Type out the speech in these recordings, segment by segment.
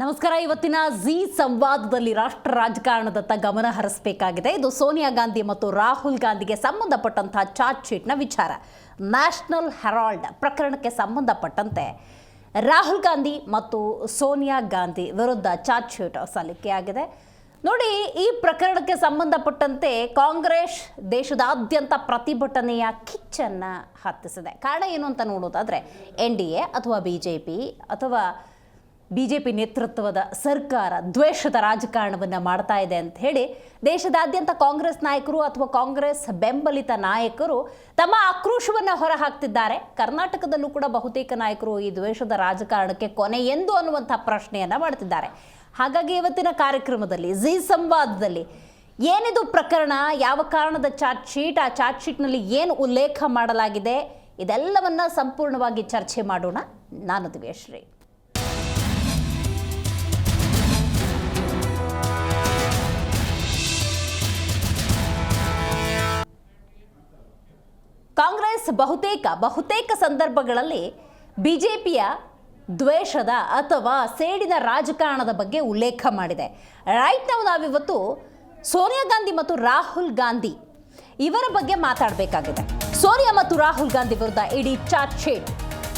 ನಮಸ್ಕಾರ. ಇವತ್ತಿನ ಜಿ ಸಂವಾದದಲ್ಲಿ ರಾಷ್ಟ್ರ ರಾಜಕಾರಣದತ್ತ ಗಮನ ಹರಿಸಬೇಕಾಗಿದೆ. ಇದು ಸೋನಿಯಾ ಗಾಂಧಿ ಮತ್ತು ರಾಹುಲ್ ಗಾಂಧಿಗೆ ಸಂಬಂಧಪಟ್ಟಂತಹ ಚಾರ್ಜ್ ಶೀಟ್ನ ವಿಚಾರ. ನ್ಯಾಷನಲ್ ಹೆರಾಲ್ಡ್ ಪ್ರಕರಣಕ್ಕೆ ಸಂಬಂಧಪಟ್ಟಂತೆ ರಾಹುಲ್ ಗಾಂಧಿ ಮತ್ತು ಸೋನಿಯಾ ಗಾಂಧಿ ವಿರುದ್ಧ ಚಾರ್ಜ್ ಶೀಟ್ ಸಲ್ಲಿಕೆಯಾಗಿದೆ. ನೋಡಿ, ಈ ಪ್ರಕರಣಕ್ಕೆ ಸಂಬಂಧಪಟ್ಟಂತೆ ಕಾಂಗ್ರೆಸ್ ದೇಶದಾದ್ಯಂತ ಪ್ರತಿಭಟನೆಯ ಕಿಚ್ಚನ್ನು ಹತ್ತಿಸಿದೆ. ಕಾರಣ ಏನು ಅಂತ ನೋಡೋದಾದರೆ NDA ಅಥವಾ BJP ನೇತೃತ್ವದ ಸರ್ಕಾರ ದ್ವೇಷದ ರಾಜಕಾರಣವನ್ನು ಮಾಡ್ತಾ ಇದೆ ಅಂತ ಹೇಳಿ ದೇಶದಾದ್ಯಂತ ಕಾಂಗ್ರೆಸ್ ನಾಯಕರು ಅಥವಾ ಕಾಂಗ್ರೆಸ್ ಬೆಂಬಲಿತ ನಾಯಕರು ತಮ್ಮ ಆಕ್ರೋಶವನ್ನು ಹೊರಹಾಕ್ತಿದ್ದಾರೆ. ಕರ್ನಾಟಕದಲ್ಲೂ ಕೂಡ ಬಹುತೇಕ ನಾಯಕರು ಈ ದ್ವೇಷದ ರಾಜಕಾರಣಕ್ಕೆ ಕೊನೆ ಎಂದು ಅನ್ನುವಂಥ ಪ್ರಶ್ನೆಯನ್ನು ಮಾಡ್ತಿದ್ದಾರೆ. ಹಾಗಾಗಿ ಇವತ್ತಿನ ಕಾರ್ಯಕ್ರಮದಲ್ಲಿ ಜಿ ಸಂವಾದದಲ್ಲಿ ಏನಿದು ಪ್ರಕರಣ, ಯಾವ ಕಾರಣದ ಚಾರ್ಜ್ ಶೀಟ್, ಆ ಚಾರ್ಜ್ ಶೀಟ್ನಲ್ಲಿ ಏನು ಉಲ್ಲೇಖ ಮಾಡಲಾಗಿದೆ, ಇದೆಲ್ಲವನ್ನ ಸಂಪೂರ್ಣವಾಗಿ ಚರ್ಚೆ ಮಾಡೋಣ. ನಾನು ದಿವ್ಯಶ್ರೀ. ಕಾಂಗ್ರೆಸ್ ಬಹುತೇಕ ಸಂದರ್ಭಗಳಲ್ಲಿ ಬಿಜೆಪಿಯ ದ್ವೇಷದ ಅಥವಾ ಸೇಡಿನ ರಾಜಕಾರಣದ ಬಗ್ಗೆ ಉಲ್ಲೇಖ ಮಾಡಿದೆ. ರೈಟ್ ನಾವಿವತ್ತು ಸೋನಿಯಾ ಗಾಂಧಿ ಮತ್ತು ರಾಹುಲ್ ಗಾಂಧಿ ಇವರ ಬಗ್ಗೆ ಮಾತಾಡಬೇಕಾಗಿದೆ. ಸೋನಿಯಾ ಮತ್ತು ರಾಹುಲ್ ಗಾಂಧಿ ವಿರುದ್ಧ ಇಡೀ ಚಾರ್ಜ್ ಶೀಟ್,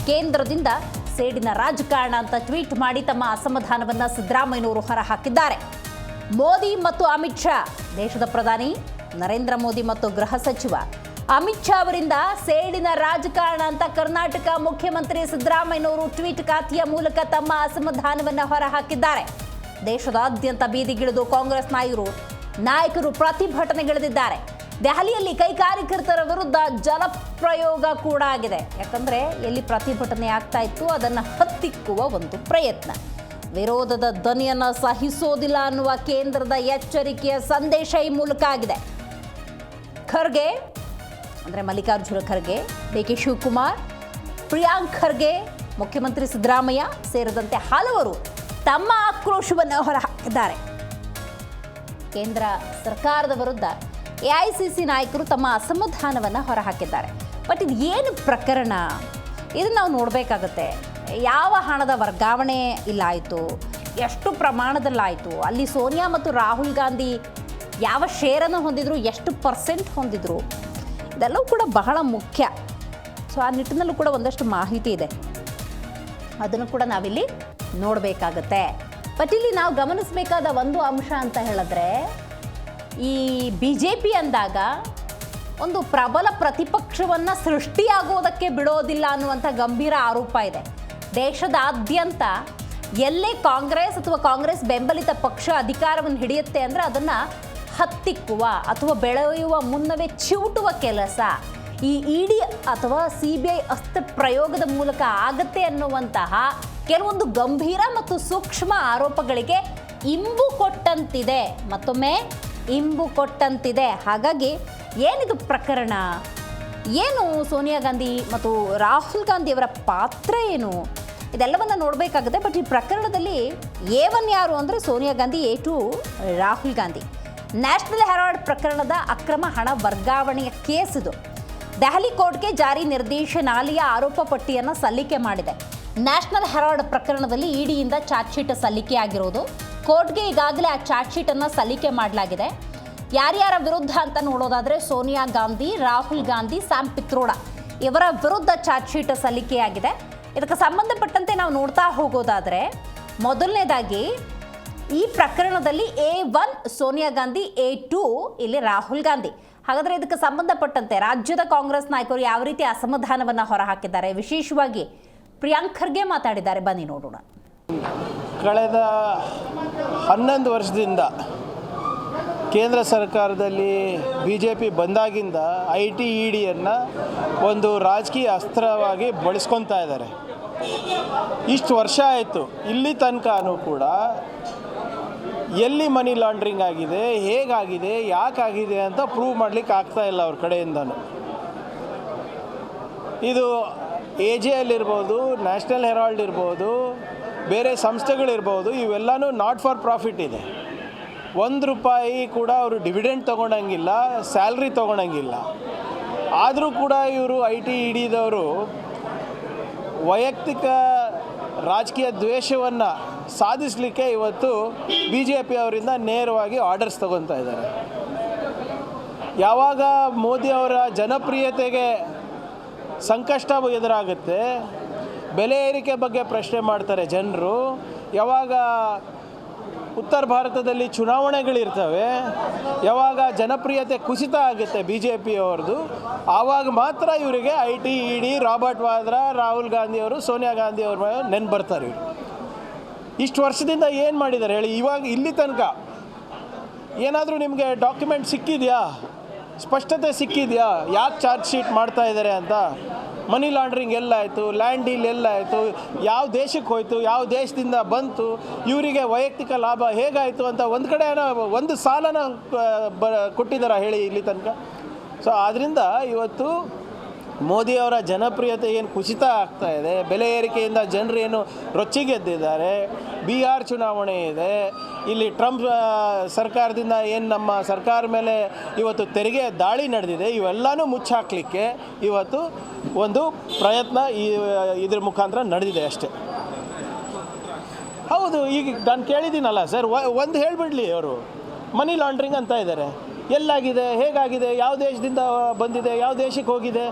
ಕೇಂದ್ರದಿಂದ ಸೇಡಿನ ರಾಜಕಾರಣ ಅಂತ ಟ್ವೀಟ್ ಮಾಡಿ ತಮ್ಮ ಅಸಮಾಧಾನವನ್ನು ಸಿದ್ದರಾಮಯ್ಯನವರು ಹೊರಹಾಕಿದ್ದಾರೆ. ಮೋದಿ ಮತ್ತು ಅಮಿತ್ ಶಾ, ದೇಶದ ಪ್ರಧಾನಿ ನರೇಂದ್ರ ಮೋದಿ ಮತ್ತು ಗೃಹ ಸಚಿವ ಅಮಿತ್ ಶಾ ಅವರಿಂದ ಸೇಡಿನ ರಾಜಕಾರಣ ಅಂತ ಕರ್ನಾಟಕ ಮುಖ್ಯಮಂತ್ರಿ ಸಿದ್ದರಾಮಯ್ಯನವರು ಟ್ವೀಟ್ ಖಾತೆಯ ಮೂಲಕ ತಮ್ಮ ಅಸಮಾಧಾನವನ್ನು ಹೊರಹಾಕಿದ್ದಾರೆ. ದೇಶದಾದ್ಯಂತ ಬೀದಿಗಿಳಿದು ಕಾಂಗ್ರೆಸ್ ನಾಯಕರು ಪ್ರತಿಭಟನೆಗಿಳಿದಿದ್ದಾರೆ. ದೆಹಲಿಯಲ್ಲಿ ಕೈಗಾರಿಕರ್ತರ ವಿರುದ್ಧ ಜಲಪ್ರಯೋಗ ಕೂಡ ಆಗಿದೆ. ಯಾಕಂದ್ರೆ ಎಲ್ಲಿ ಪ್ರತಿಭಟನೆ ಆಗ್ತಾ ಇತ್ತು ಅದನ್ನು ಹತ್ತಿಕ್ಕುವ ಒಂದು ಪ್ರಯತ್ನ. ವಿರೋಧದ ಧ್ವನಿಯನ್ನು ಸಹಿಸೋದಿಲ್ಲ ಅನ್ನುವ ಕೇಂದ್ರದ ಎಚ್ಚರಿಕೆಯ ಸಂದೇಶ ಈ ಮೂಲಕ ಆಗಿದೆ. ಖರ್ಗೆ ಅಂದರೆ ಮಲ್ಲಿಕಾರ್ಜುನ ಖರ್ಗೆ, DK ಶಿವಕುಮಾರ್, ಪ್ರಿಯಾಂಕ್ ಖರ್ಗೆ, ಮುಖ್ಯಮಂತ್ರಿ ಸಿದ್ದರಾಮಯ್ಯ ಸೇರಿದಂತೆ ಹಲವರು ತಮ್ಮ ಆಕ್ರೋಶವನ್ನು ಹೊರಹಾಕಿದ್ದಾರೆ. ಕೇಂದ್ರ ಸರ್ಕಾರದ ವಿರುದ್ಧ AICC ನಾಯಕರು ತಮ್ಮ ಅಸಮಾಧಾನವನ್ನು ಹೊರಹಾಕಿದ್ದಾರೆ. ಬಟ್ ಇದು ಏನು ಪ್ರಕರಣ, ಇದನ್ನು ನಾವು ನೋಡಬೇಕಾಗತ್ತೆ. ಯಾವ ಹಣದ ವರ್ಗಾವಣೆ ಇಲ್ಲಾಯಿತು, ಎಷ್ಟು ಪ್ರಮಾಣದಲ್ಲಾಯಿತು, ಅಲ್ಲಿ ಸೋನಿಯಾ ಮತ್ತು ರಾಹುಲ್ ಗಾಂಧಿ ಯಾವ ಶೇರನ್ನು ಹೊಂದಿದ್ರು, ಎಷ್ಟು % ಹೊಂದಿದ್ರು, ಇದೆಲ್ಲವೂ ಕೂಡ ಬಹಳ ಮುಖ್ಯ. ಸೊ ಆ ನಿಟ್ಟಿನಲ್ಲೂ ಕೂಡ ಒಂದಷ್ಟು ಮಾಹಿತಿ ಇದೆ, ಅದನ್ನು ಕೂಡ ನಾವಿಲ್ಲಿ ನೋಡಬೇಕಾಗತ್ತೆ. ಬಟ್ ಇಲ್ಲಿ ನಾವು ಗಮನಿಸಬೇಕಾದ ಒಂದು ಅಂಶ ಅಂತ ಹೇಳಿದ್ರೆ, ಈ BJP ಅಂದಾಗ ಒಂದು ಪ್ರಬಲ ಪ್ರತಿಪಕ್ಷವನ್ನು ಸೃಷ್ಟಿಯಾಗೋದಕ್ಕೆ ಬಿಡೋದಿಲ್ಲ ಅನ್ನುವಂಥ ಗಂಭೀರ ಆರೋಪ ಇದೆ. ದೇಶದಾದ್ಯಂತ ಎಲ್ಲೇ ಕಾಂಗ್ರೆಸ್ ಅಥವಾ ಕಾಂಗ್ರೆಸ್ ಬೆಂಬಲಿತ ಪಕ್ಷ ಅಧಿಕಾರವನ್ನು ಹಿಡಿಯುತ್ತೆ ಅಂದರೆ ಅದನ್ನು ಹತ್ತಿಕ್ಕುವ ಅಥವಾ ಬೆಳೆಯುವ ಮುನ್ನವೇ ಚಿವುಟುವ ಕೆಲಸ ಈ ED ಅಥವಾ CBI ಅಸ್ತ್ರ ಪ್ರಯೋಗದ ಮೂಲಕ ಆಗತ್ತೆ ಅನ್ನುವಂತಹ ಕೆಲವೊಂದು ಗಂಭೀರ ಮತ್ತು ಸೂಕ್ಷ್ಮ ಆರೋಪಗಳಿಗೆ ಇಂಬು ಕೊಟ್ಟಂತಿದೆ, ಮತ್ತೊಮ್ಮೆ ಇಂಬು ಕೊಟ್ಟಂತಿದೆ. ಹಾಗಾಗಿ ಏನಿದು ಪ್ರಕರಣ, ಏನು ಸೋನಿಯಾ ಗಾಂಧಿ ಮತ್ತು ರಾಹುಲ್ ಗಾಂಧಿ ಅವರ ಪಾತ್ರ ಏನು, ಇದೆಲ್ಲವನ್ನು ನೋಡಬೇಕಾಗುತ್ತೆ. ಬಟ್ ಈ ಪ್ರಕರಣದಲ್ಲಿ A1 ಯಾರು ಅಂದರೆ Sonia Gandhi, A2 Rahul Gandhi. National Herald ಪ್ರಕರಣದ ಅಕ್ರಮ ಹಣ ವರ್ಗಾವಣೆಯ ಕೇಸ್ ಇದು. ದೆಹಲಿ ಕೋರ್ಟ್ಗೆ ಜಾರಿ ನಿರ್ದೇಶನಾಲಯ ಆರೋಪ ಪಟ್ಟಿಯನ್ನು ಸಲ್ಲಿಕೆ ಮಾಡಿದೆ. ನ್ಯಾಷನಲ್ ಹೆರಾಲ್ಡ್ ಪ್ರಕರಣದಲ್ಲಿ EDಯಿಂದ ಚಾರ್ಜ್ ಶೀಟ್ ಸಲ್ಲಿಕೆಯಾಗಿರೋದು. ಕೋರ್ಟ್ಗೆ ಈಗಾಗಲೇ ಆ ಚಾರ್ಜ್ ಶೀಟನ್ನು ಸಲ್ಲಿಕೆ ಮಾಡಲಾಗಿದೆ. ಯಾರ್ಯಾರ ವಿರುದ್ಧ ಅಂತ ನೋಡೋದಾದರೆ ಸೋನಿಯಾ ಗಾಂಧಿ, ರಾಹುಲ್ ಗಾಂಧಿ, ಸ್ಯಾಮ್ ಪಿತ್ರೋಡಾ ಇವರ ವಿರುದ್ಧ ಚಾರ್ಜ್ ಶೀಟ್ ಸಲ್ಲಿಕೆಯಾಗಿದೆ. ಇದಕ್ಕೆ ಸಂಬಂಧಪಟ್ಟಂತೆ ನಾವು ನೋಡ್ತಾ ಹೋಗೋದಾದರೆ, ಮೊದಲನೇದಾಗಿ ಈ ಪ್ರಕರಣದಲ್ಲಿ A1 ಸೋನಿಯಾ ಗಾಂಧಿ, A2 ಇಲ್ಲಿ ರಾಹುಲ್ ಗಾಂಧಿ. ಹಾಗಾದರೆ ಇದಕ್ಕೆ ಸಂಬಂಧಪಟ್ಟಂತೆ ರಾಜ್ಯದ ಕಾಂಗ್ರೆಸ್ ನಾಯಕರು ಯಾವ ರೀತಿ ಅಸಮಾಧಾನವನ್ನು ಹೊರಹಾಕಿದ್ದಾರೆ, ವಿಶೇಷವಾಗಿ ಪ್ರಿಯಾಂಕ್ ಖರ್ಗೆ ಮಾತಾಡಿದ್ದಾರೆ, ಬನ್ನಿ ನೋಡೋಣ. ಕಳೆದ 11 ವರ್ಷದಿಂದ ಕೇಂದ್ರ ಸರ್ಕಾರದಲ್ಲಿ BJP ಬಂದಾಗಿಂದ IT EDಯನ್ನು ಒಂದು ರಾಜಕೀಯ ಅಸ್ತ್ರವಾಗಿ ಬಳಸ್ಕೊತಾ ಇದ್ದಾರೆ. ಇಷ್ಟು ವರ್ಷ ಆಯಿತು, ಇಲ್ಲಿ ತನಕನೂ ಕೂಡ ಎಲ್ಲಿ ಮನಿ ಲಾಂಡ್ರಿಂಗ್ ಆಗಿದೆ, ಹೇಗಾಗಿದೆ, ಯಾಕಾಗಿದೆ ಅಂತ ಪ್ರೂವ್ ಮಾಡಲಿಕ್ಕೆ ಆಗ್ತಾ ಇಲ್ಲ ಅವ್ರ ಕಡೆಯಿಂದನೂ. ಇದು AJL ಇರ್ಬೋದು, ನ್ಯಾಷನಲ್ ಹೆರಾಲ್ಡ್ ಇರ್ಬೋದು, ಬೇರೆ ಸಂಸ್ಥೆಗಳಿರ್ಬೋದು, ಇವೆಲ್ಲನೂ ನಾಟ್ ಫಾರ್ ಪ್ರಾಫಿಟ್ ಇದೆ. ₹1 ಕೂಡ ಅವರು ಡಿವಿಡೆಂಡ್ ತೊಗೊಳಂಗಿಲ್ಲ, ಸ್ಯಾಲ್ರಿ ತೊಗೊಳಂಗಿಲ್ಲ. ಆದರೂ ಕೂಡ ಇವರು IT EDದವರು ವೈಯಕ್ತಿಕ ರಾಜಕೀಯ ದ್ವೇಷವನ್ನು ಸಾಧಿಸಲಿಕ್ಕೆ ಇವತ್ತು ಬಿ ಜೆ ಪಿ ಅವರಿಂದ ನೇರವಾಗಿ ಆರ್ಡರ್ಸ್ ತಗೊತಾ ಇದ್ದಾರೆ. ಯಾವಾಗ ಮೋದಿ ಅವರ ಜನಪ್ರಿಯತೆಗೆ ಸಂಕಷ್ಟ ಎದುರಾಗುತ್ತೆ, ಬೆಲೆ ಏರಿಕೆ ಬಗ್ಗೆ ಪ್ರಶ್ನೆ ಮಾಡ್ತಾರೆ ಜನರು, ಯಾವಾಗ ಉತ್ತರ ಭಾರತದಲ್ಲಿ ಚುನಾವಣೆಗಳಿರ್ತವೆ, ಯಾವಾಗ ಜನಪ್ರಿಯತೆ ಕುಸಿತ ಆಗುತ್ತೆ ಬಿ ಜೆ ಪಿಯವ್ರದ್ದು, ಆವಾಗ ಮಾತ್ರ ಇವರಿಗೆ IT, ED, Robert Vadra, Rahul Gandhi ಅವರು, ಸೋನಿಯಾ ಗಾಂಧಿ ಅವ್ರ ನೆನ್ಪು ಬರ್ತಾರೆ. ಇವರು ಇಷ್ಟು ವರ್ಷದಿಂದ ಏನು ಮಾಡಿದ್ದಾರೆ ಹೇಳಿ? ಇವಾಗ ಇಲ್ಲಿ ತನಕ ಏನಾದರೂ ನಿಮಗೆ ಡಾಕ್ಯುಮೆಂಟ್ ಸಿಕ್ಕಿದೆಯಾ? ಸ್ಪಷ್ಟತೆ ಸಿಕ್ಕಿದೆಯಾ? ಯಾಕೆ ಚಾರ್ಜ್ ಶೀಟ್ ಮಾಡ್ತಾ ಇದ್ದಾರೆ ಅಂತ? ಮನಿ ಲಾಂಡ್ರಿಂಗ್ ಎಲ್ಲಾಯಿತು? ಲ್ಯಾಂಡ್ ಡೀಲ್ ಎಲ್ಲಾಯಿತು? ಯಾವ ದೇಶಕ್ಕೆ ಹೋಯಿತು? ಯಾವ ದೇಶದಿಂದ ಬಂತು? ಇವರಿಗೆ ವೈಯಕ್ತಿಕ ಲಾಭ ಹೇಗಾಯಿತು ಅಂತ ಒಂದು ಕಡೆ ಒಂದು ಸಾಲನ ಕೊಟ್ಟಿದ್ದಾರೆ ಹೇಳಿ ಇಲ್ಲಿ ತನಕ? ಸೊ ಆದ್ದರಿಂದ ಇವತ್ತು ಮೋದಿಯವರ ಜನಪ್ರಿಯತೆ ಏನು ಕುಸಿತ ಆಗ್ತಾ ಇದೆ, ಬೆಲೆ ಏರಿಕೆಯಿಂದ ಜನರು ಏನು ರೊಚ್ಚಿಗೆದ್ದಿದ್ದಾರೆ, ಬಿಹಾರ್ ಚುನಾವಣೆ ಇದೆ, ಇಲ್ಲಿ ಟ್ರಂಪ್ ಸರ್ಕಾರದಿಂದ ಏನು ನಮ್ಮ ಸರ್ಕಾರ ಮೇಲೆ ಇವತ್ತು ತೆರಿಗೆ ದಾಳಿ ನಡೆದಿದೆ, ಇವೆಲ್ಲನೂ ಮುಚ್ಚಾಕಲಿಕ್ಕೆ ಇವತ್ತು ಒಂದು ಪ್ರಯತ್ನ ಇದ್ರ ಮುಖಾಂತರ ನಡೆದಿದೆ ಅಷ್ಟೇ. ಹೌದು, ಈಗ ನಾನು ಕೇಳಿದ್ದೀನಲ್ಲ ಸರ್, ಒಂದು ಹೇಳಿಬಿಡಲಿ ಅವರು. ಮನಿ ಲಾಂಡ್ರಿಂಗ್ ಅಂತ ಇದ್ದಾರೆ, ಎಲ್ಲಾಗಿದೆ, ಹೇಗಾಗಿದೆ, ಯಾವ ದೇಶದಿಂದ ಬಂದಿದೆ, ಯಾವ ದೇಶಕ್ಕೆ ಹೋಗಿದೆ?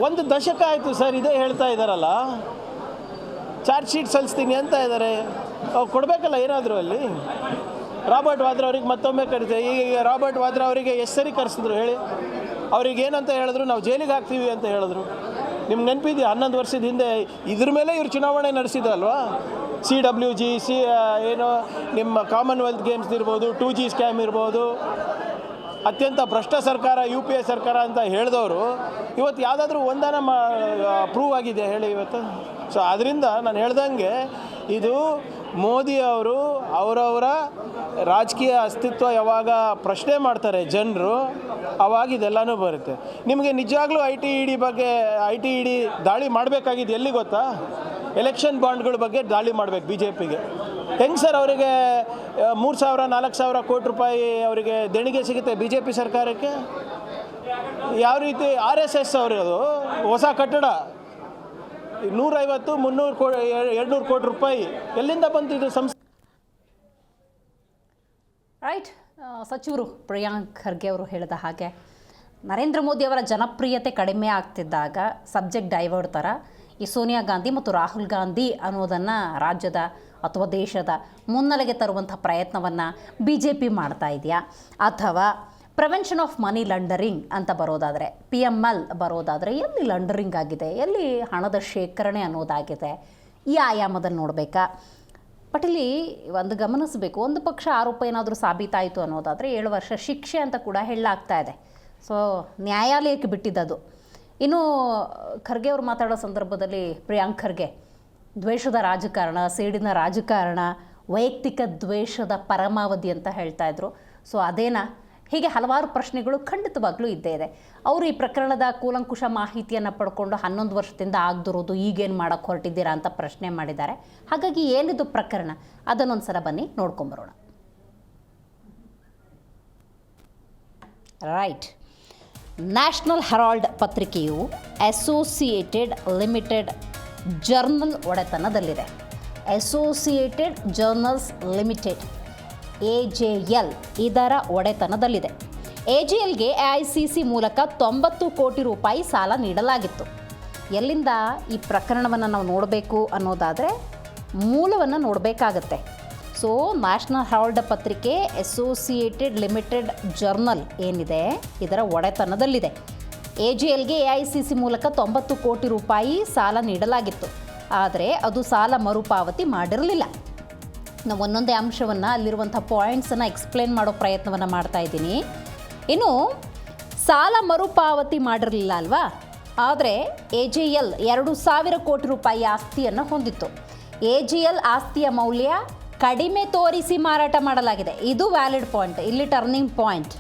ಒಂದು ದಶಕ ಆಯಿತು ಸರ್ ಇದೇ ಹೇಳ್ತಾ ಇದ್ದಾರಲ್ಲ. ಚಾರ್ಜ್ ಶೀಟ್ ಸಲ್ಲಿಸ್ತೀನಿ ಅಂತ ಇದ್ದಾರೆ, ಕೊಡಬೇಕಲ್ಲ ಏನಾದರೂ ಅಲ್ಲಿ. ರಾಬರ್ಟ್ ವಾದ್ರಾ ಅವ್ರಿಗೆ ಮತ್ತೊಮ್ಮೆ ಕರಿತಾರೆ. ಈಗ ರಾಬರ್ಟ್ ವಾದ್ರಾ ಅವರಿಗೆ ಎಷ್ಟು ಸರಿ ಕರೆಸಿದ್ರು ಹೇಳಿ? ಅವ್ರಿಗೆ ಏನಂತ ಹೇಳಿದ್ರು? ನಾವು ಜೈಲಿಗೆ ಹಾಕ್ತೀವಿ ಅಂತ ಹೇಳಿದ್ರು. ನಿಮ್ಗೆ ನೆನಪಿದೆಯಾ? 11 ವರ್ಷದ ಹಿಂದೆ ಇದ್ರ ಮೇಲೆ ಇವ್ರು ಚುನಾವಣೆ ನಡೆಸಿದಲ್ವಾ? CWG, ಏನೋ ನಿಮ್ಮ ಕಾಮನ್ವೆಲ್ತ್ ಗೇಮ್ಸ್ ಇರ್ಬೋದು, 2G ಸ್ಕ್ಯಾಮ್ ಇರ್ಬೋದು, ಅತ್ಯಂತ ಭ್ರಷ್ಟ ಸರ್ಕಾರ UPA ಸರ್ಕಾರ ಅಂತ ಹೇಳಿದವರು ಇವತ್ತು ಯಾವುದಾದ್ರೂ ಒಂದನ ಪ್ರೂವ್ ಆಗಿದೆ ಹೇಳಿ ಇವತ್ತು? ಸೊ ಅದರಿಂದ ನಾನು ಹೇಳ್ದಂಗೆ ಇದು ಮೋದಿ ಅವರು ಅವರವರ ರಾಜಕೀಯ ಅಸ್ತಿತ್ವ ಯಾವಾಗ ಪ್ರಶ್ನೆ ಮಾಡ್ತಾರೆ ಜನರು, ಆವಾಗ ಇದೆಲ್ಲನೂ ಬರುತ್ತೆ. ನಿಮಗೆ ನಿಜವಾಗ್ಲೂ IT ED ದಾಳಿ ಮಾಡಬೇಕಾಗಿದ್ದು ಎಲ್ಲಿ ಗೊತ್ತಾ? ಎಲೆಕ್ಷನ್ ಬಾಂಡ್ಗಳ ಬಗ್ಗೆ ದಾಳಿ ಮಾಡಬೇಕು ಬಿ ಜೆ ಪಿಗೆ. ಹೆಂಗೆ ಸರ್ ಅವರಿಗೆ 3,000-4,000 ಕೋಟಿ ರೂಪಾಯಿ ಅವರಿಗೆ ದೇಣಿಗೆ ಸಿಗುತ್ತೆ ಬಿ ಜೆ ಪಿ ಸರ್ಕಾರಕ್ಕೆ? ಯಾವ ರೀತಿ RSS ಅವರದು ಹೊಸ ಕಟ್ಟಡ 150-300-200 ಕೋಟಿ ರೂಪಾಯಿ ಎಲ್ಲಿಂದ ಬಂತು ಇದು ಸಂಸ್ಥೆ? ರೈಟ್. ಸಚಿವರು ಪ್ರಿಯಾಂಕ್ ಖರ್ಗೆ ಅವರು ಹೇಳಿದ ಹಾಗೆ ನರೇಂದ್ರ ಮೋದಿ ಅವರ ಜನಪ್ರಿಯತೆ ಕಡಿಮೆ ಆಗ್ತಿದ್ದಾಗ ಸಬ್ಜೆಕ್ಟ್ ಡೈವರ್ಟ್ ಥರ ಈ ಸೋನಿಯಾ ಗಾಂಧಿ ಮತ್ತು ರಾಹುಲ್ ಗಾಂಧಿ ಅನ್ನೋದನ್ನು ರಾಜ್ಯದ ಅಥವಾ ದೇಶದ ಮುನ್ನೆಲೆಗೆ ತರುವಂಥ ಪ್ರಯತ್ನವನ್ನು BJP ಮಾಡ್ತಾ ಇದೆಯಾ? ಅಥವಾ ಪ್ರಿವೆನ್ಷನ್ ಆಫ್ ಮನಿ ಲಾಂಡರಿಂಗ್ ಅಂತ ಬರೋದಾದರೆ, PML ಬರೋದಾದರೆ, ಎಲ್ಲಿ ಲಾಂಡರಿಂಗ್ ಆಗಿದೆ, ಎಲ್ಲಿ ಹಣದ ಶೇಖರಣೆ ಅನ್ನೋದಾಗಿದೆ, ಈ ಆಯಾಮದಲ್ಲಿ ನೋಡಬೇಕಾ? ಬಟ್ ಇಲ್ಲಿ ಒಂದು ಗಮನಿಸಬೇಕು, ಒಂದು ಪಕ್ಷ ಆರೋಪ ಏನಾದರೂ ಸಾಬೀತಾಯಿತು ಅನ್ನೋದಾದರೆ 7 ವರ್ಷ ಶಿಕ್ಷೆ ಅಂತ ಕೂಡ ಹೇಳಲಾಗ್ತಾ ಇದೆ. ಸೊ ನ್ಯಾಯಾಲಯಕ್ಕೆ ಬಿಟ್ಟಿದ್ದದು. ಇನ್ನು ಖರ್ಗೆ ಅವರು ಮಾತಾಡೋ ಸಂದರ್ಭದಲ್ಲಿ ಪ್ರಿಯಾಂಕ್ ಖರ್ಗೆ ದ್ವೇಷದ ರಾಜಕಾರಣ, ಸೇಡಿನ ರಾಜಕಾರಣ, ವೈಯಕ್ತಿಕ ದ್ವೇಷದ ಪರಮಾವಧಿ ಅಂತ ಹೇಳ್ತಾ ಇದ್ರು. ಸೊ ಅದೇನಾ? ಹೀಗೆ ಹಲವಾರು ಪ್ರಶ್ನೆಗಳು ಖಂಡಿತವಾಗ್ಲೂ ಇದ್ದೇ ಇದೆ. ಅವರು ಈ ಪ್ರಕರಣದ ಕೂಲಂಕುಷ ಮಾಹಿತಿಯನ್ನು ಪಡ್ಕೊಂಡು 11 ವರ್ಷದಿಂದ ಆಗದಿರೋದು ಈಗೇನು ಮಾಡೋಕ್ಕೆ ಹೊರಟಿದ್ದೀರಾ ಅಂತ ಪ್ರಶ್ನೆ ಮಾಡಿದ್ದಾರೆ. ಹಾಗಾಗಿ ಏನಿದು ಪ್ರಕರಣ ಅದನ್ನೊಂದು ಸಲ ಬನ್ನಿ ನೋಡ್ಕೊಂಬರೋಣ. ರೈಟ್. ನ್ಯಾಷನಲ್ ಹೆರಾಲ್ಡ್ ಪತ್ರಿಕೆಯು ಅಸೋಸಿಯೇಟೆಡ್ ಲಿಮಿಟೆಡ್ ಜರ್ನಲ್ ಒಡೆತನದಲ್ಲಿದೆ. ಅಸೋಸಿಯೇಟೆಡ್ ಜರ್ನಲ್ಸ್ ಲಿಮಿಟೆಡ್ AJL ಇದರ ಒಡೆತನದಲ್ಲಿದೆ. AJLಗೆ AICC ಮೂಲಕ 90 ಕೋಟಿ ರೂಪಾಯಿ ಸಾಲ ನೀಡಲಾಗಿತ್ತು. ಎಲ್ಲಿಂದ ಈ ಪ್ರಕರಣವನ್ನು ನಾವು ನೋಡಬೇಕು ಅನ್ನೋದಾದರೆ ಮೂಲವನ್ನು ನೋಡಬೇಕಾಗತ್ತೆ. ಸೊ ನ್ಯಾಷನಲ್ ಹೆರಾಲ್ಡ್ ಪತ್ರಿಕೆ ಅಸೋಸಿಯೇಟೆಡ್ ಲಿಮಿಟೆಡ್ ಜರ್ನಲ್ ಏನಿದೆ ಇದರ ಒಡೆತನದಲ್ಲಿದೆ. AJLಗೆ AICC ಮೂಲಕ 90 ಕೋಟಿ ರೂಪಾಯಿ ಸಾಲ ನೀಡಲಾಗಿತ್ತು. ಆದರೆ ಅದು ಸಾಲ ಮರುಪಾವತಿ ಮಾಡಿರಲಿಲ್ಲ. ನಾವು ಒಂದೊಂದೇ ಅಂಶವನ್ನು, ಅಲ್ಲಿರುವಂಥ ಪಾಯಿಂಟ್ಸನ್ನು ಎಕ್ಸ್ಪ್ಲೇನ್ ಮಾಡೋ ಪ್ರಯತ್ನವನ್ನು ಮಾಡ್ತಾ ಇದ್ದೀನಿ. ಇನ್ನು ಸಾಲ ಮರುಪಾವತಿ ಮಾಡಿರಲಿಲ್ಲ ಅಲ್ವಾ? ಆದರೆ AJL 2,000 ಕೋಟಿ ರೂಪಾಯಿ ಆಸ್ತಿಯನ್ನು ಹೊಂದಿತ್ತು. AJL ಆಸ್ತಿಯ ಮೌಲ್ಯ ಕಡಿಮೆ ತೋರಿಸಿ ಮಾರಾಟ ಮಾಡಲಾಗಿದೆ. ಇದು ವ್ಯಾಲಿಡ್ ಪಾಯಿಂಟ್, ಇಲ್ಲಿ ಟರ್ನಿಂಗ್ ಪಾಯಿಂಟ್.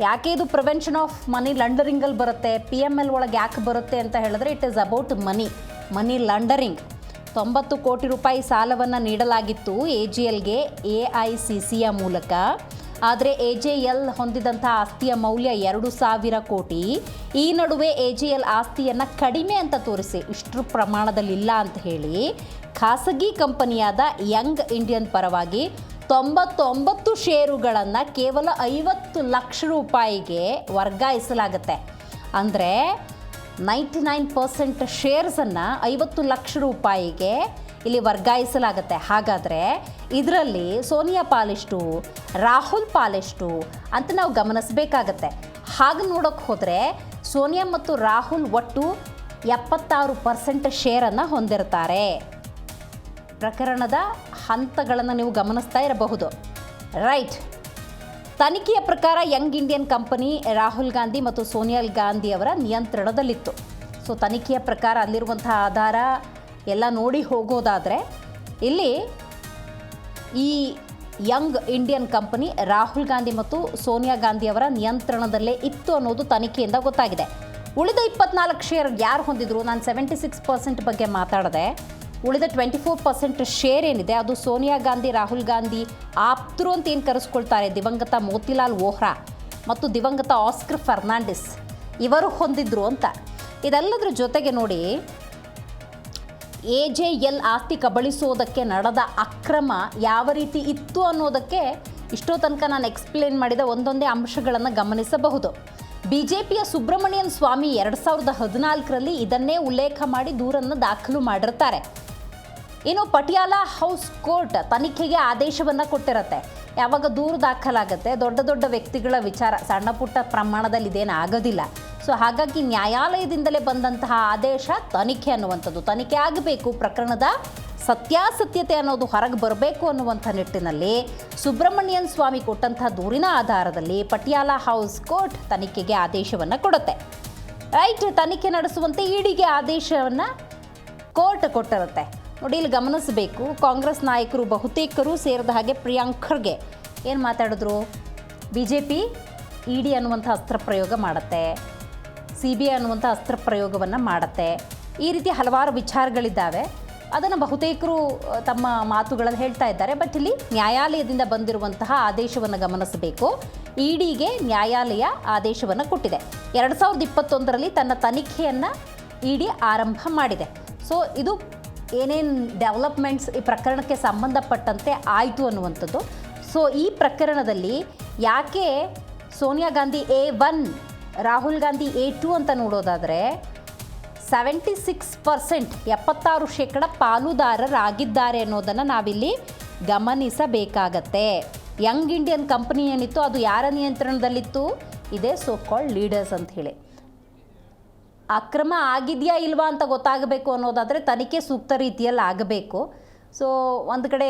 ಯಾಕೆ ಇದು ಪ್ರಿವೆನ್ಷನ್ ಆಫ್ ಮನಿ ಲಾಂಡರಿಂಗಲ್ಲಿ ಬರುತ್ತೆ, PML ಒಳಗೆ ಯಾಕೆ ಬರುತ್ತೆ ಅಂತ ಹೇಳಿದ್ರೆ it is about money laundering. 90 ಕೋಟಿ ರೂಪಾಯಿ ಸಾಲವನ್ನು ನೀಡಲಾಗಿತ್ತು AJLಗೆ AICCಯ ಮೂಲಕ. ಆದರೆ AJL ಹೊಂದಿದಂಥ ಆಸ್ತಿಯ ಮೌಲ್ಯ 2,000 ಕೋಟಿ. ಈ ನಡುವೆ AJL ಆಸ್ತಿಯನ್ನು ಕಡಿಮೆ ಅಂತ ತೋರಿಸಿ, ಇಷ್ಟರ ಪ್ರಮಾಣದಲ್ಲಿಲ್ಲ ಅಂತ ಹೇಳಿ ಖಾಸಗಿ ಕಂಪನಿಯಾದ ಯಂಗ್ ಇಂಡಿಯನ್ ಪರವಾಗಿ 99 ಷೇರುಗಳನ್ನು ಕೇವಲ 50 ಲಕ್ಷ ರೂಪಾಯಿಗೆ ವರ್ಗಾಯಿಸಲಾಗುತ್ತೆ. ಅಂದರೆ 99% ಶೇರ್ಸನ್ನು 50 ಲಕ್ಷ ರೂಪಾಯಿಗೆ ಇಲ್ಲಿ ವರ್ಗಾಯಿಸಲಾಗುತ್ತೆ. ಹಾಗಾದರೆ ಇದರಲ್ಲಿ ಸೋನಿಯಾ ಪಾಲೆಷ್ಟು, ರಾಹುಲ್ ಪಾಲೆಷ್ಟು ಅಂತ ನಾವು ಗಮನಿಸಬೇಕಾಗತ್ತೆ. ಹಾಗೆ ನೋಡೋಕ್ಕೆ ಹೋದರೆ ಸೋನಿಯಾ ಮತ್ತು ರಾಹುಲ್ ಒಟ್ಟು 76% ಶೇರನ್ನು ಹೊಂದಿರ್ತಾರೆ. ಪ್ರಕರಣದ ಹಂತಗಳನ್ನು ನೀವು ಗಮನಿಸ್ತಾ ಇರಬಹುದು. ರೈಟ್, ತನಿಖೆಯ ಪ್ರಕಾರ Young Indian company Rahul Gandhi ಮತ್ತು ಸೋನಿಯಾ ಗಾಂಧಿ ಅವರ ನಿಯಂತ್ರಣದಲ್ಲಿತ್ತು. ಸೊ ತನಿಖೆಯ ಪ್ರಕಾರ ಅಲ್ಲಿರುವಂಥ ಆಧಾರ ಎಲ್ಲ ನೋಡಿ ಹೋಗೋದಾದರೆ ಇಲ್ಲಿ ಈ Young Indian company Rahul Gandhi ಮತ್ತು ಸೋನಿಯಾ ಗಾಂಧಿ ಅವರ ನಿಯಂತ್ರಣದಲ್ಲೇ ಇತ್ತು ಅನ್ನೋದು ತನಿಖೆಯಿಂದ ಗೊತ್ತಾಗಿದೆ. ಉಳಿದ 24 ಶೇರ್ ಯಾರು ಹೊಂದಿದ್ರು? ನಾನು 76% ಬಗ್ಗೆ ಮಾತಾಡಿದೆ. ಉಳಿದ 24% ಶೇರ್ ಏನಿದೆ ಅದು ಸೋನಿಯಾ ಗಾಂಧಿ, ರಾಹುಲ್ ಗಾಂಧಿ ಆಪ್ತರು ಅಂತ ಏನು ಕರೆಸ್ಕೊಳ್ತಾರೆ, ದಿವಂಗತ ಮೋತಿಲಾಲ್ ವೋಹ್ರಾ ಮತ್ತು ದಿವಂಗತ ಆಸ್ಕರ್ ಫರ್ನಾಂಡಿಸ್ ಇವರು ಹೊಂದಿದ್ರು ಅಂತ. ಇದೆಲ್ಲದರ ಜೊತೆಗೆ ನೋಡಿ, AJL ಆಸ್ತಿ ಕಬಳಿಸೋದಕ್ಕೆ ನಡೆದ ಅಕ್ರಮ ಯಾವ ರೀತಿ ಇತ್ತು ಅನ್ನೋದಕ್ಕೆ ಇಷ್ಟೋ ತನಕ ನಾನು ಎಕ್ಸ್ಪ್ಲೇನ್ ಮಾಡಿದ ಒಂದೊಂದೇ ಅಂಶಗಳನ್ನು ಗಮನಿಸಬಹುದು. BJPಯ ಸುಬ್ರಮಣಿಯನ್ ಸ್ವಾಮಿ 2014ರಲ್ಲಿ ಇದನ್ನೇ ಉಲ್ಲೇಖ ಮಾಡಿ ದೂರನ್ನು ದಾಖಲು ಮಾಡಿರ್ತಾರೆ. ಇನ್ನು ಪಟಿಯಾಲ ಹೌಸ್ ಕೋರ್ಟ್ ತನಿಖೆಗೆ ಆದೇಶವನ್ನು ಕೊಟ್ಟಿರುತ್ತೆ. ಯಾವಾಗ ದೂರು ದಾಖಲಾಗುತ್ತೆ, ದೊಡ್ಡ ದೊಡ್ಡ ವ್ಯಕ್ತಿಗಳ ವಿಚಾರ, ಸಣ್ಣ ಪುಟ್ಟ ಪ್ರಮಾಣದಲ್ಲಿ ಇದೇನು ಆಗೋದಿಲ್ಲ. ಸೊ ಹಾಗಾಗಿ ನ್ಯಾಯಾಲಯದಿಂದಲೇ ಬಂದಂತಹ ಆದೇಶ ತನಿಖೆ ಅನ್ನುವಂಥದ್ದು, ತನಿಖೆ ಆಗಬೇಕು, ಪ್ರಕರಣದ ಸತ್ಯಾಸತ್ಯತೆ ಅನ್ನೋದು ಹೊರಗೆ ಬರಬೇಕು ಅನ್ನುವಂಥ ನಿಟ್ಟಿನಲ್ಲಿ ಸುಬ್ರಮಣಿಯನ್ ಸ್ವಾಮಿ ಕೊಟ್ಟಂತಹ ದೂರಿನ ಆಧಾರದಲ್ಲಿ ಪಟಿಯಾಲ ಹೌಸ್ ಕೋರ್ಟ್ ತನಿಖೆಗೆ ಆದೇಶವನ್ನು ಕೊಡುತ್ತೆ. ರೈಟ್, ತನಿಖೆ ನಡೆಸುವಂತೆ ಇಡಿಗೆ ಆದೇಶವನ್ನು ಕೋರ್ಟ್ ಕೊಟ್ಟಿರುತ್ತೆ. ನೋಡಿ, ಇಲ್ಲಿ ಗಮನಿಸಬೇಕು, ಕಾಂಗ್ರೆಸ್ ನಾಯಕರು ಬಹುತೇಕರು ಸೇರಿದ ಹಾಗೆ ಪ್ರಿಯಾಂಕ್ ಖರ್ಗೆ ಏನು ಮಾತಾಡಿದ್ರು? BJP ED ಅನ್ನುವಂಥ ಅಸ್ತ್ರ ಪ್ರಯೋಗ ಮಾಡುತ್ತೆ, CBI ಅನ್ನುವಂಥ ಅಸ್ತ್ರ ಪ್ರಯೋಗವನ್ನು ಮಾಡುತ್ತೆ. ಈ ರೀತಿ ಹಲವಾರು ವಿಚಾರಗಳಿದ್ದಾವೆ. ಅದನ್ನು ಬಹುತೇಕರು ತಮ್ಮ ಮಾತುಗಳಲ್ಲಿ ಹೇಳ್ತಾ ಇದ್ದಾರೆ. ಬಟ್ ಇಲ್ಲಿ ನ್ಯಾಯಾಲಯದಿಂದ ಬಂದಿರುವಂತಹ ಆದೇಶವನ್ನು ಗಮನಿಸಬೇಕು. EDಗೆ ನ್ಯಾಯಾಲಯ ಆದೇಶವನ್ನು ಕೊಟ್ಟಿದೆ. 2021ರಲ್ಲಿ ತನ್ನ ತನಿಖೆಯನ್ನು ED ಆರಂಭ ಮಾಡಿದೆ. ಸೊ ಇದು ಏನೇನು ಡೆವಲಪ್ಮೆಂಟ್ಸ್ ಈ ಪ್ರಕರಣಕ್ಕೆ ಸಂಬಂಧಪಟ್ಟಂತೆ ಆಯಿತು ಅನ್ನುವಂಥದ್ದು. ಸೊ ಈ ಪ್ರಕರಣದಲ್ಲಿ ಯಾಕೆ ಸೋನಿಯಾ ಗಾಂಧಿ A1, ರಾಹುಲ್ ಗಾಂಧಿ A2 ಅಂತ ನೋಡೋದಾದರೆ 76%, 76% ಪಾಲುದಾರರಾಗಿದ್ದಾರೆ ಅನ್ನೋದನ್ನು ನಾವಿಲ್ಲಿ ಗಮನಿಸಬೇಕಾಗತ್ತೆ. ಯಂಗ್ ಇಂಡಿಯನ್ ಕಂಪನಿ ಏನಿತ್ತು ಅದು ಯಾರ ನಿಯಂತ್ರಣದಲ್ಲಿತ್ತು? ಇದೇ ಸೋ ಕಾಲ್ಡ್ ಲೀಡರ್ಸ್ ಅಂತ ಹೇಳಿ. ಅಕ್ರಮ ಆಗಿದೆಯಾ ಇಲ್ವಾ ಅಂತ ಗೊತ್ತಾಗಬೇಕು ಅನ್ನೋದಾದರೆ ತನಿಖೆ ಸೂಕ್ತ ರೀತಿಯಲ್ಲಿ ಆಗಬೇಕು. ಸೊ ಒಂದು ಕಡೆ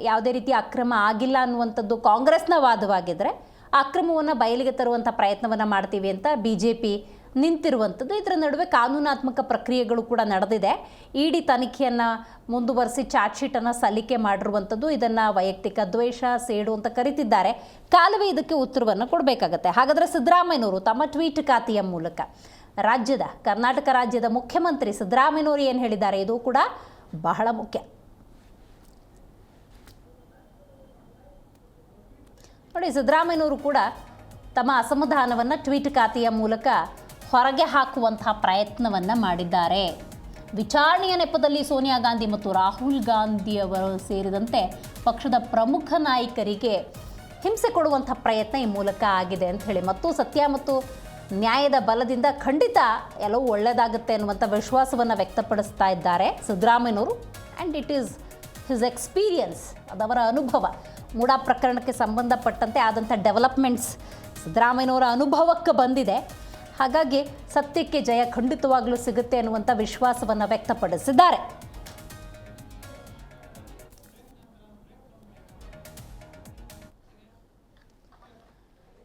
ಯಾವುದೇ ರೀತಿ ಅಕ್ರಮ ಆಗಿಲ್ಲ ಅನ್ನುವಂಥದ್ದು ಕಾಂಗ್ರೆಸ್ನ ವಾದವಾಗಿದ್ದರೆ, ಅಕ್ರಮವನ್ನು ಬಯಲಿಗೆ ತರುವಂಥ ಪ್ರಯತ್ನವನ್ನು ಮಾಡ್ತೀವಿ ಅಂತ BJP ನಿಂತಿರುವಂಥದ್ದು. ಇದರ ನಡುವೆ ಕಾನೂನಾತ್ಮಕ ಪ್ರಕ್ರಿಯೆಗಳು ಕೂಡ ನಡೆದಿದೆ. ED ತನಿಖೆಯನ್ನು ಮುಂದುವರಿಸಿ ಚಾರ್ಜ್ ಶೀಟನ್ನು ಸಲ್ಲಿಕೆ ಮಾಡಿರುವಂಥದ್ದು. ಇದನ್ನು ವೈಯಕ್ತಿಕ ದ್ವೇಷ, ಸೇಡು ಅಂತ ಕರೀತಿದ್ದಾರೆ. ಕಾಲವೇ ಇದಕ್ಕೆ ಉತ್ತರವನ್ನು ಕೊಡಬೇಕಾಗತ್ತೆ. ಹಾಗಾದರೆ ಸಿದ್ದರಾಮಯ್ಯನವರು ತಮ್ಮ ಟ್ವೀಟ್ ಖಾತೆಯ ಮೂಲಕ ಕರ್ನಾಟಕ ರಾಜ್ಯದ ಮುಖ್ಯಮಂತ್ರಿ ಸಿದ್ದರಾಮಯ್ಯನವರು ಏನು ಹೇಳಿದ್ದಾರೆ, ಇದು ಕೂಡ ಬಹಳ ಮುಖ್ಯ. ನೋಡಿ, ಸಿದ್ದರಾಮಯ್ಯನವರು ಕೂಡ ತಮ್ಮ ಅಸಮಾಧಾನವನ್ನು ಟ್ವೀಟ್ ಖಾತೆಯ ಮೂಲಕ ಹೊರಗೆ ಹಾಕುವಂತಹ ಪ್ರಯತ್ನವನ್ನು ಮಾಡಿದ್ದಾರೆ. ವಿಚಾರಣೆಯ ನೆಪದಲ್ಲಿ ಸೋನಿಯಾ ಗಾಂಧಿ ಮತ್ತು ರಾಹುಲ್ ಗಾಂಧಿಯವರು ಸೇರಿದಂತೆ ಪಕ್ಷದ ಪ್ರಮುಖ ನಾಯಕರಿಗೆ ಹಿಂಸೆ ಕೊಡುವಂಥ ಪ್ರಯತ್ನ ಈ ಮೂಲಕ ಆಗಿದೆ ಅಂತ ಹೇಳಿ, ಮತ್ತು ಸತ್ಯ ಮತ್ತು ನ್ಯಾಯದ ಬಲದಿಂದ ಖಂಡಿತ ಎಲ್ಲವೂ ಒಳ್ಳೆಯದಾಗುತ್ತೆ ಅನ್ನುವಂಥ ವಿಶ್ವಾಸವನ್ನು ವ್ಯಕ್ತಪಡಿಸ್ತಾ ಇದ್ದಾರೆ ಸಿದ್ದರಾಮಯ್ಯನವರು. And it is his experience, ಅದವರ ಅನುಭವ. ಮೂಡಾ ಪ್ರಕರಣಕ್ಕೆ ಸಂಬಂಧಪಟ್ಟಂತೆ ಆದಂಥ ಡೆವಲಪ್ಮೆಂಟ್ಸ್ ಸಿದ್ದರಾಮಯ್ಯನವರ ಅನುಭವಕ್ಕೆ ಬಂದಿದೆ. ಹಾಗಾಗಿ ಸತ್ಯಕ್ಕೆ ಜಯ ಖಂಡಿತವಾಗಲೂ ಸಿಗುತ್ತೆ ಅನ್ನುವಂಥ ವಿಶ್ವಾಸವನ್ನು ವ್ಯಕ್ತಪಡಿಸಿದ್ದಾರೆ.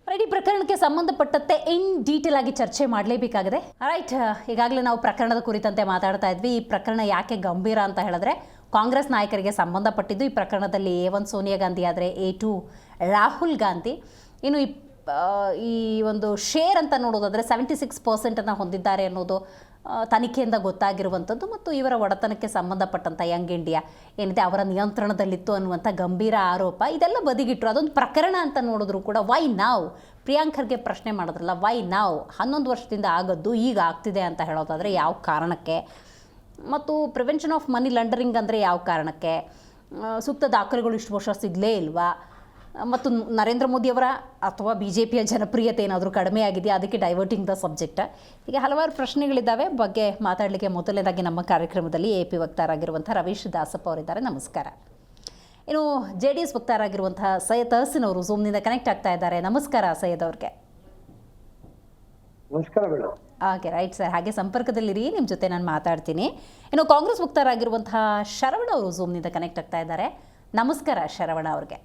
ಈ ಪ್ರಕರಣಕ್ಕೆ ಸಂಬಂಧಪಟ್ಟಂತೆ ಇನ್ ಡೀಟೇಲ್ ಆಗಿ ಚರ್ಚೆ ಮಾಡಲೇಬೇಕಾಗಿದೆ. ರೈಟ್, ಈಗಾಗಲೇ ನಾವು ಪ್ರಕರಣದ ಕುರಿತಂತೆ ಮಾತಾಡ್ತಾ ಇದ್ವಿ. ಈ ಪ್ರಕರಣ ಯಾಕೆ ಗಂಭೀರ ಅಂತ ಹೇಳಿದ್ರೆ, ಕಾಂಗ್ರೆಸ್ ನಾಯಕರಿಗೆ ಸಂಬಂಧಪಟ್ಟಿದ್ದು. ಈ ಪ್ರಕರಣದಲ್ಲಿ A1 ಸೋನಿಯಾ ಗಾಂಧಿ ಆದರೆ A2 ರಾಹುಲ್ ಗಾಂಧಿ. ಇನ್ನು ಈ ಒಂದು ಶೇರ್ ಅಂತ ನೋಡೋದಾದರೆ 76% ಹೊಂದಿದ್ದಾರೆ ಅನ್ನೋದು ತನಿಖೆಯಿಂದ ಗೊತ್ತಾಗಿರುವಂಥದ್ದು. ಮತ್ತು ಇವರ ಒಡೆತನಕ್ಕೆ ಸಂಬಂಧಪಟ್ಟಂಥ ಯಂಗ್ ಇಂಡಿಯಾ ಏನಿದೆ ಅವರ ನಿಯಂತ್ರಣದಲ್ಲಿತ್ತು ಅನ್ನುವಂಥ ಗಂಭೀರ ಆರೋಪ. ಇದೆಲ್ಲ ಬದಿಗಿಟ್ಟರು, ಅದೊಂದು ಪ್ರಕರಣ ಅಂತ ನೋಡಿದ್ರು ಕೂಡ ವೈ ನಾವ್? ಪ್ರಿಯಾಂಕ್ ಖರ್ಗೆ ಪ್ರಶ್ನೆ ಮಾಡಿದ್ರಲ್ಲ, ವೈ ನಾವ್? 11 ವರ್ಷದಿಂದ ಆಗದ್ದು ಈಗ ಆಗ್ತಿದೆ ಅಂತ ಹೇಳೋದಾದರೆ ಯಾವ ಕಾರಣಕ್ಕೆ? ಮತ್ತು ಪ್ರಿವೆನ್ಷನ್ ಆಫ್ ಮನಿ ಲಾಂಡರಿಂಗ್ ಅಂದರೆ ಯಾವ ಕಾರಣಕ್ಕೆ, ಸೂಕ್ತ ದಾಖಲೆಗಳು ಇಷ್ಟು ವರ್ಷ ಸಿಗಲೇ ಇಲ್ವಾ, ಮತ್ತು ನರೇಂದ್ರ ಮೋದಿಯವರ ಅಥವಾ ಬಿ ಜೆ ಪಿಯ ಜನಪ್ರಿಯತೆ ಏನಾದರೂ ಕಡಿಮೆ ಆಗಿದೆಯಾ, ಅದಕ್ಕೆ ಡೈವರ್ಟಿಂಗ್ ದ ಸಬ್ಜೆಕ್ಟ್. ಹೀಗೆ ಹಲವಾರು ಪ್ರಶ್ನೆಗಳಿದ್ದಾವೆ. ಬಗ್ಗೆ ಮಾತಾಡಲಿಕ್ಕೆ ಮೊದಲನೇದಾಗಿ ನಮ್ಮ ಕಾರ್ಯಕ್ರಮದಲ್ಲಿ ಎ ಪಿ ವಕ್ತಾರಾಗಿರುವಂಥ ರವೀಶ್ ದಾಸಪ್ಪ ಅವರಿದ್ದಾರೆ. ನಮಸ್ಕಾರ. ಇನ್ನು ಜೆ ಡಿ ಎಸ್ ವಕ್ತಾರಾಗಿರುವಂತಹ ಸೈಯದ್ ತಹಸಿನ್ ಅವರು ಝೂಮ್ನಿಂದ ಕನೆಕ್ಟ್ ಆಗ್ತಾ ಇದ್ದಾರೆ. ನಮಸ್ಕಾರ ಸೈಯದ್ ಅವ್ರಿಗೆ. ನಮಸ್ಕಾರ ಮೇಡಮ್. Okay, right sir. ಹಾಗೆ ಸಂಪರ್ಕದಲ್ಲಿರಿ, ನಿಮ್ಮ ಜೊತೆ ನಾನು ಮಾತಾಡ್ತೀನಿ. ಇನ್ನು ಕಾಂಗ್ರೆಸ್ ವಕ್ತಾರಾಗಿರುವಂತಹ ಶರವಣ ಅವರು ಝೂಮ್ನಿಂದ ಕನೆಕ್ಟ್ ಆಗ್ತಾ ಇದ್ದಾರೆ. ನಮಸ್ಕಾರ ಶರವಣ ಅವ್ರಿಗೆ.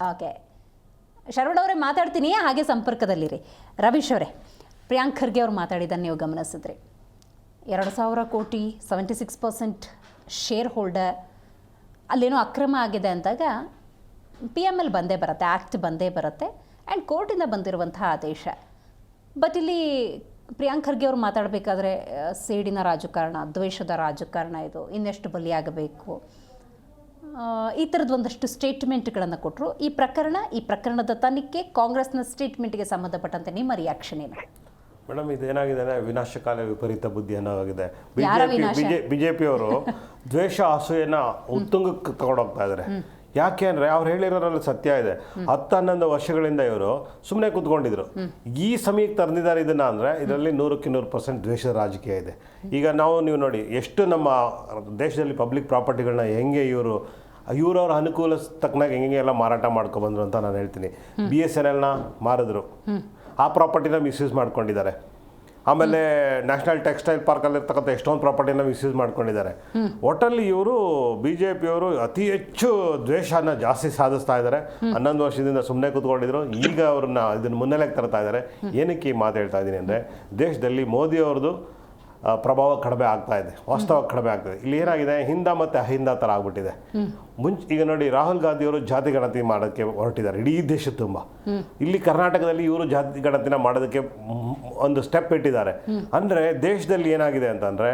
ಓಕೆ, ಶರವಣ ಅವರೇ ಮಾತಾಡ್ತೀನಿ, ಹಾಗೆ ಸಂಪರ್ಕದಲ್ಲಿರಿ. ರವೀಶ್ ಅವರೇ, ಪ್ರಿಯಾಂಕ್ ಖರ್ಗೆ ಅವ್ರು ಮಾತಾಡಿದ್ದನ್ನು ನೀವು ಗಮನಿಸಿದ್ರಿ. 2,000 ಕೋಟಿ 76% ಶೇರ್ ಹೋಲ್ಡರ್, ಅಲ್ಲೇನೋ ಅಕ್ರಮ ಆಗಿದೆ ಅಂದಾಗ PML ಬಂದೇ ಬರುತ್ತೆ, ಆ್ಯಕ್ಟ್ ಬಂದೇ ಬರುತ್ತೆ, ಆ್ಯಂಡ್ ಕೋರ್ಟಿಂದ ಬಂದಿರುವಂತಹ ಆದೇಶ. ಬಟ್ ಇಲ್ಲಿ ಪ್ರಿಯಾಂಕ್ ಖರ್ಗೆ ಅವರು ಮಾತಾಡಬೇಕಾದ್ರೆ ಸೇಡಿನ ರಾಜಕಾರಣ, ದ್ವೇಷದ ರಾಜಕಾರಣ, ಇದು ಇನ್ನೆಷ್ಟು ಬಲಿಯಾಗಬೇಕು, ಈ ಥರದ್ದು ಒಂದಷ್ಟು ಸ್ಟೇಟ್ಮೆಂಟ್ಗಳನ್ನು ಕೊಟ್ಟರು. ಈ ಪ್ರಕರಣದ ತನಿಖೆ, ಕಾಂಗ್ರೆಸ್ನ ಸ್ಟೇಟ್ಮೆಂಟ್ಗೆ ಸಂಬಂಧಪಟ್ಟಂತೆ ನಿಮ್ಮ ರಿಯಾಕ್ಷನ್ ಏನು? ಮೇಡಮ್, ಇದೇನಾಗಿದೆ, ವಿನಾಶಕಾಲ ವಿಪರೀತ ಬುದ್ಧಿ ಅನ್ನೋಗಿದೆ. ಬಿಜೆಪಿ ಅವರು ದ್ವೇಷ ಅಸೂಯೆನ ಉತ್ತುಂಗಕ್ಕೆ ತಗೊಂಡೋಗ್ತಾ ಇದ್ದಾರೆ. ಯಾಕೆ ಅಂದರೆ ಅವ್ರು ಹೇಳಿರೋದ್ರಲ್ಲಿ ಸತ್ಯ ಇದೆ. 10-11 ವರ್ಷಗಳಿಂದ ಇವರು ಸುಮ್ಮನೆ ಕೂತ್ಕೊಂಡಿದ್ರು. ಈ ಸಮಯಕ್ಕೆ ತಂದಿದ್ದಾರೆ ಇದನ್ನ ಅಂದರೆ ಇದರಲ್ಲಿ 100% ದ್ವೇಷದ ರಾಜಕೀಯ ಇದೆ. ಈಗ ನೀವು ನೋಡಿ, ಎಷ್ಟು ನಮ್ಮ ದೇಶದಲ್ಲಿ ಪಬ್ಲಿಕ್ ಪ್ರಾಪರ್ಟಿಗಳನ್ನ ಹೆಂಗೆ ಇವರವ್ರ ಅನುಕೂಲ ತಕ್ಕನಾಗ ಹೆಂಗೆ ಎಲ್ಲ ಮಾರಾಟ ಮಾಡ್ಕೊಬಂದ್ರು ಅಂತ ನಾನು ಹೇಳ್ತೀನಿ. BSNLನ ಮಾರಿದ್ರು, ಆ ಪ್ರಾಪರ್ಟಿನ ಮಿಸ್ಯೂಸ್ ಮಾಡ್ಕೊಂಡಿದ್ದಾರೆ. ಆಮೇಲೆ ನ್ಯಾಷನಲ್ ಟೆಕ್ಸ್ಟೈಲ್ ಪಾರ್ಕಲ್ಲಿರ್ತಕ್ಕಂಥ ಎಷ್ಟೊಂದು ಪ್ರಾಪರ್ಟಿನ ಮಿಸ್ಯೂಸ್ ಮಾಡ್ಕೊಂಡಿದ್ದಾರೆ. ಒಟ್ಟಲ್ಲಿ ಇವರು BJPಯವರು ಅತಿ ಹೆಚ್ಚು ದ್ವೇಷನ ಜಾಸ್ತಿ ಸಾಧಿಸ್ತಾ ಇದ್ದಾರೆ. 11 ವರ್ಷದಿಂದ ಸುಮ್ಮನೆ ಕೂತ್ಕೊಂಡಿದ್ರು. ಈಗ ಅವ್ರನ್ನ ಇದನ್ನು ಮುನ್ನೆಲೆಗೆ ತರ್ತಾ ಇದ್ದಾರೆ. ಏನಕ್ಕೆ ಈ ಮಾತು ಹೇಳ್ತಾ ಇದ್ದೀನಿ ಅಂದರೆ, ದೇಶದಲ್ಲಿ ಮೋದಿ ಅವ್ರದ್ದು ಪ್ರಭಾವ ಕಡಿಮೆ ಆಗ್ತಾ ಇದೆ, ವಾಸ್ತವ ಕಡಿಮೆ ಆಗ್ತಾಯಿದೆ. ಇಲ್ಲಿ ಏನಾಗಿದೆ, ಹಿಂದ ಮತ್ತು ಅಹಿಂದ ಥರ ಆಗ್ಬಿಟ್ಟಿದೆ. ಈಗ ನೋಡಿ, ರಾಹುಲ್ ಗಾಂಧಿಯವರು ಜಾತಿ ಗಣತಿ ಮಾಡೋಕ್ಕೆ ಹೊರಟಿದ್ದಾರೆ ಇಡೀ ದೇಶ ತುಂಬ. ಇಲ್ಲಿ ಕರ್ನಾಟಕದಲ್ಲಿ ಇವರು ಜಾತಿ ಗಣತಿನ ಮಾಡೋದಕ್ಕೆ ಒಂದು ಸ್ಟೆಪ್ ಇಟ್ಟಿದ್ದಾರೆ. ಅಂದರೆ ದೇಶದಲ್ಲಿ ಏನಾಗಿದೆ ಅಂತಂದರೆ,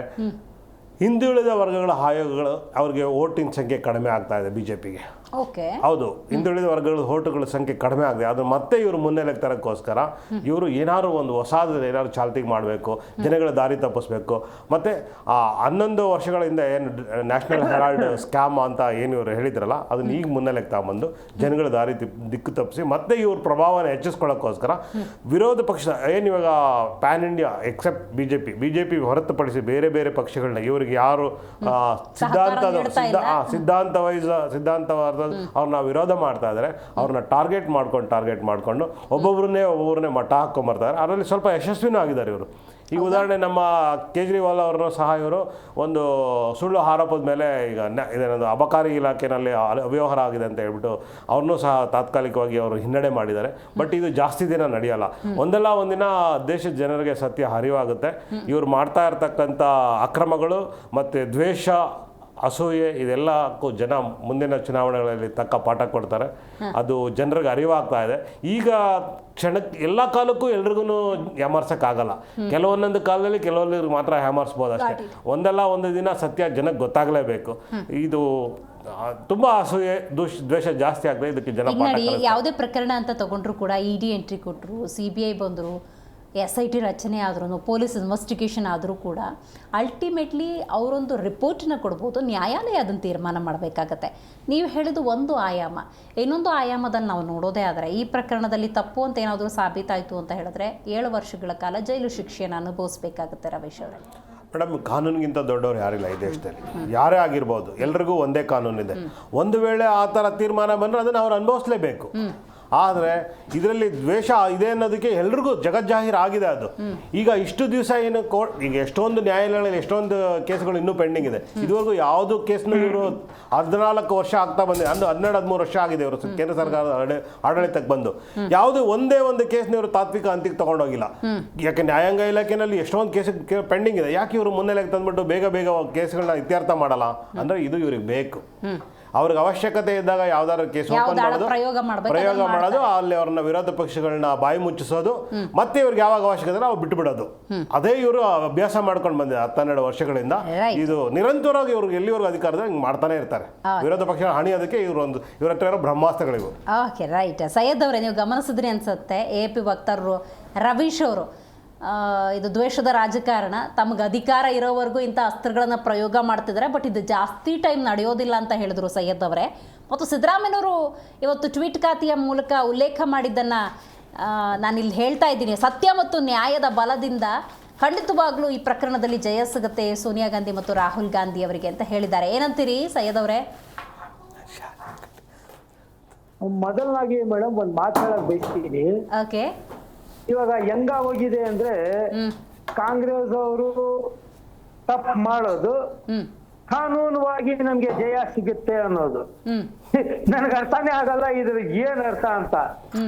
ಹಿಂದುಳಿದ ವರ್ಗಗಳ ಆಯೋಗಗಳು ಅವ್ರಿಗೆ ವೋಟಿನ ಸಂಖ್ಯೆ ಕಡಿಮೆ ಆಗ್ತಾ ಇದೆ BJPಗೆ. ಓಕೆ, ಹೌದು, ಹಿಂದುಳಿದ ವರ್ಗಗಳ ಓಟುಗಳ ಸಂಖ್ಯೆ ಕಡಿಮೆ ಆಗಿದೆ. ಅದು ಮತ್ತೆ ಇವರು ಮುನ್ನೆಲೆಗೆ ತರೋಕ್ಕೋಸ್ಕರ ಇವರು ಏನಾದ್ರು ಒಂದು ಹೊಸದು ಏನಾದ್ರು ಚಾಲ್ತಿಗೆ ಮಾಡಬೇಕು, ಜನಗಳ ದಾರಿ ತಪ್ಪಿಸ್ಬೇಕು. ಮತ್ತು 11 ವರ್ಷಗಳಿಂದ ಏನು ನ್ಯಾಷನಲ್ ಹೆರಾಲ್ಡ್ ಸ್ಕ್ಯಾಮ್ ಅಂತ ಏನು ಇವರು ಹೇಳಿದ್ರಲ್ಲ, ಅದನ್ನ ಈಗ ಮುನ್ನೆಲೆಗೆ ತಗೊಂಬಂದು ಜನಗಳ ದಾರಿ ದಿಕ್ಕು ತಪ್ಪಿಸಿ ಮತ್ತೆ ಇವ್ರ ಪ್ರಭಾವನ ಹೆಚ್ಚಿಸ್ಕೊಳ್ಳೋಕ್ಕೋಸ್ಕರ ವಿರೋಧ ಪಕ್ಷ ಏನು ಇವಾಗ ಪ್ಯಾನ್ ಇಂಡಿಯಾ ಎಕ್ಸೆಪ್ಟ್ BJP ಹೊರತುಪಡಿಸಿ ಬೇರೆ ಬೇರೆ ಪಕ್ಷಗಳನ್ನ ಇವ್ರಿಗೆ ಯಾರು ಸಿದ್ಧಾಂತವಾದ ಅವ್ರನ್ನ ವಿರೋಧ ಮಾಡ್ತಾ ಇದ್ದಾರೆ, ಅವ್ರನ್ನ ಟಾರ್ಗೆಟ್ ಮಾಡ್ಕೊಂಡು ಒಬ್ಬೊಬ್ಬರನ್ನೇ ಮಟ್ಟ ಹಾಕೊಂಬರ್ತಾರೆ. ಅದರಲ್ಲಿ ಸ್ವಲ್ಪ ಯಶಸ್ವಿನೂ ಆಗಿದ್ದಾರೆ ಇವರು. ಈಗ ಉದಾಹರಣೆ, ನಮ್ಮ ಕೇಜ್ರಿವಾಲ್ ಅವ್ರನ್ನೂ ಸಹ ಇವರು ಒಂದು ಸುಳ್ಳು ಆರೋಪದ ಮೇಲೆ ಈಗ ಇದೇನದು ಅಬಕಾರಿ ಇಲಾಖೆಯಲ್ಲಿ ಅವ್ಯವಹಾರ ಆಗಿದೆ ಅಂತ ಹೇಳ್ಬಿಟ್ಟು ಅವ್ರನ್ನೂ ಸಹ ತಾತ್ಕಾಲಿಕವಾಗಿ ಅವರು ಹಿನ್ನಡೆ ಮಾಡಿದ್ದಾರೆ. ಬಟ್ ಇದು ಜಾಸ್ತಿ ದಿನ ನಡೆಯಲ್ಲ. ಒಂದಲ್ಲ ಒಂದಿನ ದೇಶದ ಜನರಿಗೆ ಸತ್ಯ ಅರಿವಾಗುತ್ತೆ. ಇವ್ರು ಮಾಡ್ತಾ ಇರ್ತಕ್ಕಂಥ ಅಕ್ರಮಗಳು ಮತ್ತು ದ್ವೇಷ, ಅಸೂಯೆ ಇದೆಲ್ಲಕ್ಕೂ ಜನ ಮುಂದಿನ ಚುನಾವಣೆಗಳಲ್ಲಿ ತಕ್ಕ ಪಾಠ ಕೊಡ್ತಾರೆ. ಅದು ಜನರಿಗೆ ಅರಿವಾಗ್ತಾ ಇದೆ. ಈಗ ಕ್ಷಣಕ್ಕೆ ಎಲ್ಲ ಕಾಲಕ್ಕೂ ಎಲ್ರಿಗೂ ಯಾಮಾರ್ಸೋಕ್ಕಾಗಲ್ಲ. ಕೆಲವೊಂದೊಂದು ಕಾಲದಲ್ಲಿ ಕೆಲವೊಂದು ಮಾತ್ರ ಯಾಮಾರಿಸ್ಬೋದು ಅಷ್ಟೇ. ಒಂದಲ್ಲ ಒಂದು ದಿನ ಸತ್ಯ ಜನಕ್ಕೆ ಗೊತ್ತಾಗಲೇಬೇಕು. ಇದು ತುಂಬ ಅಸೂಯೆ, ದ್ವೇಷ ಜಾಸ್ತಿ ಆಗ್ತದೆ. ಇದಕ್ಕೆ ಜನ ಯಾವುದೇ ಪ್ರಕರಣ ಅಂತ ತಗೊಂಡ್ರು ಕೂಡ ED ಎಂಟ್ರಿ ಕೊಟ್ಟರು, CBI ಬಂದರು, SIT ರಚನೆ ಆದ್ರೂ, ಪೊಲೀಸ್ ಇನ್ವೆಸ್ಟಿಗೇಷನ್ ಆದರೂ ಕೂಡ ಅಲ್ಟಿಮೇಟ್ಲಿ ಅವರೊಂದು ರಿಪೋರ್ಟನ್ನ ಕೊಡ್ಬೋದು, ನ್ಯಾಯಾಲಯ ಅದನ್ನು ತೀರ್ಮಾನ ಮಾಡಬೇಕಾಗತ್ತೆ. ನೀವು ಹೇಳಿದ್ದು ಒಂದು ಆಯಾಮ. ಇನ್ನೊಂದು ಆಯಾಮದಲ್ಲಿ ನಾವು ನೋಡೋದೇ ಆದರೆ, ಈ ಪ್ರಕರಣದಲ್ಲಿ ತಪ್ಪು ಅಂತ ಏನಾದರೂ ಸಾಬೀತಾಯಿತು ಅಂತ ಹೇಳಿದ್ರೆ 7 ವರ್ಷಗಳ ಕಾಲ ಜೈಲು ಶಿಕ್ಷೆಯನ್ನು ಅನುಭವಿಸಬೇಕಾಗುತ್ತೆ. ರವೀಶ್ ಅವರೇ, ಮೇಡಮ್, ಕಾನೂನಿಗಿಂತ ದೊಡ್ಡವರು ಯಾರಿಲ್ಲ ಈ ದೇಶದಲ್ಲಿ. ಯಾರೇ ಆಗಿರ್ಬೋದು, ಎಲ್ರಿಗೂ ಒಂದೇ ಕಾನೂನಿದೆ. ಒಂದು ವೇಳೆ ಆ ಥರ ತೀರ್ಮಾನ ಬಂದರೆ ಅದನ್ನು ಅವ್ರು ಅನುಭವಿಸ್ಲೇಬೇಕು. ಆದರೆ ಇದರಲ್ಲಿ ದ್ವೇಷ ಇದೆ ಅನ್ನೋದಕ್ಕೆ ಎಲ್ರಿಗೂ ಜಗಜ್ಜಾಹೀರ್ ಆಗಿದೆ. ಅದು ಈಗ ಇಷ್ಟು ದಿವಸ ಏನು ಈಗ ಎಷ್ಟೊಂದು ನ್ಯಾಯಾಲಯಗಳಲ್ಲಿ ಎಷ್ಟೊಂದು ಕೇಸ್ಗಳು ಇನ್ನೂ ಪೆಂಡಿಂಗ್ ಇದೆ. ಇದುವರೆಗೂ ಯಾವುದು ಕೇಸ್ನ ಇವರು 14 ವರ್ಷ ಆಗ್ತಾ ಬಂದಿದೆ, 12-13 ವರ್ಷ ಆಗಿದೆ ಇವರು ಕೇಂದ್ರ ಸರ್ಕಾರದ ಆಡಳಿತಕ್ಕೆ ಬಂದು. ಯಾವುದು ಒಂದೇ ಒಂದು ಕೇಸ್ನ ಇವರು ತಾತ್ವಿಕ ಅಂತಿಗೆ ತಗೊಂಡೋಗಿಲ್ಲ. ಯಾಕೆ ನ್ಯಾಯಾಂಗ ಇಲಾಖೆಯಲ್ಲಿ ಎಷ್ಟೊಂದು ಕೇಸ್ ಪೆಂಡಿಂಗ್ ಇದೆ. ಯಾಕೆ ಇವರು ಮುನ್ನೆಲೆಗೆ ತಂದ್ಬಿಟ್ಟು ಬೇಗ ಕೇಸ್ಗಳನ್ನ ಇತ್ಯರ್ಥ ಮಾಡಲ್ಲ ಅಂದರೆ ಇದು ಇವ್ರಿಗೆ ಬೇಕು. ಅವ್ರಿಗೆ ಅವಶ್ಯಕತೆ ಇದ್ದಾಗ ಯಾವ್ದಾದ್ರು ಕೇಸ್ ಓಪನ್ ಮಾಡೋದು, ಪ್ರಯೋಗ ಮಾಡೋದು, ಅಲ್ಲಿ ಅವ್ರನ್ನ ವಿರೋಧ ಪಕ್ಷಗಳನ್ನ ಬಾಯಿ ಮುಚ್ಚಿಸೋದು, ಮತ್ತೆ ಇವ್ರಿಗೆ ಯಾವಾಗ ಅವಶ್ಯಕತೆ ಅವ್ರು ಬಿಟ್ಟು ಬಿಡೋದು. ಅದೇ ಇವರು ಅಭ್ಯಾಸ ಮಾಡ್ಕೊಂಡು ಬಂದಿದೆ 12 ವರ್ಷಗಳಿಂದ. ಇದು ನಿರಂತರವಾಗಿ ಇವ್ರಿಗೆ ಎಲ್ಲಿವರೆಗೂ ಅಧಿಕಾರದ ಹಿಂಗೆ ಮಾಡ್ತಾನೆ ಇರ್ತಾರೆ. ವಿರೋಧ ಪಕ್ಷಗಳ ಹಣಿಯೋದಕ್ಕೆ ಇವ್ರ ಹತ್ರ ಇರೋ ಬ್ರಹ್ಮಾಸ್ತ್ರಗಳಿವು. Okay, right. ಸೈಯದ್ ಅವರೇ, ನೀವು ಗಮನಿಸಿದ್ರಿ ಅನ್ಸುತ್ತೆ, AP ವಕ್ತಾರರು ರವೀಶ್ ಅವರು ಇದು ದ್ವೇಷದ ರಾಜಕಾರಣ, ತಮಗೆ ಅಧಿಕಾರ ಇರೋವರೆಗೂ ಇಂಥ ಅಸ್ತ್ರಗಳನ್ನು ಪ್ರಯೋಗ ಮಾಡ್ತಿದ್ದಾರೆ, ಬಟ್ ಇದು ಜಾಸ್ತಿ ಟೈಮ್ ನಡೆಯೋದಿಲ್ಲ ಅಂತ ಹೇಳಿದರು ಸೈಯದ್ ಅವರೇ. ಮತ್ತು ಸಿದ್ದರಾಮಯ್ಯನವರು ಇವತ್ತು ಟ್ವೀಟ್ ಖಾತೆಯ ಮೂಲಕ ಉಲ್ಲೇಖ ಮಾಡಿದ್ದನ್ನು ನಾನಿಲ್ಲಿ ಹೇಳ್ತಾ ಇದ್ದೀನಿ. ಸತ್ಯ ಮತ್ತು ನ್ಯಾಯದ ಬಲದಿಂದ ಖಂಡಿತವಾಗ್ಲೂ ಈ ಪ್ರಕರಣದಲ್ಲಿ ಜಯ ಸಿಗುತ್ತೆ ಸೋನಿಯಾ ಗಾಂಧಿ ಮತ್ತು ರಾಹುಲ್ ಗಾಂಧಿ ಅವರಿಗೆ ಅಂತ ಹೇಳಿದ್ದಾರೆ. ಏನಂತೀರಿ ಸೈಯದ್ ಅವರೇ? ಮೊದಲನಾಗಿ ಮೇಡಮ್ ಒಂದು ಮಾತಾಡಕ್ ಬಯಸ್ತೀನಿ. ಓಕೆ, ಇವಾಗ ಹೆಂಗ ಹೋಗಿದೆ ಅಂದ್ರೆ ಕಾಂಗ್ರೆಸ್ ಅವರು ತಪ್ಪು ಮಾಡೋದು, ಕಾನೂನುವಾಗಿ ನಮ್ಗೆ ಜಯ ಸಿಗುತ್ತೆ ಅನ್ನೋದು. ನನಗೆ ಅರ್ಥನೇ ಆಗಲ್ಲ ಇದ್ರ ಏನ್ ಅರ್ಥ ಅಂತ.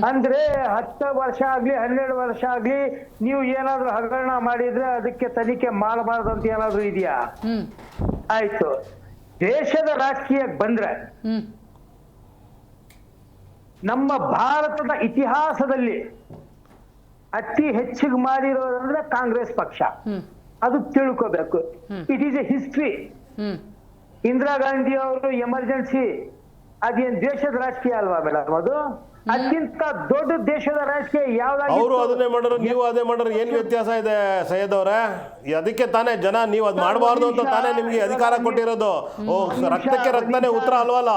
ಅಂದ್ರೆ 10 ವರ್ಷ ಆಗ್ಲಿ 12 ವರ್ಷ ಆಗ್ಲಿ ನೀವು ಏನಾದ್ರು ಹಗರಣ ಮಾಡಿದ್ರೆ ಅದಕ್ಕೆ ತನಿಖೆ ಮಾಡಬಾರ್ದು ಅಂತ ಏನಾದ್ರು ಇದೆಯಾ? ಆಯ್ತು, ದೇಶದ ರಾಜಕೀಯಕ್ಕೆ ಬಂದ್ರೆ ನಮ್ಮ ಭಾರತದ ಇತಿಹಾಸದಲ್ಲಿ ಅತಿ ಹೆಚ್ಚಿಗೆ ಮಾಡಿರೋದಂದ್ರೆ ಕಾಂಗ್ರೆಸ್ ಪಕ್ಷ. ಅದು ತಿಳ್ಕೋಬೇಕು. It is A history. Indira Gandhi ಅವರು ಎಮರ್ಜೆನ್ಸಿ ಅದೇನ್ ದೇಶದ ರಾಜಕೀಯ ಅಲ್ವಾ ಮೇಡಮ್? ಅದು ಅದಕ್ಕಿಂತ ದೊಡ್ಡ ದೇಶದ ರಾಜಕೀಯ ಯಾವ್ದಾದ್ರು ಅವರು ಅದನ್ನೇ ಮಾಡೋರು, ನೀವು ಅದೇ ಮಾಡೋರು, ಏನ್ ವ್ಯತ್ಯಾಸ ಇದೆ ಸೈಯದ್ ಅವರೇ? ಅದಕ್ಕೆ ತಾನೇ ಜನ ನೀವು ಅದ್ ಮಾಡಬಾರ್ದು ಅಂತ ತಾನೇ ನಿಮ್ಗೆ ಅಧಿಕಾರ ಕೊಟ್ಟಿರೋದು. ಓ, ರಕ್ತಕ್ಕೆ ರಕ್ತನೇ ಉತ್ತರ ಅಲ್ವಲ್ಲ?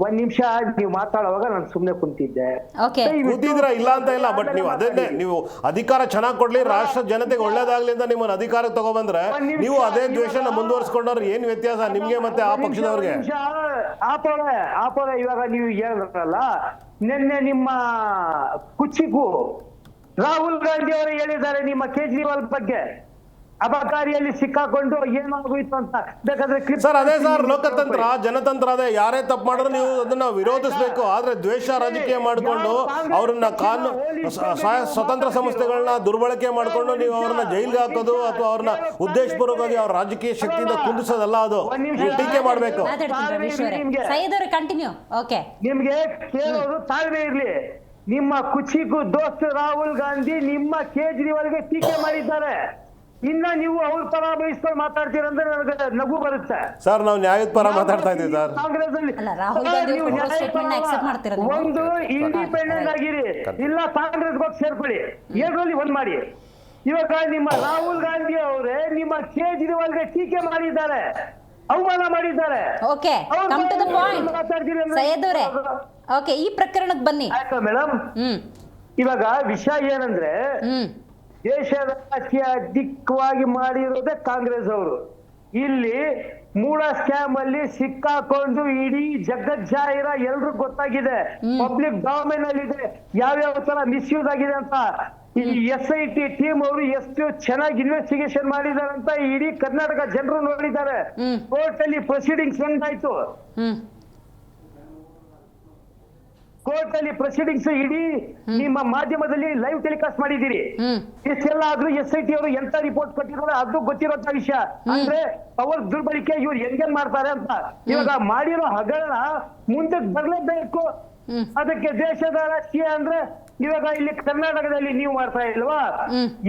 ಒಂದ್ ನಿಮಿಷ ನೀವು ಮಾತಾಡುವಾಗ ನಾನು ಸುಮ್ನೆ ಕುಂತಿದ್ದೆ. ಕೂತಿದ್ರ ಇಲ್ಲ ಅಂತ ಇಲ್ಲ, ಬಟ್ ನೀವು ಅದನ್ನೇ ನೀವು ಅಧಿಕಾರ ಚೆನ್ನಾಗಿ ಕೊಡ್ಲಿ, ರಾಷ್ಟ್ರ ಜನತೆಗೆ ಒಳ್ಳೇದಾಗ್ಲಿ ಅಂತ ನಿಮ್ಮನ್ನ ಅಧಿಕಾರಕ್ಕೆ ತಗೊಬಂದ್ರೆ ನೀವು ಅದೇ ದ್ವೇಷನ ಮುಂದುವರ್ಸ್ಕೊಂಡ್ರೆ ಏನ್ ವ್ಯತ್ಯಾಸ ನಿಮ್ಗೆ ಮತ್ತೆ ಆ ಪಕ್ಷದವ್ರಿಗೆ? ಆಪೋಳೆ ಇವಾಗ ನೀವು ಹೇಳಿದ್ರಲ್ಲ, ನಿನ್ನೆ ನಿಮ್ಮ ಕುಚಿಕು ರಾಹುಲ್ ಗಾಂಧಿ ಅವರು ಹೇಳಿದ್ದಾರೆ ನಿಮ್ಮ ಕೇಜ್ರಿವಾಲ್ ಬಗ್ಗೆ, ಅಬಕಾರಿಯಲ್ಲಿ ಸಿಕ್ಕಾಕೊಂಡು ಏನಾಗೋಯ್ತು ಅಂತ. ಬೇಕಾದ್ರೆ ಸರ್ ಅದೇ ಸರ್ ಲೋಕತಂತ್ರ, ಜನತಂತ್ರ. ಅದೇ ಯಾರೇ ತಪ್ಪು ಮಾಡಿದ್ರು ನೀವು ಅದನ್ನ ವಿರೋಧಿಸಬೇಕು. ಆದ್ರೆ ದ್ವೇಷ ರಾಜಕೀಯ ಮಾಡಿಕೊಂಡು ಅವ್ರನ್ನ ಸ್ವತಂತ್ರ ಸಂಸ್ಥೆಗಳನ್ನ ದುರ್ಬಳಕೆ ಮಾಡಿಕೊಂಡು ನೀವು ಅವ್ರನ್ನ ಜೈಲ್ಗೆ ಹಾಕೋದು ಅಥವಾ ಅವ್ರನ್ನ ಉದ್ದೇಶಪೂರ್ವಕವಾಗಿ ಅವ್ರ ರಾಜಕೀಯ ಶಕ್ತಿಯಿಂದ ಕುಂದಿಸೋದಲ್ಲ, ಅದು ಟೀಕೆ ಮಾಡಬೇಕು. ನಿಮ್ಗೆ ಕೇಳೋದು ತಾಳ್ಮೆ ಇರ್ಲಿ. ನಿಮ್ಮ ಕುಚಿಕು ದೋಸ್ತ್ ರಾಹುಲ್ ಗಾಂಧಿ ನಿಮ್ಮ ಕೇಜ್ರಿವಾಲ್ಗೆ ಟೀಕೆ ಮಾಡಿದ್ದಾರೆ. ಇನ್ನ ನೀವು ಅವ್ರ ಪರ ಬಯಸ್ಕೊಂಡು ಮಾತಾಡ್ತೀರಂದ್ರೆ ನನಗೆ ನಗು ಬರುತ್ತೆ. ಸರ್ ನಾವು ನ್ಯಾಯದ ಪರ ಮಾತಾಡ್ತಾ ಇದ್ದೀವಿ ಸರ್. ಕಾಂಗ್ರೆಸ್ ಅಲ್ಲಿ ಒಂದು ಇಂಡಿಪೆಂಡೆಂಟ್ ಆಗಿರಿ, ಇಲ್ಲ ಕಾಂಗ್ರೆಸ್ ಹೋಗಿ ಸೇರ್ಕೊಳ್ಳಿ, ಎರಡರಲ್ಲಿ ಒಂದ್ ಮಾಡಿ. ಇವಾಗ ನಿಮ್ಮ ರಾಹುಲ್ ಗಾಂಧಿ ಅವರೇ ನಿಮ್ಮ ಕೇಜ್ರಿವಾಲ್ಗೆ ಟೀಕೆ ಮಾಡಿದ್ದಾರೆ, ಅವಮಾನ ಮಾಡಿದ್ದಾರೆ. ಈ ಪ್ರಕರಣಕ್ಕೆ ಬನ್ನಿ. ಆಯ್ತಾ ಮೇಡಮ್? ಇವಾಗ ವಿಷಯ ಏನಂದ್ರೆ ದೇಶದ ರಾಜಕೀಯ ಅಧಿಕವಾಗಿ ಮಾಡಿರೋದೇ ಕಾಂಗ್ರೆಸ್ ಅವರು. ಇಲ್ಲಿ ಮೂಡ ಸ್ಕ್ಯಾಮ್ ಅಲ್ಲಿ ಸಿಕ್ಕಾಕೊಂಡು ಇಡೀ ಜಗಜ್ಜಾಹಿರ ಎಲ್ರಿಗೂ ಗೊತ್ತಾಗಿದೆ, ಪಬ್ಲಿಕ್ ಡೊಮೇನ್ ಅಲ್ಲಿ ಇದೆ ಯಾವ್ಯಾವ ತರ ಮಿಸ್ಯೂಸ್ ಆಗಿದೆ ಅಂತ. ಈ SIT ಟೀಮ್ ಅವರು ಎಷ್ಟು ಚೆನ್ನಾಗಿ ಇನ್ವೆಸ್ಟಿಗೇಷನ್ ಮಾಡಿದ್ದಾರೆ ಅಂತ ಇಡೀ ಕರ್ನಾಟಕ ಜನರು ನೋಡಿದ್ದಾರೆ. ಕೋರ್ಟ್ ಅಲ್ಲಿ ಪ್ರೊಸೀಡಿಂಗ್ಸ್ ಹೆಂಗಾಯ್ತು, ಕೋರ್ಟ್ ಅಲ್ಲಿ ಪ್ರೊಸೀಡಿಂಗ್ಸ್ ಇಡೀ ನಿಮ್ಮ ಮಾಧ್ಯಮದಲ್ಲಿ ಲೈವ್ ಟೆಲಿಕಾಸ್ಟ್ ಮಾಡಿದ್ದೀರಿ. ಇಷ್ಟೆಲ್ಲ ಆದ್ರೂ SIT ಅವರು ಎಂತ ರಿಪೋರ್ಟ್ ಕೊಟ್ಟಿರೋ ಅದು ಗೊತ್ತಿರೋಂತ ವಿಷಯ. ಅಂದ್ರೆ ಅವ್ರ ದುರ್ಬಳಕೆ ಇವ್ರು ಹೆಂಗ್ ಮಾಡ್ತಾರೆ ಅಂತ. ಇವಾಗ ಮಾಡಿರೋ ಹಗರಣ ಮುಂದಕ್ಕೆ ಬರ್ಲೇಬೇಕು. ಅದಕ್ಕೆ ದೇಶದ ರಾಜಕೀಯ ಅಂದ್ರೆ ಇವಾಗ ಇಲ್ಲಿ ಕರ್ನಾಟಕದಲ್ಲಿ ನೀವು ಮಾಡ್ತಾ ಇಲ್ವಾ?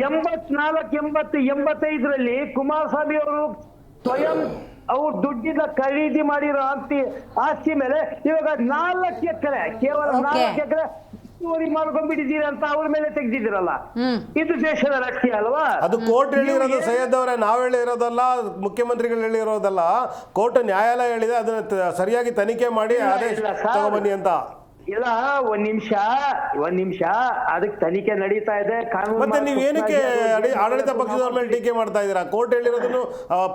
84, 85ರಲ್ಲಿ ಕುಮಾರಸ್ವಾಮಿ ಅವರು ಸ್ವಯಂ ಅವ್ರು ದುಡ್ಡಿನ ಖರೀದಿ ಮಾಡಿರೋ ಆಸ್ತಿ ಮೇಲೆ ಇವಾಗ 4 ಎಕರೆ, ಕೇವಲ 4 ಎಕರೆ ಮಾಡ್ಕೊಂಡ್ಬಿಟ್ಟಿದ್ದೀರಿ ಅಂತ ಅವ್ರ ಮೇಲೆ ತೆಗ್ದಿದ್ದೀರಲ್ಲ. ಇದು ದೇಶದ ರಾಜಕೀಯ ಅಲ್ವಾ? ಅದು ಕೋರ್ಟ್ ಹೇಳಿರೋದು ಸೈಯದ್ ಅವರೇ, ನಾವ್ ಹೇಳಿರೋದಲ್ಲ, ಮುಖ್ಯಮಂತ್ರಿಗಳು ಹೇಳಿರೋದಲ್ಲ. ಕೋರ್ಟ್ ನ್ಯಾಯಾಲಯ ಹೇಳಿದೆ, ಅದನ್ನ ಸರಿಯಾಗಿ ತನಿಖೆ ಮಾಡಿ ಆದೇಶ ತಗೊಬನ್ನಿ ಅಂತ. ಇಲ್ಲ, ಒಂದ್ ನಿಮಿಷ ಅದಕ್ಕೆ ತನಿಖೆ ನಡೀತಾ ಇದೆ. ಮತ್ತೆ ನೀವ್ ಏನಕ್ಕೆ ಆಡಳಿತ ಪಕ್ಷದವ್ರ ಮೇಲೆ ಟೀಕೆ ಮಾಡ್ತಾ ಇದೀರಾ? ಕೋರ್ಟ್ ಹೇಳಿರೋದನ್ನು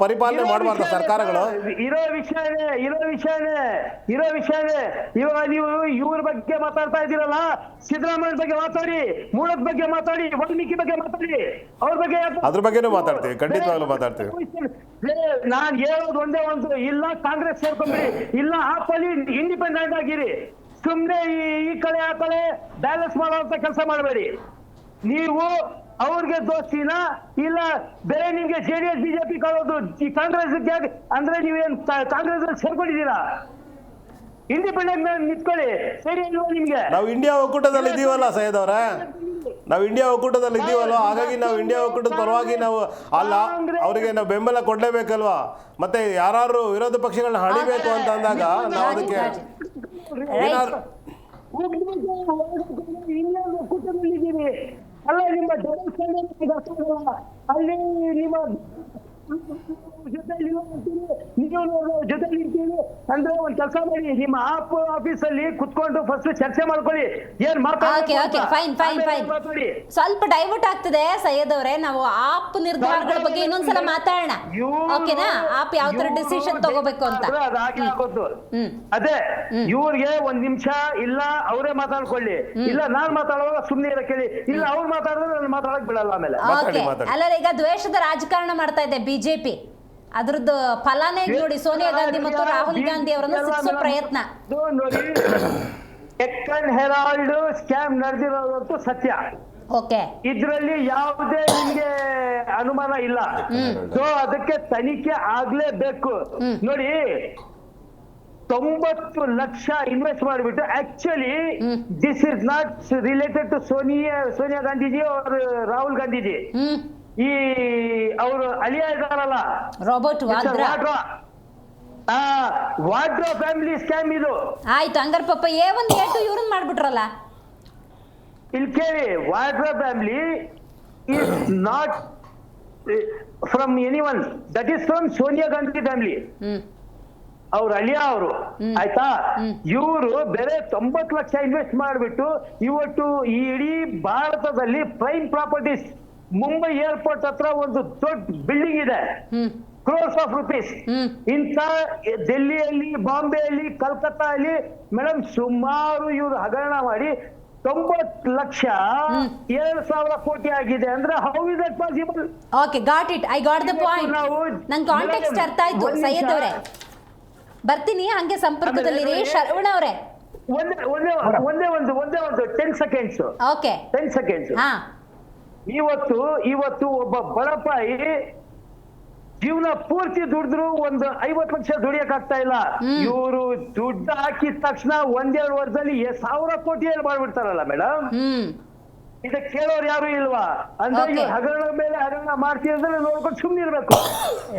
ಪರಿಪಾಲನೆ ಮಾಡಬಾರ್ದು ಸರ್ಕಾರಗಳು? ಇರೋ ವಿಷಯನೇ ಇವಾಗ ನೀವು ಇವ್ರ ಬಗ್ಗೆ ಮಾತಾಡ್ತಾ ಇದ್ದೀರಲ್ಲ, ಸಿದ್ದರಾಮಯ್ಯ ಬಗ್ಗೆ ಮಾತಾಡಿ, ಮೂಡದ್ ಬಗ್ಗೆ ಮಾತಾಡಿ, ವಾಲ್ಮೀಕಿ ಬಗ್ಗೆ ಮಾತಾಡಿ, ಅವ್ರ ಬಗ್ಗೆ ಅದ್ರ ಬಗ್ಗೆನೂ ಮಾತಾಡ್ತೀವಿ, ಖಂಡಿತವಾಗ್ಲೂ ಮಾತಾಡ್ತೀವಿ. ನಾನ್ ಹೇಳೋದು ಒಂದೇ ಒಂದು, ಇಲ್ಲ ಕಾಂಗ್ರೆಸ್ ಸೇರ್ಕೊಂಡ್ರಿ, ಇಲ್ಲ ಆಪಲ್ಲಿ ಇಂಡಿಪೆಂಡೆಂಟ್ ಆಗಿರಿ. ಸುಮ್ನೆ ಈ ಕಡೆ ಆ ಕಡೆ ಬ್ಯಾಲೆನ್ಸ್ ಮಾಡುವಂತ ಕೆಲಸ ಮಾಡಬೇಡಿ. ನೀವು ಅವ್ರಿಗೆ ದೋಸ್ತಿನ ಇಲ್ಲ ಬೇರೆ ನಿಮ್ಗೆ JDS BJP ಕಳೋದು ಕಾಂಗ್ರೆಸ್ ಅಂದ್ರೆ ನೀವೇನ್ ಕಾಂಗ್ರೆಸ್ ಸೇರ್ಕೊಂಡಿದ್ದೀರಾ? ಇಂಡಿಪೆಂಡೆಂಟ್ ನಿಂತ್ಕೊಳ್ಳಿ, ಸರಿ ಅಲ್ವಾ ನಿಮ್ಗೆ? ನಾವು ಇಂಡಿಯಾ ಒಕ್ಕೂಟದಲ್ಲಿ ಇದೀವಲ್ಲ ಸೈಯದ್ ಅವರೇ, ನಾವು ಇಂಡಿಯಾ ಒಕ್ಕೂಟದಲ್ಲಿ ಇದೀವಲ್ವ, ಹಾಗಾಗಿ ನಾವು ಇಂಡಿಯಾ ಒಕ್ಕೂಟದ ಪರವಾಗಿ ನಾವು ಅಲ್ಲ, ಅವರಿಗೆ ನಾವು ಬೆಂಬಲ ಕೊಡ್ಲೇಬೇಕಲ್ವಾ? ಮತ್ತೆ ಯಾರು ವಿರೋಧ ಪಕ್ಷಗಳನ್ನ ಹಣಿಬೇಕು ಅಂತ ಅಂದಾಗ ನಾವು ಅದಕ್ಕೆ ಅಲ್ಲ ನಿಮ್ಮ ಡಬಲ್ ಸ್ಟ್ಯಾಂಡರ್ಡ್ ಅಲ್ಲಿ ನಿಮ್ಮ ಜೊತೆಲಿ ಇರ್ತೀವಿ ಅಂದ್ರೆ ಒಂದ್ ಕೆಲಸ ಮಾಡಿ, ನಿಮ್ಮ ಆಫೀಸಲ್ಲಿ ಕುತ್ಕೊಂಡು ಫಸ್ಟ್ ಚರ್ಚೆ ಮಾಡ್ಕೊಳ್ಳಿ, ಏನ್ okay okay fine fine fine. ಸ್ವಲ್ಪ ಡೈವರ್ಟ್ ಆಗ್ತಿದೆ ಸೈಯದ್ ಅವರೇ, ನಾವು ಆಪ್ ನಿರ್ಧಾರಗಳ ಬಗ್ಗೆ ಇನ್ನೊಂದ್ಸಲ ಮಾತಾಡೋಣ, ಓಕೆನಾ? ಆಪ್ ಯಾವ ತರ ಡಿಸಿಷನ್ ತಗೋಬೇಕು ಅಂತ. ಅದೇ ಇವ್ರಿಗೆ ಒಂದ್ ನಿಮಿಷ ಇಲ್ಲ ಅವರೇ ಮಾತಾಡ್ಕೊಳ್ಳಿ, ಇಲ್ಲ ನಾನ್ ಮಾತಾಡುವಾಗ ಸುಮ್ನೆ ಇರಕ್ಕೆ ಹೇಳಿ, ಇಲ್ಲ ಅವ್ರು ಮಾತಾಡಿದ್ರೆ ನಾನು ಮಾತಾಡಕ್ ಬಿಡಲ್ಲ ಆಮೇಲೆ. ಅಲ್ಲ ಈಗ ದ್ವೇಷದ ರಾಜಕಾರಣ ಮಾಡ್ತಾ ಇದೆ ಬಿಜೆಪಿ, ಅದ್ರದ್ದು ಫಲಾನೇ ನೋಡಿ ಸೋನಿಯಾ ಗಾಂಧಿ ಮತ್ತು ರಾಹುಲ್ ಗಾಂಧಿ ಅವರನ್ನು ಸಿಕ್ಸೋ ಪ್ರಯತ್ನ. ನೋಡಿ, ಡೆಕ್ಕನ್ ಹೆರಾಲ್ಡ್ ಸ್ಕ್ಯಾಮ್ ನಡೆದಿರೋದಂತೂ ಸತ್ಯ, ಓಕೆ, ಇದ್ರಲ್ಲಿ ಯಾವುದೇ ನಿಮ್ಗೆ ಅನುಮಾನ ಇಲ್ಲ. ಸೊ ಅದಕ್ಕೆ ತನಿಖೆ ಆಗ್ಲೇಬೇಕು. ನೋಡಿ, 90 ಲಕ್ಷ ಇನ್ವೆಸ್ಟ್ ಮಾಡಿಬಿಟ್ಟು, actually this is not related to Sonia Gandhiji और ರಾಹುಲ್ ಗಾಂಧೀಜಿ. ಈ ಅವರು ಅಳಿಯ ಇದಾರಲ್ಲ ರಾಬರ್ಟ್ ವಾದ್ರಾ ಫ್ಯಾಮಿಲಿ ಸ್ಕ್ಯಾಮ್ ಇದು. ಆಯ್ತು, ಹಂಗಾರೆ ಪಾಪ A1 A2 ಇವ್ರನ್ನ ಮಾಡ್ಬಿಟ್ರಲ್ಲ. ಇಲ್ಲಿ ಕೇಳಿ, Vadra family is not from anyone, that is from Sonia Gandhi family. ಅವ್ರ ಅಳಿಯ ಅವರು, ಆಯ್ತಾ? ಇವರು ಬೇರೆ 90 ಲಕ್ಷ ಇನ್ವೆಸ್ಟ್ ಮಾಡಿಬಿಟ್ಟು ಇವತ್ತು ಈ ಇಡೀ ಭಾರತದಲ್ಲಿ ಪ್ರೈಮ್ ಪ್ರಾಪರ್ಟೀಸ್, ಮುಂಬೈ ಏರ್ಪೋರ್ಟ್ ಹತ್ರ ಒಂದು ದೊಡ್ಡ ಬಿಲ್ಡಿಂಗ್ ಇದೆ, ಕ್ರೋರ್ಸ್ ಆಫ್ ರುಪೀಸ್. ಇಂಥ ಡೆಲ್ಲಿಯಲ್ಲಿ, ಬಾಂಬೆಯಲ್ಲಿ, ಕಲ್ಕತ್ತಾ ಅಲ್ಲಿ ಮೇಡಮ್ ಸುಮಾರು ಇವರು ಹಗರಣ ಮಾಡಿ 90 ಲಕ್ಷ 2,000 ಕೋಟಿ ಆಗಿದೆ ಅಂದ್ರೆ how is that possible? Okay, got it, I got the point. ನಂಗೆ ಕಾಂಟೆಕ್ಸ್ಟ್ ಅರ್ಥ ಆಯ್ತು ಸೈಯದ್ ಅವರೇ. ಬರ್ತೀನಿ, ಹಂಗೆ ಸಂಪರ್ಕದಲ್ಲಿರಿ. ಶರವಣ ಅವರೇ, ಒಂದೇ ಒಂದು 10 ಸೆಕೆಂಡ್ಸ್. Okay, 10 seconds. ಹಾ, ಇವತ್ತು ಒಬ್ಬ ಬಡಪಾಯಿ ಜೀವನ ಪೂರ್ತಿ ದುಡಿದ್ರು ಒಂದು 50 ಲಕ್ಷ ದುಡಿಯಕ್ ಆಗ್ತಾ ಇಲ್ಲ. ಇವರು ದುಡ್ಡು ಹಾಕಿದ ತಕ್ಷಣ 1-2 ವರ್ಷದಲ್ಲಿ 1,000 ಕೋಟಿ ಮಾಡ್ಬಿಡ್ತಾರಲ್ಲ ಮೇಡಮ್. ಇದಕ್ಕೆ ಕೇಳೋರು ಯಾರು ಇಲ್ವಾ? ಅಂದ್ರೆ ಹಗರಣ ಮೇಲೆ ಹಗರಣ ಮಾಡ್ತಿದ್ರೆ ನೋಡ್ಕೊಂಡು ಸುಮ್ಮನೆ ಇರ್ಬೇಕು.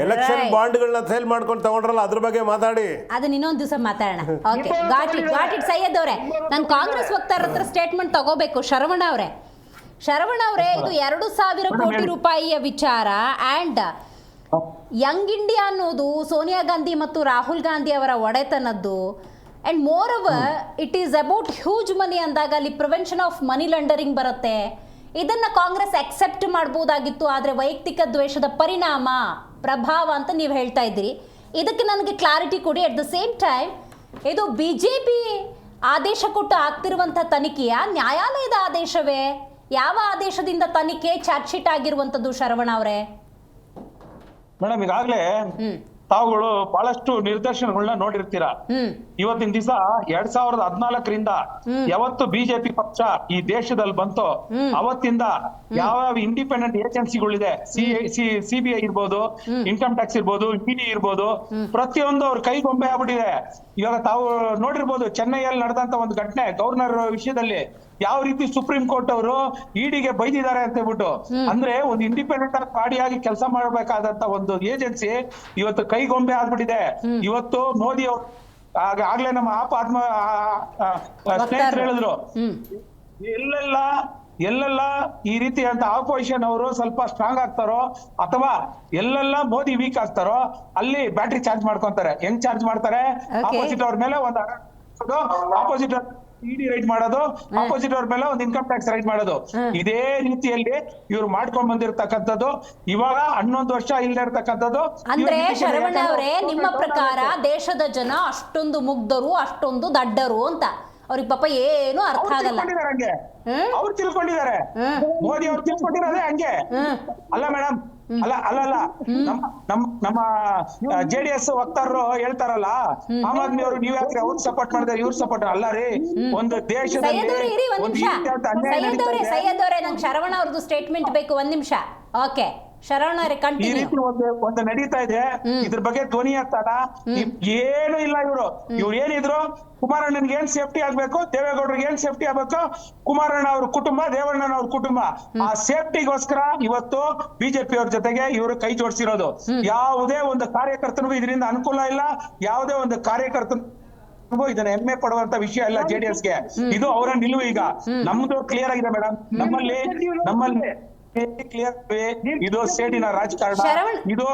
ಎಲೆಕ್ಷನ್ ಬಾಂಡ್ಗಳನ್ನ ಸೇಲ್ ಮಾಡ್ಕೊಂಡು ತಗೊಂಡ್ರಲ್ಲ, ಅದ್ರ ಬಗ್ಗೆ ಮಾತಾಡಿ, ಅದನ್ನ ಇನ್ನೊಂದು ದಿವಸ ಮಾತಾಡೋಣ. ಓಕೆ, ಗಾಟ್ ಇಟ್ ಸೈಯದ್ ಅವರೇ. ನಾನು ಕಾಂಗ್ರೆಸ್ ವಕ್ತಾರ ಹತ್ರ ಸ್ಟೇಟ್ಮೆಂಟ್ ತಗೋಬೇಕು. ಶರವಣ ಅವರೇ, ಇದು 2,000 ಕೋಟಿ ರೂಪಾಯಿಯ ವಿಚಾರ ಅಂಡ್ ಯಂಗ್ ಇಂಡಿಯಾ ಅನ್ನೋದು ಸೋನಿಯಾ ಗಾಂಧಿ ಮತ್ತು ರಾಹುಲ್ ಗಾಂಧಿ ಅವರ ಒಡೆತನದ್ದು. And moreover it is about huge money ಅಂದಾಗ ಅಲ್ಲಿ ಪ್ರಿವೆನ್ಷನ್ ಆಫ್ ಮನಿ ಲಾಂಡರಿಂಗ್ ಬರುತ್ತೆ. ಇದನ್ನ ಕಾಂಗ್ರೆಸ್ ಅಕ್ಸೆಪ್ಟ್ ಮಾಡ್ಬೋದಾಗಿತ್ತು, ಆದರೆ ವೈಯಕ್ತಿಕ ದ್ವೇಷದ ಪರಿಣಾಮ, ಪ್ರಭಾವ ಅಂತ ನೀವು ಹೇಳ್ತಾ ಇದ್ದೀರಿ. ಇದಕ್ಕೆ ನನಗೆ ಕ್ಲಾರಿಟಿ ಕೊಡಿ. ಅಟ್ ದ ಸೇಮ್ ಟೈಮ್ ಇದು ಬಿಜೆಪಿ ಆದೇಶ ಕೊಟ್ಟು ಆಗ್ತಿರುವಂಥ ತನಿಖೆಯ ನ್ಯಾಯಾಲಯದ ಆದೇಶವೇ? ಯಾವ ಆದೇಶದಿಂದ ತನಿಖೆ ಚಾರ್ಜ್ ಶೀಟ್ ಆಗಿರುವಂತದ್ದು ಶರವಣ ಅವರೇ? ಮೇಡಮ್, ಈಗಾಗಲೇ ತಾವುಗಳು ಬಹಳಷ್ಟು ನಿದರ್ಶನಗಳನ್ನ ನೋಡಿರ್ತೀರಾ. ಇವತ್ತಿನ ದಿವಸ 2014ರಿಂದ ಯಾವತ್ತು ಬಿಜೆಪಿ ಪಕ್ಷ ಈ ದೇಶದಲ್ಲಿ ಬಂತೋ ಅವತ್ತಿಂದ ಯಾವ ಇಂಡಿಪೆಂಡೆಂಟ್ ಏಜೆನ್ಸಿಗಳಿದೆ, ಸಿಬಿಐ ಇರ್ಬೋದು, ಇನ್ಕಮ್ ಟ್ಯಾಕ್ಸ್ ಇರ್ಬೋದು, ಇಡಿ ಇರ್ಬೋದು, ಪ್ರತಿಯೊಂದು ಅವ್ರ ಕೈಗೊಂಬೆ ಆಗ್ಬಿಟ್ಟಿದೆ. ಇವಾಗ ತಾವು ನೋಡಿರ್ಬೋದು, ಚೆನ್ನೈಯಲ್ಲಿ ನಡೆದಂತ ಒಂದು ಘಟನೆ, ಗವರ್ನರ್ ವಿಷಯದಲ್ಲಿ ಯಾವ ರೀತಿ ಸುಪ್ರೀಂ ಕೋರ್ಟ್ ಅವರು ಇಡಿಗೆ ಬೈದಿದ್ದಾರೆ ಅಂತ ಹೇಳ್ಬಿಟ್ಟು. ಅಂದ್ರೆ ಒಂದು ಇಂಡಿಪೆಂಡೆಂಟ್ ಬಾಡಿಯಾಗಿ ಕೆಲಸ ಮಾಡಬೇಕಾದಂತ ಒಂದು ಏಜೆನ್ಸಿ ಇವತ್ತು ಕೈಗೊಂಬೆ ಆಗ್ಬಿಟ್ಟಿದೆ. ಇವತ್ತು ಮೋದಿ ಅವರು ಆಗ್ಲೇ ನಮ್ಮ ಸ್ನೇಹಿತರು ಹೇಳಿದ್ರು, ಎಲ್ಲೆಲ್ಲ ಈ ರೀತಿ ಅಂತ ಆಪೋಸಿಷನ್ ಅವರು ಸ್ವಲ್ಪ ಸ್ಟ್ರಾಂಗ್ ಆಗ್ತಾರೋ ಅಥವಾ ಎಲ್ಲೆಲ್ಲ ಮೋದಿ ವೀಕ್ ಆಗ್ತಾರೋ ಅಲ್ಲಿ ಬ್ಯಾಟ್ರಿ ಚಾರ್ಜ್ ಮಾಡ್ಕೊಂತಾರೆ. ಹೆಂಗ್ ಚಾರ್ಜ್ ಮಾಡ್ತಾರೆ? ಆಪೋಸಿಟ್ ಅವ್ರ ಮೇಲೆ ಒಂದು ಆಪೋಸಿಟ್ ಇಡಿ ರೈಡ್ ಮಾಡೋದು, ಆಪೋಸಿಟ್ ಅವ್ರ ಮೇಲೆ ಒಂದು ಇನ್ಕಮ್ ಟ್ಯಾಕ್ಸ್ ರೈಡ್ ಮಾಡೋದು. ಇದೇ ರೀತಿಯಲ್ಲಿ ಇವ್ರು ಮಾಡ್ಕೊಂಡ್ ಬಂದಿರತಕ್ಕಂಥದ್ದು. ಇವಾಗ 11 ವರ್ಷ ಇಲ್ಲದೆ ಇರ್ತಕ್ಕಂಥದ್ದು. ಅಂದ್ರೆ ಶರವಣ ಅವರೇ, ನಿಮ್ಮ ಪ್ರಕಾರ ದೇಶದ ಜನ ಅಷ್ಟೊಂದು ಮುಗ್ಧರು, ಅಷ್ಟೊಂದು ದಡ್ಡರು ಅಂತ ಅವ್ರಿಗೆ ಪಾಪ ಏನು ಅರ್ಥ ಆಗಲ್ಲ. ಅವ್ರು ತಿಳ್ಕೊಂಡಿದ್ದಾರೆ, ಮೋದಿ ಅವ್ರು ತಿಳ್ಕೊಂಡಿರೋದೇ ಹಂಗೆ. ಅಲ್ಲ ಮೇಡಮ್, ಅಲ್ಲ ನಮ್ಮ JDS ವಕ್ತಾರರು ಹೇಳ್ತಾರಲ್ಲ, ಆಮ್ ಆದ್ಮಿ ಅವರು ನೀವ್ ಯಾಕೆ ಅವ್ರು ಸಪೋರ್ಟ್ ಮಾಡಿದ್ರೆ ಇವ್ರು ಸಪೋರ್ಟ್ ಅಲ್ಲ ರೀ. ಒಂದು ದೇಶದಲ್ಲಿ ಸೈಯದ್ ಅವರೇ, ನಂಗೆ ಶರವಣ ಅವ್ರದ್ದು ಸ್ಟೇಟ್ಮೆಂಟ್ ಬೇಕು, 1 ನಿಮಿಷ. ಓಕೆ ಶರವಣ ಅವರೇ, ಈ ರೀತಿ ಒಂದು ನಡೀತಾ ಇದೆ. ಇದ್ರ ಬಗ್ಗೆ ಧ್ವನಿ ಎತ್ತಾಡ ಏನು ಇಲ್ಲ. ಇವ್ರು ಏನಿದ್ರು, ಕುಮಾರಣ್ಣನ್ಗೆ ಏನ್ ಸೇಫ್ಟಿ ಆಗ್ಬೇಕು, ದೇವೇಗೌಡರಿಗೆ ಏನ್ ಸೇಫ್ಟಿ ಆಗ್ಬೇಕು, ಕುಮಾರಣ್ಣ ಅವ್ರ ಕುಟುಂಬ, ದೇವಣ್ಣನ ಅವ್ರ ಕುಟುಂಬ, ಆ ಸೇಫ್ಟಿಗೋಸ್ಕರ ಇವತ್ತು ಬಿಜೆಪಿ ಅವ್ರ ಜೊತೆಗೆ ಇವರು ಕೈ ಜೋಡಿಸಿರೋದು. ಯಾವುದೇ ಒಂದು ಕಾರ್ಯಕರ್ತನಿಗೂ ಇದರಿಂದ ಅನುಕೂಲ ಇಲ್ಲ. ಯಾವುದೇ ಒಂದು ಕಾರ್ಯಕರ್ತನ ಇದನ್ನ ಹೆಮ್ಮೆ ಪಡುವಂತ ವಿಷಯ ಅಲ್ಲ ಜೆಡಿಎಸ್ಗೆ. ಇದು ಅವರ ನಿಲುವು. ಈಗ ನಮ್ದು ಕ್ಲಿಯರ್ ಆಗಿದೆ ಮೇಡಮ್. ನಮ್ಮಲ್ಲಿ ಕ್ಲಿಯರ್ ಇದು ಸೇಡಿನ ರಾಜಕಾರಣ. ಇದು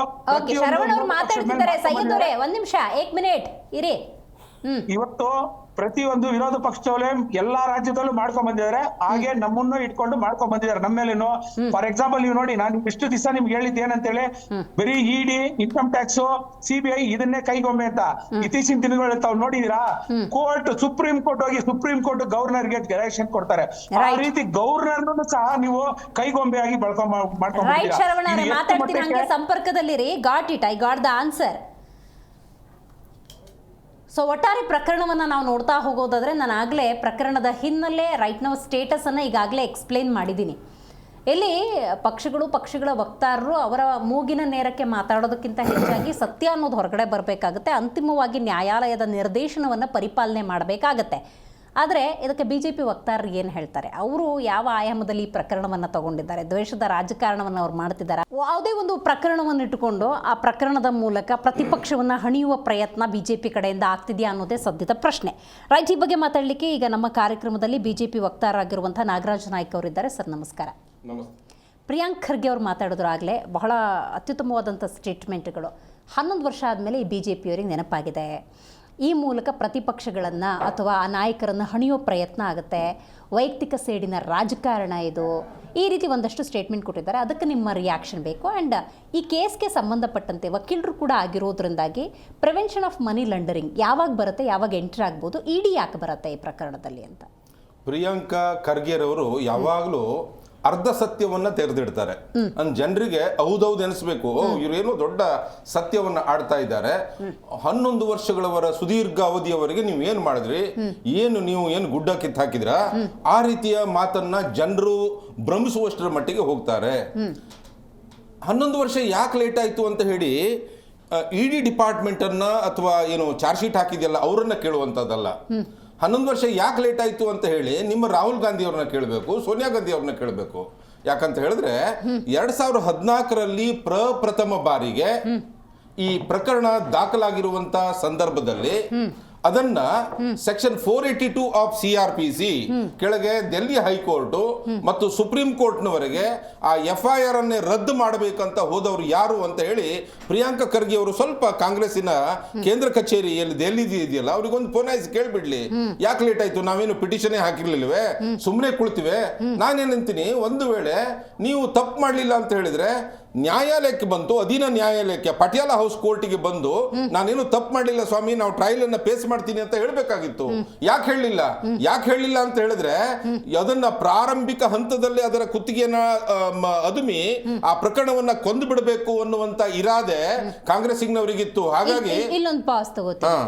ಶರವಣ್ ಅವ್ರು ಮಾತಾಡ್ತಿದ್ದಾರೆ. ಸೈಯದ್ ಅವರೇ ಒಂದ್ ನಿಮಿಷ, 1 ಮಿನಿಟ್ ಇರಿ. ಇವತ್ತು ಪ್ರತಿಯೊಂದು ವಿರೋಧ ಪಕ್ಷದವರೇ ಎಲ್ಲಾ ರಾಜ್ಯದಲ್ಲೂ ಮಾಡ್ಕೊಂಡ್ ಬಂದಿದ್ದಾರೆ. ಹಾಗೆ ನಮ್ಮನ್ನು ಇಟ್ಕೊಂಡು ಮಾಡ್ಕೊಂಡ್ ಬಂದಿದ್ದಾರೆ ನಮ್ಮ ಮೇಲೇನು. ಫಾರ್ ಎಕ್ಸಾಂಪಲ್ ನೀವು ನೋಡಿ, ನಾನು ಇಷ್ಟು ದಿವಸ ನಿಮ್ಗೆ ಹೇಳಿದ್ದು ಏನಂತೇಳಿ, ಬರೀ ಇಡಿ, ಇನ್ಕಮ್ ಟ್ಯಾಕ್ಸ್, ಸಿಬಿಐ ಇದನ್ನೇ ಕೈಗೊಂಬೆ ಅಂತ. ಇತ್ತೀಚಿನ ದಿನಗಳು ತಾವು ನೋಡಿದೀರಾ, ಸುಪ್ರೀಂ ಕೋರ್ಟ್ ಹೋಗಿ ಸುಪ್ರೀಂ ಕೋರ್ಟ್ ಗವರ್ನರ್ಗೆ ಡೈರೆಕ್ಷನ್ ಕೊಡ್ತಾರೆ. ಆ ರೀತಿ ಗವರ್ನರ್ ಸಹ ನೀವು ಕೈಗೊಂಬೆ ಆಗಿ ರೈಟ್ ಶರವಣ ಅವರೇ, ಮಾತಾಡ್ತೀನಿ, ಹಂಗೆ ಸಂಪರ್ಕದಲ್ಲಿರಿ. Got it, I got the answer. So ಒಟ್ಟಾರೆ ಪ್ರಕರಣವನ್ನು ನಾವು ನೋಡ್ತಾ ಹೋಗೋದಾದರೆ, ನಾನು ಆಗಲೇ ಪ್ರಕರಣದ ಹಿನ್ನೆಲೆ, ರೈಟ್ ನಾವು ಸ್ಟೇಟಸನ್ನು ಈಗಾಗಲೇ ಎಕ್ಸ್ಪ್ಲೇನ್ ಮಾಡಿದ್ದೀನಿ. ಇಲ್ಲಿ ಪಕ್ಷಗಳ ವಕ್ತಾರರು ಅವರ ಮೂಗಿನ ನೇರಕ್ಕೆ ಮಾತಾಡೋದಕ್ಕಿಂತ ಹೆಚ್ಚಾಗಿ ಸತ್ಯ ಅನ್ನೋದು ಹೊರಗಡೆ ಬರಬೇಕಾಗುತ್ತೆ. ಅಂತಿಮವಾಗಿ ನ್ಯಾಯಾಲಯದ ನಿರ್ದೇಶನವನ್ನು ಪರಿಪಾಲನೆ ಮಾಡಬೇಕಾಗತ್ತೆ. ಆದರೆ ಇದಕ್ಕೆ BJP ವಕ್ತಾರರು ಏನು ಹೇಳ್ತಾರೆ, ಅವರು ಯಾವ ಆಯಾಮದಲ್ಲಿ ಈ ಪ್ರಕರಣವನ್ನು ತಗೊಂಡಿದ್ದಾರೆ, ದ್ವೇಷದ ರಾಜಕಾರಣವನ್ನು ಅವ್ರು ಮಾಡ್ತಿದ್ದಾರೆ, ಯಾವುದೇ ಒಂದು ಪ್ರಕರಣವನ್ನು ಇಟ್ಟುಕೊಂಡು ಆ ಪ್ರಕರಣದ ಮೂಲಕ ಪ್ರತಿಪಕ್ಷವನ್ನು ಹಣಿಯುವ ಪ್ರಯತ್ನ BJP ಕಡೆಯಿಂದ ಆಗ್ತಿದೆಯಾ ಅನ್ನೋದೇ ಸದ್ಯದ ಪ್ರಶ್ನೆ. ರೈಟ್, ಈ ಬಗ್ಗೆ ಮಾತಾಡಲಿಕ್ಕೆ ಈಗ ನಮ್ಮ ಕಾರ್ಯಕ್ರಮದಲ್ಲಿ BJP ವಕ್ತಾರರಾಗಿರುವಂಥ ನಾಗರಾಜ್ ನಾಯ್ಕ್ ಅವರಿದ್ದಾರೆ. ಸರ್ ನಮಸ್ಕಾರ. ಪ್ರಿಯಾಂಕ್ ಖರ್ಗೆ ಅವರು ಮಾತಾಡಿದ್ರು ಆಗಲೇ, ಬಹಳ ಅತ್ಯುತ್ತಮವಾದಂಥ ಸ್ಟೇಟ್ಮೆಂಟ್ಗಳು. 11 ವರ್ಷ ಆದಮೇಲೆ ಈ BJPಯವರಿಗೆ ನೆನಪಾಗಿದೆ, ಈ ಮೂಲಕ ಪ್ರತಿಪಕ್ಷಗಳನ್ನು ಅಥವಾ ಆ ನಾಯಕರನ್ನು ಹಣಿಯೋ ಪ್ರಯತ್ನ ಆಗುತ್ತೆ, ವೈಯಕ್ತಿಕ ಸೇಡಿನ ರಾಜಕಾರಣ ಇದು, ಈ ರೀತಿ ಒಂದಷ್ಟು ಸ್ಟೇಟ್ಮೆಂಟ್ ಕೊಟ್ಟಿದ್ದಾರೆ. ಅದಕ್ಕೆ ನಿಮ್ಮ ರಿಯಾಕ್ಷನ್ ಬೇಕು. ಆ್ಯಂಡ್ ಈ ಕೇಸ್ಗೆ ಸಂಬಂಧಪಟ್ಟಂತೆ ವಕೀಲರು ಕೂಡ ಆಗಿರೋದ್ರಿಂದಾಗಿ ಪ್ರಿವೆನ್ಷನ್ ಆಫ್ ಮನಿ ಲಾಂಡರಿಂಗ್ ಯಾವಾಗ ಬರುತ್ತೆ, ಯಾವಾಗ ಎಂಟ್ರಿ ಆಗ್ಬೋದು, ಇಡಿ ಯಾಕೆ ಬರುತ್ತೆ ಈ ಪ್ರಕರಣದಲ್ಲಿ ಅಂತ. ಪ್ರಿಯಾಂಕಾ ಖರ್ಗೆರವರು ಯಾವಾಗಲೂ ಅರ್ಧ ಸತ್ಯವನ್ನ ತೆರೆದಿಡ್ತಾರೆ. ಜನರಿಗೆ ಹೌದೌದು ಎನಿಸ್ಬೇಕು, ಇವರೇನೋ ದೊಡ್ಡ ಸತ್ಯವನ್ನ ಆಡ್ತಾ ಇದ್ದಾರೆ. 11 ವರ್ಷಗಳವರ ಸುದೀರ್ಘ ಅವಧಿಯವರೆಗೆ ನೀವು ಏನ್ ಮಾಡಿದ್ರಿ, ನೀವು ಏನು ಗುಡ್ಡ ಕಿತ್ತು ಹಾಕಿದ್ರ, ಆ ರೀತಿಯ ಮಾತನ್ನ ಜನರು ಭ್ರಮಿಸುವಷ್ಟರ ಮಟ್ಟಿಗೆ ಹೋಗ್ತಾರೆ. 11 ವರ್ಷ ಯಾಕೆ ಲೇಟ್ ಆಯ್ತು ಅಂತ ಹೇಳಿ ಇಡಿ ಡಿಪಾರ್ಟ್ಮೆಂಟ್ ಅನ್ನ ಅಥವಾ ಏನು ಚಾರ್ಜ್ ಶೀಟ್ ಹಾಕಿದೆಯಲ್ಲ ಅವರನ್ನ ಕೇಳುವಂತದ್ದಲ್ಲ. 11 ವರ್ಷ ಯಾಕೆ ಲೇಟ್ ಆಯ್ತು ಅಂತ ಹೇಳಿ ನಿಮ್ಮ ರಾಹುಲ್ ಗಾಂಧಿ ಅವ್ರನ್ನ ಕೇಳಬೇಕು, ಸೋನಿಯಾ ಗಾಂಧಿ ಅವ್ರನ್ನ ಕೇಳಬೇಕು. ಯಾಕಂತ ಹೇಳಿದ್ರೆ 2014ರಲ್ಲಿ ಪ್ರಪ್ರಥಮ ಬಾರಿಗೆ ಈ ಪ್ರಕರಣ ದಾಖಲಾಗಿರುವಂತ ಸಂದರ್ಭದಲ್ಲಿ ಅದನ್ನ ಸೆಕ್ಷನ್ 482 ಆಫ್ CRPC ಕೆಳಗೆ ಡೆಲ್ಲಿ ಹೈಕೋರ್ಟ್ ಮತ್ತು ಸುಪ್ರೀಂ ಕೋರ್ಟ್ನವರೆಗೆ ಆ FIR ಅನ್ನೇ ರದ್ದು ಮಾಡಬೇಕಂತ ಹೋದವರು ಯಾರು ಅಂತ ಹೇಳಿ ಪ್ರಿಯಾಂಕಾ ಖರ್ಗೆ ಅವರು ಸ್ವಲ್ಪ ಕಾಂಗ್ರೆಸ್ಸಿನ ಕೇಂದ್ರ ಕಚೇರಿಯಲ್ಲಿ ಡೆಲ್ಲಿ ಇದೆಯಲ್ಲ ಅವ್ರಿಗೊಂದು ಫೋನ್ ಕೇಳ್ಬಿಡ್ಲಿ, ಯಾಕೆ ಲೇಟ್ ಆಯ್ತು, ನಾವೇನು ಪಿಟಿಷನ್ ಹಾಕಿರ್ಲಿಲ್ವೇ, ಸುಮ್ಮನೆ ಕುಳಿತಿವೆ. ನಾನೇನಂತೀನಿ, ಒಂದು ವೇಳೆ ನೀವು ತಪ್ಪು ಮಾಡಲಿಲ್ಲ ಅಂತ ಹೇಳಿದ್ರೆ ನ್ಯಾಯಾಲಯಕ್ಕೆ ಬಂತು, ಅಧೀನ ನ್ಯಾಯಾಲಯಕ್ಕೆ ಪಟಿಯಾಲ ಹೌಸ್ ಕೋರ್ಟಿಗೆ ಬಂದು ನಾನೇನು ತಪ್ಪು ಮಾಡಲಿಲ್ಲ ಸ್ವಾಮಿ, ನಾವು ಟ್ರಯಲ್ ಅನ್ನ ಪೇಸ್ ಮಾಡ್ತೀನಿ ಅಂತ ಹೇಳಬೇಕಾಗಿತ್ತು. ಯಾಕೆ ಹೇಳಿಲ್ಲ ಅಂತ ಹೇಳಿದ್ರೆ ಅದನ್ನ ಪ್ರಾರಂಭಿಕ ಹಂತದಲ್ಲಿ ಅದರ ಕುತ್ತಿಗೆಯನ್ನ ಅದುಮಿ ಆ ಪ್ರಕರಣವನ್ನ ಕೊಂದು ಬಿಡಬೇಕು ಅನ್ನುವಂತ ಇರಾದೆ ಕಾಂಗ್ರೆಸ್ಸಿನವರಿಗಿತ್ತು. ಹಾಗಾಗಿ ಇಲ್ಲೊಂದು ಪಾಸ್ ತಗೋತೀನಿ.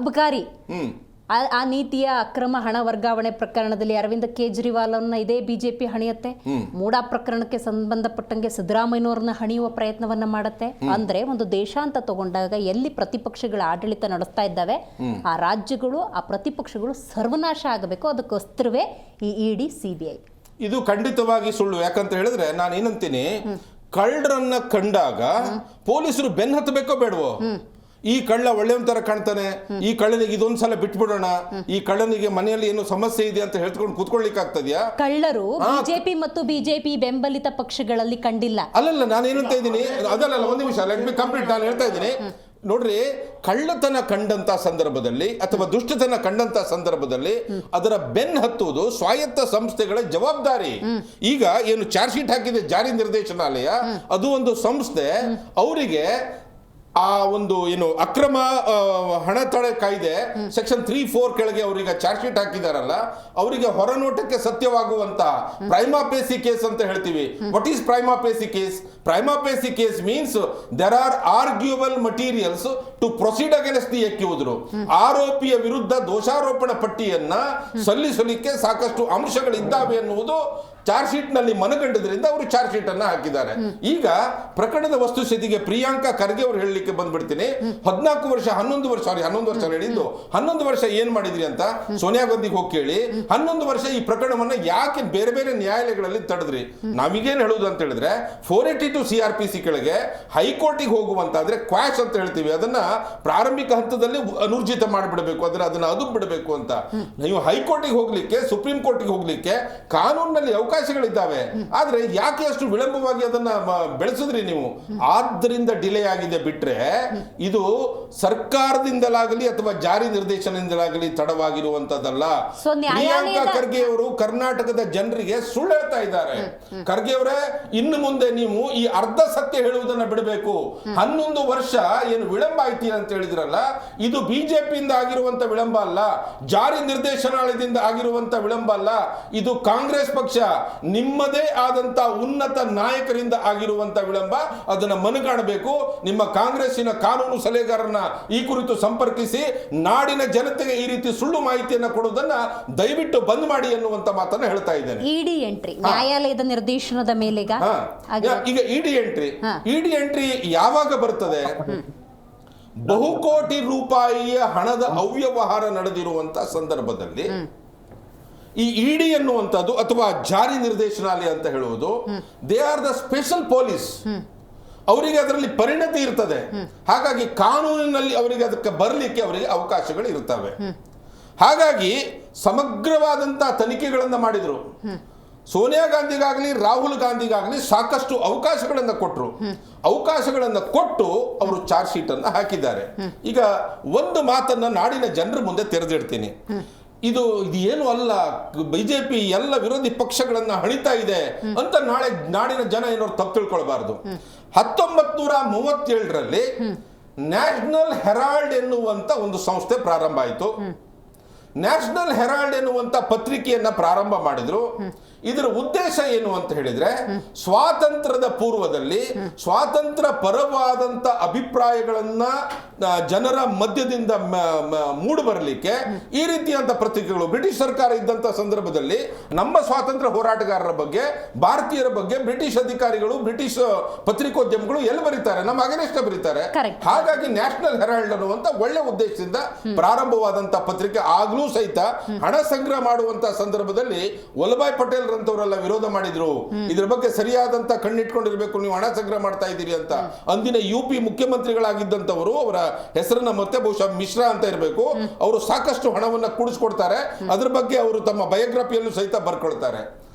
ಅಬಕಾರಿ ಆ ನೀತಿಯ ಅಕ್ರಮ ಹಣ ವರ್ಗಾವಣೆ ಪ್ರಕರಣದಲ್ಲಿ ಅರವಿಂದ ಕೇಜ್ರಿವಾಲ್ ಅವ್ರನ್ನ ಇದೇ BJP ಹಣಿಯುತ್ತೆ. ಮೂಡಾ ಪ್ರಕರಣಕ್ಕೆ ಸಂಬಂಧಪಟ್ಟಂಗೆ ಸಿದ್ದರಾಮಯ್ಯನವ್ರನ್ನ ಹಣಿಯುವ ಪ್ರಯತ್ನವನ್ನ ಮಾಡುತ್ತೆ. ಅಂದ್ರೆ ಒಂದು ದೇಶ ಅಂತ ತಗೊಂಡಾಗ ಎಲ್ಲಿ ಪ್ರತಿಪಕ್ಷಗಳ ಆಡಳಿತ ನಡೆಸ್ತಾ ಇದ್ದಾವೆ ಆ ರಾಜ್ಯಗಳು, ಆ ಪ್ರತಿಪಕ್ಷಗಳು ಸರ್ವನಾಶ ಆಗಬೇಕು. ಅದಕ್ಕೋಸ್ಕರವೇ ಈ ಇಡಿ CBI. ಇದು ಖಂಡಿತವಾಗಿ ಸುಳ್ಳು. ಯಾಕಂತ ಹೇಳಿದ್ರೆ ನಾನು ಏನಂತೀನಿ, ಕಳ್ಳರನ್ನ ಕಂಡಾಗ ಪೊಲೀಸರು ಬೆನ್ನು ಹತ್ತಬೇಕೋ ಬೇಡವೋ, ಈ ಕಳ್ಳ ಒಳ್ಳೆಯಂತರ ಕಾಣ್ತಾನೆ, ಈ ಕಳ್ಳನಿಗೆ ಇದೊಂದ್ಸಲ ಬಿಟ್ಬಿಡೋಣ, ಈ ಕಳ್ಳನಿಗೆ ಮನೆಯಲ್ಲಿ ಏನು ಸಮಸ್ಯೆ ಇದೆ ಅಂತ ಹೇಳ್ಕೊಂಡು ಕೂತ್ಕೊಳ್ಳಿಕ್ಕೆ ಆಗ್ತದ್ಯಾ? ಕಳ್ಳರು BJP ಮತ್ತು BJP ಬೆಂಬಲಿತ ಪಕ್ಷಗಳಲ್ಲಿ ಕಂಡಿಲ್ಲ. ಅಲ್ಲಲ್ಲ, ನಾನು ಏನಂತ ಇದ್ದೀನಿ, ಅದಲ್ಲ, ಒಂದು ನಿಮಿಷ, ಲೆಟ್ ಮಿ ಕಂಪ್ಲೀಟ್. ನಾನು ಹೇಳ್ತಾ ಇದ್ದೀನಿ ನೋಡ್ರಿ, ಕಳ್ಳತನ ಕಂಡಂತ ಸಂದರ್ಭದಲ್ಲಿ ಅಥವಾ ದುಷ್ಟತನ ಕಂಡಂತ ಸಂದರ್ಭದಲ್ಲಿ ಅದರ ಬೆನ್ನು ಹತ್ತುವುದು ಸ್ವಾಯತ್ತ ಸಂಸ್ಥೆಗಳ ಜವಾಬ್ದಾರಿ. ಈಗ ಏನು ಚಾರ್ಜ್ ಶೀಟ್ ಹಾಕಿದೆ ಜಾರಿ ನಿರ್ದೇಶನಾಲಯ, ಅದು ಒಂದು ಸಂಸ್ಥೆ, ಅವರಿಗೆ ಆ ಒಂದು ಏನು ಅಕ್ರಮ ಹಣ ತಡೆ ಕಾಯ್ದೆ ಸೆಕ್ಷನ್ 3(4) ಕೆಳಗೆ ಅವರಿಗೆ ಚಾರ್ಜ್ ಶೀಟ್ ಹಾಕಿದಾರಲ್ಲ, ಅವರಿಗೆ ಹೊರನೋಟಕ್ಕೆ ಸತ್ಯವಾಗುವಂತ ಪ್ರೈಮಾ ಫೇಸಿ ಕೇಸ್ ಅಂತ ಹೇಳ್ತೀವಿ. What is prima facie case? Prima facie case means there are arguable materials to proceed against the accused. ಆರೋಪಿಯ ವಿರುದ್ಧ ದೋಷಾರೋಪಣ ಪಟ್ಟಿಯನ್ನ ಸಲ್ಲಿಸಲಿಕ್ಕೆ ಸಾಕಷ್ಟು ಅಂಶಗಳಿದ್ದಾವೆ ಎನ್ನುವುದು ಚಾರ್ಜ್ ಶೀಟ್ ನಲ್ಲಿ ಮನಗಂಡದ್ರಿಂದ ಅವರು ಚಾರ್ಜ್ ಶೀಟ್ ಅನ್ನ ಹಾಕಿದ್ದಾರೆ. ಈಗ ಪ್ರಕರಣದ ವಸ್ತುಸ್ಥಿತಿಗೆ ಪ್ರಿಯಾಂಕಾ ಖರ್ಗೆ ಅವರು ಹೇಳಲಿಕ್ಕೆ ಬಂದ್ಬಿಡ್ತೀನಿ. 11 ವರ್ಷ ಹೇಳಿದ್ದು 11 ವರ್ಷ ಏನ್ ಮಾಡಿದ್ರಿ ಅಂತ ಸೋನಿಯಾ ಗಾಂಧಿಗೆ ಹೋಗಿ ಕೇಳಿ. 11 ವರ್ಷ ಈ ಪ್ರಕರಣವನ್ನ ಯಾಕೆ ಬೇರೆ ಬೇರೆ ನ್ಯಾಯಾಲಯಗಳಲ್ಲಿ ತಡೆದ್ರಿ? ನಾವೀಗೇನ್ ಹೇಳುದು ಅಂತ ಹೇಳಿದ್ರೆ 482 CRPC ಕೆಳಗೆ ಹೈಕೋರ್ಟಿಗೆ ಹೋಗುವಂತಾದ್ರೆ ಕ್ವಾಶ್ ಅಂತ ಹೇಳ್ತೀವಿ, ಅದನ್ನ ಪ್ರಾರಂಭಿಕ ಹಂತದಲ್ಲಿ ಅನುರ್ಜಿತ ಮಾಡಿಬಿಡಬೇಕು, ಅದನ್ನ ಅದು ಬಿಡಬೇಕು ಅಂತ. ನೀವು ಹೈಕೋರ್ಟಿಗೆ ಹೋಗ್ಲಿಕ್ಕೆ, ಸುಪ್ರೀಂ ಕೋರ್ಟ್ಗೆ ಹೋಗ್ಲಿಕ್ಕೆ ಕಾನೂನಿನಲ್ಲಿ ಅವಕಾಶಗಳಿದ್ದಾವೆ. ಆದ್ರೆ ಯಾಕೆ ಅಷ್ಟು ವಿಳಂಬವಾಗಿ ಅದನ್ನ ಬೆಳೆಸಿದ್ರಿ ನೀವು? ಆದ್ರಿಂದ ಡಿಲೇ ಆಗಿದೆ ಬಿಟ್ರೆ ಇದು ಸರ್ಕಾರದಿಂದಲಾಗಲಿ ಅಥವಾ ಜಾರಿ ನಿರ್ದೇಶನದಿಂದಲಾಗಲಿ ತಡವಾಗಿರುವಂತದ್ದಲ್ಲ. ಪ್ರಿಯಾಂಕಾ ಖರ್ಗೆ ಅವರು ಕರ್ನಾಟಕದ ಜನರಿಗೆ ಸುಳ್ಳು ಹೇಳ್ತಾ ಇದ್ದಾರೆ. ಖರ್ಗೆ ಅವರೇ, ಇನ್ನು ಮುಂದೆ ನೀವು ಈ ಅರ್ಧ ಸತ್ಯ ಹೇಳುವುದನ್ನ ಬಿಡಬೇಕು. 11 ವರ್ಷ ಏನು ವಿಳಂಬ ಆಯ್ತಿ ಅಂತ ಹೇಳಿದ್ರಲ್ಲ, ಇದು ಬಿಜೆಪಿಯಿಂದ ಆಗಿರುವಂತ ವಿಳಂಬ ಅಲ್ಲ, ಜಾರಿ ನಿರ್ದೇಶನಾಲಯದಿಂದ ಆಗಿರುವಂತ ವಿಳಂಬ ಅಲ್ಲ, ಇದು ಕಾಂಗ್ರೆಸ್ ಪಕ್ಷ ನಿಮ್ಮದೇ ಆದಂತ ಉನ್ನತ ನಾಯಕರಿಂದ ಆಗಿರುವಂತ ವಿಳಂಬ. ಅದನ್ನ ಮನಗಾಣಬೇಕು. ನಿಮ್ಮ ಕಾಂಗ್ರೆಸ್ಸಿನ ಕಾನೂನು ಸಲಹೆಗಾರರನ್ನ ಈ ಕುರಿತು ಸಂಪರ್ಕಿಸಿ ನಾಡಿನ ಜನತೆಗೆ ಈ ರೀತಿ ಸುಳ್ಳು ಮಾಹಿತಿಯನ್ನು ಕೊಡುವುದನ್ನ ದಯವಿಟ್ಟು ಬಂದ್ ಮಾಡಿ ಅನ್ನುವಂತ ಮಾತನ್ನ ಹೇಳ್ತಾ ಇದ್ದೇನೆ. ಇಡಿ ಎಂಟ್ರಿ ನ್ಯಾಯಾಲಯದ ನಿರ್ದೇಶನದ ಮೇಲೆ ಈಗ ಇಡಿ ಎಂಟ್ರಿ ಯಾವಾಗ ಬರ್ತದೆ? ಬಹುಕೋಟಿ ರೂಪಾಯಿಯ ಹಣದ ಅವ್ಯವಹಾರ ನಡೆದಿರುವಂತ ಸಂದರ್ಭದಲ್ಲಿ ಈ ಇಡಿ ಅನ್ನುವಂಥದ್ದು ಅಥವಾ ಜಾರಿ ನಿರ್ದೇಶನಾಲಯ ಅಂತ ಹೇಳುವುದು, they are the special police. ಅವರಿಗೆ ಅದರಲ್ಲಿ ಪರಿಣತಿ ಇರ್ತದೆ. ಹಾಗಾಗಿ ಕಾನೂನಿನಲ್ಲಿ ಅವರಿಗೆ ಅದಕ್ಕೆ ಬರಲಿಕ್ಕೆ ಅವರಿಗೆ ಅವಕಾಶಗಳು ಇರ್ತವೆ. ಹಾಗಾಗಿ ಸಮಗ್ರವಾದಂತಹ ತನಿಖೆಗಳನ್ನು ಮಾಡಿದ್ರು. ಸೋನಿಯಾ ಗಾಂಧಿಗಾಗಲಿ ರಾಹುಲ್ ಗಾಂಧಿಗಾಗಲಿ ಸಾಕಷ್ಟು ಅವಕಾಶಗಳನ್ನು ಕೊಟ್ಟರು. ಅವಕಾಶಗಳನ್ನು ಕೊಟ್ಟು ಅವರು ಚಾರ್ಜ್ ಶೀಟ್ ಅನ್ನು ಹಾಕಿದ್ದಾರೆ. ಈಗ ಒಂದು ಮಾತನ್ನ ನಾಡಿನ ಜನರ ಮುಂದೆ ತೆರೆದಿಡ್ತೀನಿ. ಇದು ಏನು ಅಲ್ಲ, ಬಿಜೆಪಿ ಎಲ್ಲ ವಿರೋಧಿ ಪಕ್ಷಗಳನ್ನ ಹಣಿತಾ ಇದೆ ಅಂತ ನಾಳೆ ನಾಡಿನ ಜನ ಏನೋರು ತಪ್ಪು ತಿಳ್ಕೊಳ್ಬಾರ್ದು. 1937ರಲ್ಲಿ ನ್ಯಾಷನಲ್ ಹೆರಾಲ್ಡ್ ಎನ್ನುವಂತ ಒಂದು ಸಂಸ್ಥೆ ಪ್ರಾರಂಭ ಆಯಿತು. ನ್ಯಾಷನಲ್ ಹೆರಾಲ್ಡ್ ಎನ್ನುವಂತ ಪತ್ರಿಕೆಯನ್ನ ಪ್ರಾರಂಭ ಮಾಡಿದ್ರು. ಇದರ ಉದ್ದೇಶ ಏನು ಅಂತ ಹೇಳಿದ್ರೆ, ಸ್ವಾತಂತ್ರ್ಯದ ಪೂರ್ವದಲ್ಲಿ ಸ್ವಾತಂತ್ರ್ಯ ಪರವಾದಂತ ಅಭಿಪ್ರಾಯಗಳನ್ನ ಜನರ ಮಧ್ಯದಿಂದ ಮೂಡಿಬರಲಿಕ್ಕೆ ಈ ರೀತಿಯಂತ ಪತ್ರಿಕೆಗಳು, ಬ್ರಿಟಿಷ್ ಸರ್ಕಾರ ಇದ್ದಂತ ಸಂದರ್ಭದಲ್ಲಿ ನಮ್ಮ ಸ್ವಾತಂತ್ರ್ಯ ಹೋರಾಟಗಾರರ ಬಗ್ಗೆ, ಭಾರತೀಯರ ಬಗ್ಗೆ ಬ್ರಿಟಿಷ್ ಅಧಿಕಾರಿಗಳು, ಬ್ರಿಟಿಷ್ ಪತ್ರಿಕೋದ್ಯಮಿಗಳು ಎಲ್ಲಿ ಬರೀತಾರೆ? ನಮ್ಮ ಅಗೇನೆಸ್ಟ್ ಬರೀತಾರೆ. ಹಾಗಾಗಿ ನ್ಯಾಷನಲ್ ಹೆರಾಲ್ಡ್ ಅನ್ನುವಂತ ಒಳ್ಳೆ ಉದ್ದೇಶದಿಂದ ಪ್ರಾರಂಭವಾದಂತ ಪತ್ರಿಕೆ ಆಗ್ಲೂ ಸಹಿತ ಹಣ ಸಂಗ್ರಹ ಮಾಡುವಂತ ಸಂದರ್ಭದಲ್ಲಿ ವಲ್ಲಭಾಯ್ ಪಟೇಲ್ ರಂತವರೆಲ್ಲ ವಿರೋಧ ಮಾಡಿದ್ರು. ಇದ್ರ ಬಗ್ಗೆ ಸರಿಯಾದಂತ ಕಣ್ಣಿಟ್ಕೊಂಡಿರ್ಬೇಕು, ನೀವು ಹಣ ಸಂಗ್ರಹ ಮಾಡ್ತಾ ಇದ್ದೀರಿ ಅಂತ. ಅಂದಿನ UP ಮುಖ್ಯಮಂತ್ರಿಗಳಾಗಿದ್ದಂತವರು, ಅವರ ಹೆಸರನ್ನ ಮತ್ತೆ ಬಹುಶಃ ಮಿಶ್ರಾ ಅಂತ ಇರಬೇಕು, ಅವರು ಸಾಕಷ್ಟು ಹಣವನ್ನ ಕೂಡಿಸ್ಕೊಡ್ತಾರೆ. ಅದ್ರ ಬಗ್ಗೆ ಅವರು ತಮ್ಮ ಬಯೋಗ್ರಫಿಯಲ್ಲೂ ಸಹಿತ ಬರ್ಕೊಳ್ತಾರೆ.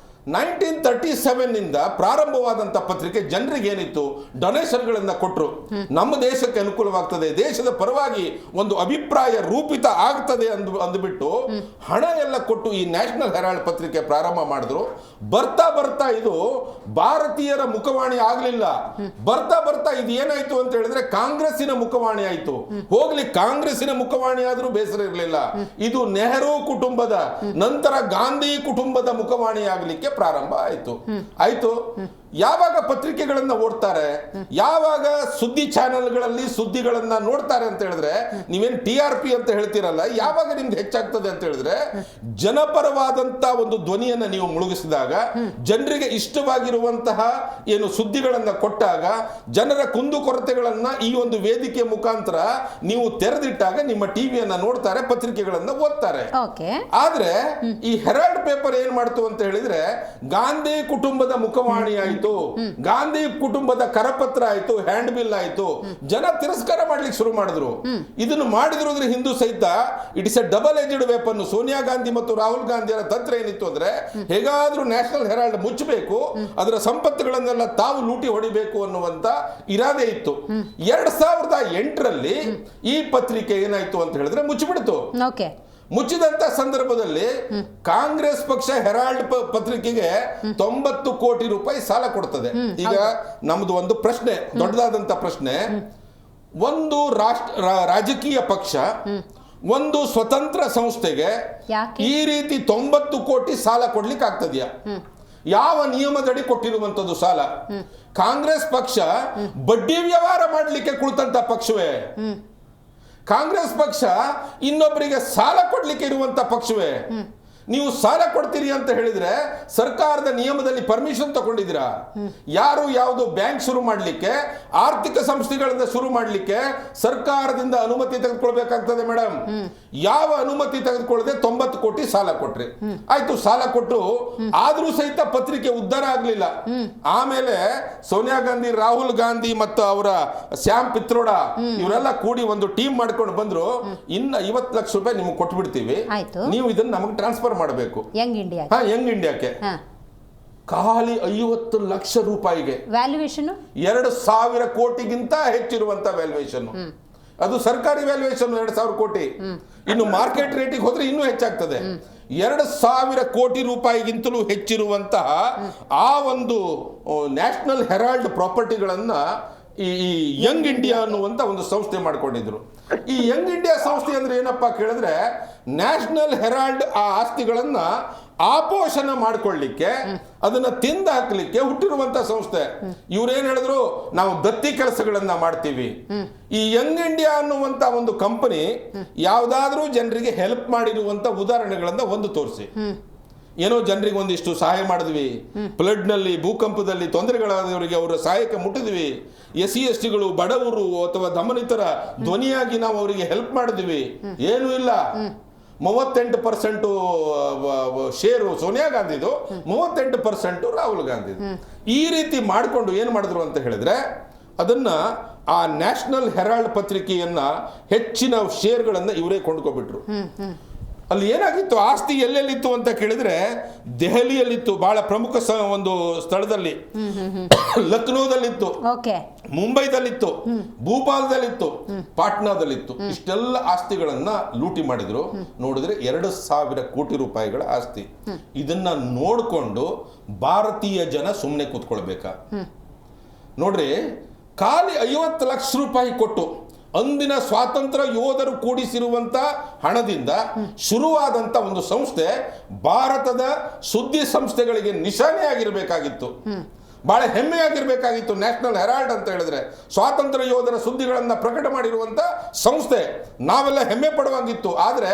1937 ಇಂದ ಪ್ರಾರಂಭವಾದಂತ ಪತ್ರಿಕೆ ಜನರಿಗೆ ಏನಿತ್ತು, ಡೊನೇಷನ್ಗಳನ್ನ ಕೊಟ್ಟರು. ನಮ್ಮ ದೇಶಕ್ಕೆ ಅನುಕೂಲವಾಗ್ತದೆ, ದೇಶದ ಪರವಾಗಿ ಒಂದು ಅಭಿಪ್ರಾಯ ರೂಪಿತ ಆಗ್ತದೆ ಅಂದ್ಬಿಟ್ಟು ಹಣ ಎಲ್ಲ ಕೊಟ್ಟು ಈ ನ್ಯಾಷನಲ್ ಹೆರಾಲ್ಡ್ ಪತ್ರಿಕೆ ಪ್ರಾರಂಭ ಮಾಡಿದ್ರು. ಬರ್ತಾ ಬರ್ತಾ ಇದು ಭಾರತೀಯರ ಮುಖವಾಣಿ ಆಗ್ಲಿಲ್ಲ. ಬರ್ತಾ ಇದು ಏನಾಯ್ತು ಅಂತ ಹೇಳಿದ್ರೆ ಕಾಂಗ್ರೆಸ್ಸಿನ ಮುಖವಾಣಿ ಆಯ್ತು. ಹೋಗ್ಲಿ, ಕಾಂಗ್ರೆಸ್ಸಿನ ಮುಖವಾಣಿ ಆದ್ರೂ ಬೇಸರ ಇರಲಿಲ್ಲ. ಇದು ನೆಹರು ಕುಟುಂಬದ ನಂತರ ಗಾಂಧಿ ಕುಟುಂಬದ ಮುಖವಾಣಿ ಆಗ್ಲಿಕ್ಕೆ ಪ್ರಾರಂಭ ಆಯ್ತು. ಯಾವಾಗ ಪತ್ರಿಕೆಗಳನ್ನ ಓಡ್ತಾರೆ, ಯಾವಾಗ ಸುದ್ದಿ ಚಾನೆಲ್ಗಳಲ್ಲಿ ಸುದ್ದಿಗಳನ್ನ ನೋಡ್ತಾರೆ ಅಂತ ಹೇಳಿದ್ರೆ, ನೀವೇನ್ TRP ಅಂತ ಹೇಳ್ತೀರಲ್ಲ, ಯಾವಾಗ ನಿಮ್ಗೆ ಹೆಚ್ಚಾಗ್ತದೆ ಅಂತ ಹೇಳಿದ್ರೆ, ಜನಪರವಾದಂತ ಒಂದು ಧ್ವನಿಯನ್ನ ನೀವು ಮುಳುಗಿಸಿದಾಗ, ಜನರಿಗೆ ಇಷ್ಟವಾಗಿರುವಂತಹ ಏನು ಸುದ್ದಿಗಳನ್ನ ಕೊಟ್ಟಾಗ, ಜನರ ಕುಂದುಕೊರತೆಗಳನ್ನ ಈ ಒಂದು ವೇದಿಕೆ ಮುಖಾಂತರ ನೀವು ತೆರೆದಿಟ್ಟಾಗ ನಿಮ್ಮ ಟಿವಿಯನ್ನ ನೋಡ್ತಾರೆ, ಪತ್ರಿಕೆಗಳನ್ನ ಓದ್ತಾರೆ. ಆದ್ರೆ ಈ ಹೆರಾಲ್ಡ್ ಪೇಪರ್ ಏನ್ ಮಾಡ್ತು ಅಂತ ಹೇಳಿದ್ರೆ, ಗಾಂಧಿ ಕುಟುಂಬದ ಮುಖವಾಣಿ ಆಯ್ತು, ಗಾಂಧಿ ಕುಟುಂಬದ ಕರಪತ್ರ ಆಯ್ತು, ಹ್ಯಾಂಡ್ ಬಿಲ್ ಆಯ್ತು, ಜನ ತಿರಸ್ಕಾರ ಮಾಡ್ಲಿಕ್ಕೆ ಶುರು ಮಾಡಿದ್ರು. ಇದನ್ನು ಮಾಡಿದ್ರೋದ್ರ ಹಿಂದೂ ಸಹಿತ it is A double aged weapon. Sonia Gandhi ಮತ್ತು ರಾಹುಲ್ ಗಾಂಧಿಯವರ ತಂತ್ರ ಏನಿತ್ತು ಅಂದ್ರೆ, ಹೇಗಾದ್ರೂ ನ್ಯಾಷನಲ್ ಹೆರಾಲ್ಡ್ ಮುಚ್ಚಬೇಕು, ಅದರ ಸಂಪತ್ತುಗಳನ್ನೆಲ್ಲ ತಾವು ಲೂಟಿ ಹೊಡಿಬೇಕು ಅನ್ನುವಂತ ಇರಾದೆ ಇತ್ತು. 2008ರಲ್ಲಿ ಈ ಪತ್ರಿಕೆ ಏನಾಯ್ತು ಅಂತ ಹೇಳಿದ್ರೆ ಮುಚ್ಚಿಬಿಡ್ತು. ಮುಚ್ಚಿದಂತ ಸಂದರ್ಭದಲ್ಲಿ ಕಾಂಗ್ರೆಸ್ ಪಕ್ಷ ಹೆರಾಲ್ಡ್ ಪತ್ರಿಕೆಗೆ 90 ಕೋಟಿ ರೂಪಾಯಿ ಸಾಲ ಕೊಡ್ತದೆ. ಈಗ ನಮ್ದು ಒಂದು ಪ್ರಶ್ನೆ, ದೊಡ್ಡದಾದಂತ ಪ್ರಶ್ನೆ, ಒಂದು ರಾಜಕೀಯ ಪಕ್ಷ ಒಂದು ಸ್ವತಂತ್ರ ಸಂಸ್ಥೆಗೆ ಈ ರೀತಿ 90 ಕೋಟಿ ಸಾಲ ಕೊಡ್ಲಿಕ್ಕೆ ಆಗ್ತದ್ಯಾ? ಯಾವ ನಿಯಮದಡಿ ಕೊಟ್ಟಿರುವಂತದ್ದು ಸಾಲ? ಕಾಂಗ್ರೆಸ್ ಪಕ್ಷ ಬಡ್ಡಿ ವ್ಯವಹಾರ ಮಾಡಲಿಕ್ಕೆ ಕುಳಿತಂತ ಪಕ್ಷವೇ? ಕಾಂಗ್ರೆಸ್ ಪಕ್ಷ ಇನ್ನೊಬ್ಬರಿಗೆ ಸಾಲ ಕೊಡ್ಲಿಕ್ಕೆ ಇರುವಂತ ಪಕ್ಷವೇ? ನೀವು ಸಾಲ ಕೊಡ್ತೀರಿ ಅಂತ ಹೇಳಿದ್ರೆ ಸರ್ಕಾರದ ನಿಯಮದಲ್ಲಿ ಪರ್ಮಿಷನ್ ತಗೊಂಡಿದ್ದೀರಾ? ಯಾರು ಯಾವುದು ಬ್ಯಾಂಕ್ ಶುರು ಮಾಡಲಿಕ್ಕೆ, ಆರ್ಥಿಕ ಸಂಸ್ಥೆಗಳಿಂದ ಶುರು ಮಾಡಲಿಕ್ಕೆ ಸರ್ಕಾರದಿಂದ ಅನುಮತಿ ತೆಗೆದುಕೊಳ್ಬೇಕಾಗ್ತದೆ ಮೇಡಮ್. ಯಾವ ಅನುಮತಿ ತೆಗೆದುಕೊಳ್ಳದೆ 90 ಕೋಟಿ ಸಾಲ ಕೊಟ್ರಿ. ಆಯ್ತು, ಸಾಲ ಕೊಟ್ಟು ಆದ್ರೂ ಸಹಿತ ಪತ್ರಿಕೆ ಉದ್ಧಾರ ಆಗ್ಲಿಲ್ಲ. ಆಮೇಲೆ ಸೋನಿಯಾ ಗಾಂಧಿ, ರಾಹುಲ್ ಗಾಂಧಿ ಮತ್ತು ಅವರ ಶ್ಯಾಮ್ ಪಿತ್ರೋಡ ಇವರೆಲ್ಲ ಕೂಡಿ ಒಂದು ಟೀಮ್ ಮಾಡ್ಕೊಂಡು ಬಂದ್ರು. ಇನ್ನ 50 ಲಕ್ಷ ರೂಪಾಯಿ ನಿಮ್ಗೆ ಕೊಟ್ಬಿಡ್ತೀವಿ, ನೀವು ಇದನ್ನ ನಮಗೆ ಟ್ರಾನ್ಸ್ಫರ್ ಮಾಡಬೇಕು. ಯಂಗ್ ಇಂಡಿಯಾಕ್ಕೆ ಖಾಲಿ 50 ಲಕ್ಷ ರೂಪಾಯಿಗೆ ವ್ಯಾಲ್ಯೂಯೇಷನ್ 2000 ಕೋಟಿಗಿಂತ ಹೆಚ್ಚಿರುವಂತ ವ್ಯಾಲ್ಯೂಯೇಷನ್. ಅದು ಸರ್ಕಾರಿ ವ್ಯಾಲ್ಯೂಯೇಷನ್ 2000 ಕೋಟಿ. ಇನ್ನು ಮಾರ್ಕೆಟ್ ರೇಟಿಗೆ ಹೋದ್ರೆ ಇನ್ನೂ ಹೆಚ್ಚಾಗ್ತದೆ. 2000 ಕೋಟಿ ರೂಪಾಯಿಗಿಂತಲೂ ಹೆಚ್ಚಿರುವಂತಹ ಆ ಒಂದು ನ್ಯಾಷನಲ್ ಹೆರಾಲ್ಡ್ ಪ್ರಾಪರ್ಟಿಗಳನ್ನ ಈ ಯಂಗ್ ಇಂಡಿಯಾ ಅನ್ನುವಂತ ಒಂದು ಸಂಸ್ಥೆ ಮಾಡ್ಕೊಂಡಿದ್ರು. ಈ ಯಂಗ್ ಇಂಡಿಯಾ ಸಂಸ್ಥೆ ಅಂದ್ರೆ ಏನಪ್ಪಾ ಕೇಳಿದ್ರೆ, ನ್ಯಾಷನಲ್ ಹೆರಾಲ್ಡ್ ಆ ಆಸ್ತಿಗಳನ್ನ ಆಪೋಷಣ ಮಾಡ್ಕೊಳ್ಳಿಕ್ಕೆ, ಅದನ್ನ ತಿಂದು ಹಾಕ್ಲಿಕ್ಕೆ ಹುಟ್ಟಿರುವಂತ ಸಂಸ್ಥೆ. ಇವ್ರೇನ್ ಹೇಳಿದ್ರು, ನಾವು ದತ್ತಿ ಕೆಲಸಗಳನ್ನ ಮಾಡ್ತೀವಿ. ಈ ಯಂಗ್ ಇಂಡಿಯಾ ಅನ್ನುವಂತ ಒಂದು ಕಂಪನಿ ಯಾವ್ದಾದ್ರೂ ಜನರಿಗೆ ಹೆಲ್ಪ್ ಮಾಡಿರುವಂತ ಉದಾಹರಣೆಗಳನ್ನ ಒಂದು ತೋರಿಸಿ. ಏನೋ ಜನರಿಗೆ ಒಂದಿಷ್ಟು ಸಹಾಯ ಮಾಡಿದ್ವಿ, ಫ್ಲಡ್ ನಲ್ಲಿ, ಭೂಕಂಪದಲ್ಲಿ ತೊಂದರೆಗಳಾದವರಿಗೆ ಅವರ ಸಹಾಯಕ್ಕೆ ಮುಟ್ಟಿದ್ವಿ, SC/STಗಳು, ಬಡವರು ಅಥವಾ ದಮನಿತರ ಧ್ವನಿಯಾಗಿ ನಾವು ಅವರಿಗೆ ಹೆಲ್ಪ್ ಮಾಡಿದ್ವಿ. ಏನೂ ಇಲ್ಲ. 38% ಶೇರು ಸೋನಿಯಾ ಗಾಂಧಿದು, 38% ರಾಹುಲ್ ಗಾಂಧಿದು. ಈ ರೀತಿ ಮಾಡಿಕೊಂಡು ಏನ್ ಮಾಡಿದ್ರು ಅಂತ ಹೇಳಿದ್ರೆ, ಅದನ್ನ ಆ ನ್ಯಾಷನಲ್ ಹೆರಾಲ್ಡ್ ಪತ್ರಿಕೆಯನ್ನ ಹೆಚ್ಚಿನ ಶೇರ್ಗಳನ್ನ ಇವರೇ ಕೊಂಡ್ಕೊಬಿಟ್ರು. ಅಲ್ಲಿ ಏನಾಗಿತ್ತು, ಆಸ್ತಿ ಎಲ್ಲೆಲ್ಲಿತ್ತು ಅಂತ ಕೇಳಿದ್ರೆ, ದೆಹಲಿಯಲ್ಲಿತ್ತು, ಬಹಳ ಪ್ರಮುಖ ಒಂದು ಸ್ಥಳದಲ್ಲಿ, ಲಕ್ನೋದಲ್ಲಿತ್ತು, ಮುಂಬೈದಲ್ಲಿತ್ತು, ಭೂಪಾಲದಲ್ಲಿತ್ತು, ಪಾಟ್ನಾದಲ್ಲಿತ್ತು. ಇಷ್ಟೆಲ್ಲ ಆಸ್ತಿಗಳನ್ನ ಲೂಟಿ ಮಾಡಿದ್ರು. ನೋಡಿದ್ರೆ 2000 ಕೋಟಿ ರೂಪಾಯಿಗಳ ಆಸ್ತಿ. ಇದನ್ನ ನೋಡ್ಕೊಂಡು ಭಾರತೀಯ ಜನ ಸುಮ್ಮನೆ ಕೂತ್ಕೊಳ್ಬೇಕಾ? ನೋಡ್ರಿ, ಖಾಲಿ 50 ಲಕ್ಷ ರೂಪಾಯಿ ಕೊಟ್ಟು ಅಂದಿನ ಸ್ವಾತಂತ್ರ್ಯ ಯೋಧರು ಕೂಡಿಸಿರುವಂತ ಹಣದಿಂದ ಶುರುವಾದಂತ ಒಂದು ಸಂಸ್ಥೆ ಭಾರತದ ಸುದ್ದಿ ಸಂಸ್ಥೆಗಳಿಗೆ ನಿಶಾನೆ ಆಗಿರಬೇಕಾಗಿತ್ತು. ಬಹಳ ಹೆಮ್ಮೆಯಾಗಿರ್ಬೇಕಾಗಿತ್ತು. ನ್ಯಾಷನಲ್ ಹೆರಾಲ್ಡ್ ಅಂತ ಹೇಳಿದ್ರೆ ಸ್ವಾತಂತ್ರ್ಯ ಯೋಧರ ಸುದ್ದಿಗಳನ್ನ ಪ್ರಕಟ ಮಾಡಿರುವಂತ ಸಂಸ್ಥೆ, ನಾವೆಲ್ಲ ಹೆಮ್ಮೆ ಪಡುವಂಗಿತ್ತು. ಆದ್ರೆ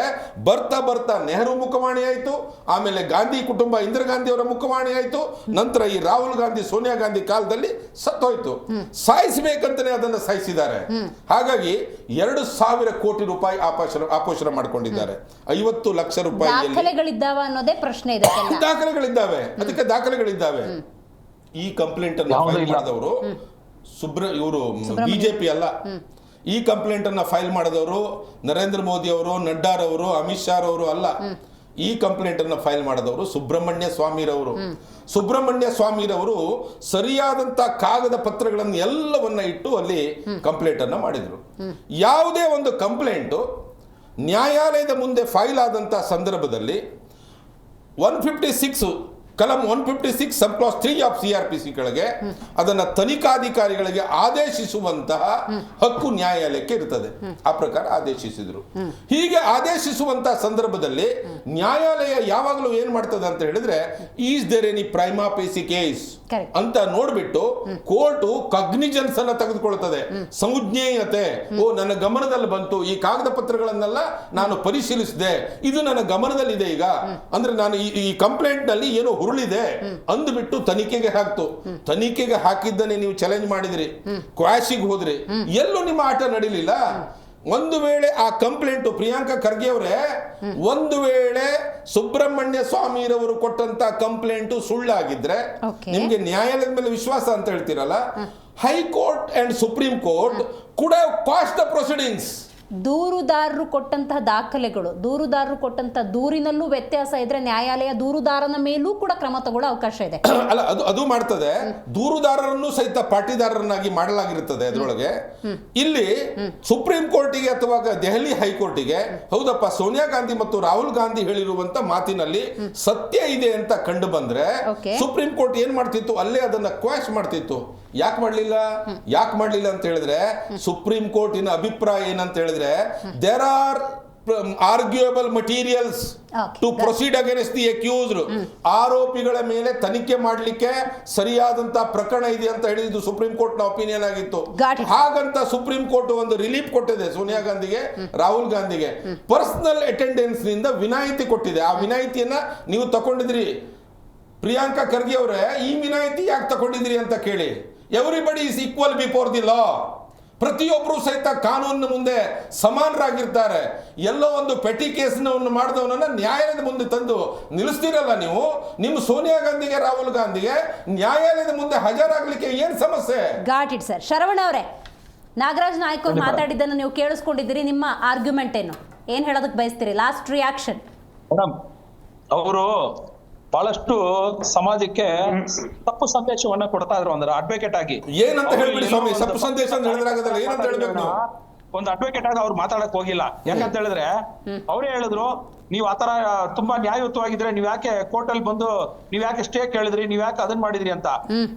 ಬರ್ತಾ ಬರ್ತಾ ನೆಹರು ಮುಖವಾಣಿ ಆಯ್ತು, ಆಮೇಲೆ ಗಾಂಧಿ ಕುಟುಂಬ, ಇಂದಿರಾ ಗಾಂಧಿ ಅವರ ಮುಖವಾಣಿ ಆಯ್ತು, ನಂತರ ಈ ರಾಹುಲ್ ಗಾಂಧಿ, ಸೋನಿಯಾ ಗಾಂಧಿ ಕಾಲದಲ್ಲಿ ಸತ್ತೋಯ್ತು. ಸಾಯಿಸಬೇಕಂತಾನೆ ಅದನ್ನ ಸಾಯಿಸಿದ್ದಾರೆ. ಹಾಗಾಗಿ 2000 ಕೋಟಿ ರೂಪಾಯಿ ಆಪೋಷಣ ಮಾಡಿಕೊಂಡಿದ್ದಾರೆ. 50 ಲಕ್ಷ ರೂಪಾಯಿ ದಾಖಲೆಗಳಿದ್ದಾವೆ. ಅದಕ್ಕೆ ದಾಖಲೆಗಳಿದ್ದಾವೆ. ಈ ಕಂಪ್ಲೇಂಟ್ ಅನ್ನು ಫೈಲ್ ಮಾಡಿದವರು ಇವರು ಬಿಜೆಪಿ ಅಲ್ಲ. ಈ ಕಂಪ್ಲೇಂಟ್ ಅನ್ನ ಫೈಲ್ ಮಾಡಿದವರು ನರೇಂದ್ರ ಮೋದಿ ಅವರು, ನಡ್ಡಾರವರು, ಅಮಿತ್ ಶಾ ಅವರು ಅಲ್ಲ. ಈ ಕಂಪ್ಲೇಂಟ್ ಅನ್ನ ಫೈಲ್ ಮಾಡಿದವರು ಸುಬ್ರಹ್ಮಣ್ಯ ಸ್ವಾಮಿರವರು ಸರಿಯಾದಂತ ಕಾಗದ ಪತ್ರಗಳನ್ನು ಎಲ್ಲವನ್ನ ಇಟ್ಟು ಅಲ್ಲಿ ಕಂಪ್ಲೇಂಟ್ ಅನ್ನ ಮಾಡಿದ್ರು. ಯಾವುದೇ ಒಂದು ಕಂಪ್ಲೇಂಟ್ ನ್ಯಾಯಾಲಯದ ಮುಂದೆ ಫೈಲ್ ಆದಂತ ಸಂದರ್ಭದಲ್ಲಿ 156 ಕಲಂ 156 ಸಬ್ ಕ್ಲಾಸ್ 3 ಆಫ್ CRPC ಕೆಳಗೆ ಅದನ್ನ ತನಿಖಾಧಿಕಾರಿಗಳಿಗೆ ಆದೇಶಿಸುವಂತಹ ಹಕ್ಕು ನ್ಯಾಯಾಲಯಕ್ಕೆ ಇರ್ತದೆ. ಆ ಪ್ರಕಾರ ಆದೇಶಿಸಿದ್ರು. ಹೀಗೆ ಆದೇಶಿಸುವಂತಹ ಸಂದರ್ಭದಲ್ಲಿ ನ್ಯಾಯಾಲಯ ಯಾವಾಗಲೂ ಏನ್ ಮಾಡ್ತದೆ ಅಂತ ಹೇಳಿದ್ರೆ, is there any prima facie case ಅಂತ ನೋಡ್ಬಿಟ್ಟು ಕೋರ್ಟು ಕಗ್ನಿಜನ್ಸ್ ಅನ್ನ ತೆಗೆದುಕೊಳ್ತದೆ. ಸಂಜ್ಞೇಯತೆ, ನನ್ನ ಗಮನದಲ್ಲಿ ಬಂತು, ಈ ಕಾಗದ ಪತ್ರಗಳನ್ನೆಲ್ಲ ನಾನು ಪರಿಶೀಲಿಸಿದೆ, ಇದು ನನ್ನ ಗಮನದಲ್ಲಿದೆ ಈಗ, ಅಂದ್ರೆ ನಾನು ಈ ಕಂಪ್ಲೇಂಟ್ ನಲ್ಲಿ ಏನೋ ಹುರುಳಿದೆ ಅಂದ್ಬಿಟ್ಟು ತನಿಖೆಗೆ ಹಾಕ್ತು. ತನಿಖೆಗೆ ಹಾಕಿದ್ದನ್ನೇ ನೀವು ಚಾಲೆಂಜ್ ಮಾಡಿದ್ರಿ, ಕ್ವಾಶಿಗೆ ಹೋದ್ರಿ, ಎಲ್ಲೂ ನಿಮ್ಮ ಆಟ ನಡೀಲಿಲ್ಲ. ಒಂದು ವೇಳೆ ಆ ಕಂಪ್ಲೇಂಟ್ ಪ್ರಿಯಾಂಕಾ ಖರ್ಗೆ ಅವರೇ, ಒಂದು ವೇಳೆ ಸುಬ್ರಹ್ಮಣ್ಯ ಸ್ವಾಮಿರವರು ಕೊಟ್ಟಂತ ಕಂಪ್ಲೇಂಟ್ ಸುಳ್ಳಾಗಿದ್ರೆ ನಿಮ್ಗೆ ನ್ಯಾಯಾಲಯದ ಮೇಲೆ ವಿಶ್ವಾಸ ಅಂತ ಹೇಳ್ತೀರಲ್ಲ, high court and supreme court could have passed the proceedings. ದೂರುದಾರರು ಕೊಟ್ಟಂತಹ ದಾಖಲೆಗಳು, ದೂರುದಾರರು ಕೊಟ್ಟಂತಹ ದೂರಿನಲ್ಲೂ ವ್ಯತ್ಯಾಸ ಇದ್ರೆ ನ್ಯಾಯಾಲಯ ದೂರುದಾರನ ಮೇಲೂ ಕೂಡ ಕ್ರಮ ತಗೊಳ್ಳೋ ಅವಕಾಶ ಇದೆ. ಅಲ್ಲ, ಅದು ಮಾಡ್ತದೆ. ದೂರುದಾರರನ್ನು ಸಹಿತ ಪಾಟಿದಾರರನ್ನಾಗಿ ಮಾಡಲಾಗಿರುತ್ತದೆ ಅದರೊಳಗೆ. ಇಲ್ಲಿ ಸುಪ್ರೀಂ ಕೋರ್ಟಿಗೆ ಅಥವಾ ದೆಹಲಿ ಹೈಕೋರ್ಟಿಗೆ, ಹೌದಪ್ಪ ಸೋನಿಯಾ ಗಾಂಧಿ ಮತ್ತು ರಾಹುಲ್ ಗಾಂಧಿ ಹೇಳಿರುವಂತ ಮಾತಿನಲ್ಲಿ ಸತ್ಯ ಇದೆ ಅಂತ ಕಂಡು ಬಂದ್ರೆ ಸುಪ್ರೀಂ ಕೋರ್ಟ್ ಏನ್ ಮಾಡ್ತಿತ್ತು, ಅಲ್ಲೇ ಅದನ್ನ ಕ್ವಾಶ್ ಮಾಡ್ತಿತ್ತು. ಯಾಕೆ ಮಾಡ್ಲಿಲ್ಲ ಅಂತ ಹೇಳಿದ್ರೆ, ಸುಪ್ರೀಂ ಕೋರ್ಟಿನ ಅಭಿಪ್ರಾಯ ಏನಂತ ಹೇಳಿದ್ರೆ, there are arguable materials Okay, to proceed against the accused. ಆರೋಪಿಗಳ ಮೇಲೆ ತನಿಖೆ ಮಾಡಲಿಕ್ಕೆ ಸರಿಯಾದಂತ ಪ್ರಕರಣ ಇದೆ ಅಂತ ಹೇಳಿದ್ದು ಸುಪ್ರೀಂ ಕೋರ್ಟ್ ನ ಒಪಿನಿಯನ್ ಆಗಿತ್ತು. Got it. ಹಾಗಂತ ಸುಪ್ರೀಂ ಕೋರ್ಟ್ ಒಂದು ರಿಲೀಫ್ ಕೊಟ್ಟಿದೆ ಸೋನಿಯಾ ಗಾಂಧಿಗೆ, ರಾಹುಲ್ ಗಾಂಧಿಗೆ ಪರ್ಸನಲ್ ಅಟೆಂಡೆನ್ಸ್ ನಿಂದ ವಿನಾಯಿತಿ ಕೊಟ್ಟಿದೆ. ಆ ವಿನಾಯಿತಿಯನ್ನ ನೀವು ತಗೊಂಡಿದ್ರಿ. ಪ್ರಿಯಾಂಕಾ ಖರ್ಗೆ ಅವರೇ, ಈ ವಿನಾಯಿತಿ ಯಾಕೆ ತಗೊಂಡಿದ್ರಿ ಅಂತ ಕೇಳಿ. Everybody is equal before the ಲಾ. ಪ್ರತಿಯೊಬ್ಬರು ಸಹಿತ ಕಾನೂನಿನ ಮುಂದೆ ಸಮಾನರಾಗಿರ್ತಾರೆ. ಎಲ್ಲೋ ಒಂದು ಪೆಟಿ ಕೇಸ್ನವನ್ನು ಮಾಡಿದವನನ್ನ ನ್ಯಾಯಾಲಯದ ಮುಂದೆ ತಂದು ನಿಲ್ಲಿಸ್ತೀರಲ್ಲ ನೀವು. ನಿಮ್ಮ ಸೋನಿಯಾ ಗಾಂಧಿಗೆ, ರಾಹುಲ್ ಗಾಂಧಿಗೆ ನ್ಯಾಯಾಲಯದ ಮುಂದೆ ಹಾಜರಾಗಲಿಕ್ಕೆ ಏನ್ ಸಮಸ್ಯೆ? Got it sir. ಶರವಣ ಅವರೇ, ನಾಗರಾಜ್ ನಾಯ್ಕ ಅವ್ರು ಮಾತಾಡಿದ್ದನ್ನು ನೀವು ಕೇಳಿಸ್ಕೊಂಡಿದ್ದೀರಿ. ನಿಮ್ಮ ಆರ್ಗ್ಯುಮೆಂಟ್ ಏನ್ ಹೇಳೋದಕ್ಕೆ ಬಯಸ್ತೀರಿ? Last reaction. ಮೇಡಮ್, ಅವರು ಬಹಳಷ್ಟು ಸಮಾಜಕ್ಕೆ ತಪ್ಪು ಸಂದೇಶವನ್ನ ಕೊಡ್ತಾ ಇದ್ರು. ಅಂದ್ರೆ ಅಡ್ವೊಕೇಟ್ ಆಗಿ ಏನಂತ ಹೇಳ್ಬಿಡಿ ಸ್ವಾಮಿ, ತಪ್ಪು ಸಂದೇಶ ಅಂತ ಹೇಳಿದ್ರಾಗದಲ್ಲ, ಏನಂತ ಹೇಳ್ಬೇಕು ನಾವು? ಒಂದು ಅಡ್ವೊಕೇಟ್ ಆಗಿ ಅವ್ರು ಮಾತಾಡಕ್ ಹೋಗಿಲ್ಲ. ಯಾಕಂತ ಹೇಳಿದ್ರೆ ಅವರೇ ಹೇಳಿದ್ರು, ನೀವು ಆತರ ತುಂಬಾ ನ್ಯಾಯಯುತವಾಗಿದ್ರೆ ನೀವ್ ಯಾಕೆ ಕೋರ್ಟ್ ಅಲ್ಲಿ ಬಂದು ನೀವ್ ಯಾಕೆ ಸ್ಟೇ ಕೇಳಿದ್ರಿ, ನೀವ್ ಯಾಕೆ ಅದನ್ನ ಮಾಡಿದ್ರಿ ಅಂತ.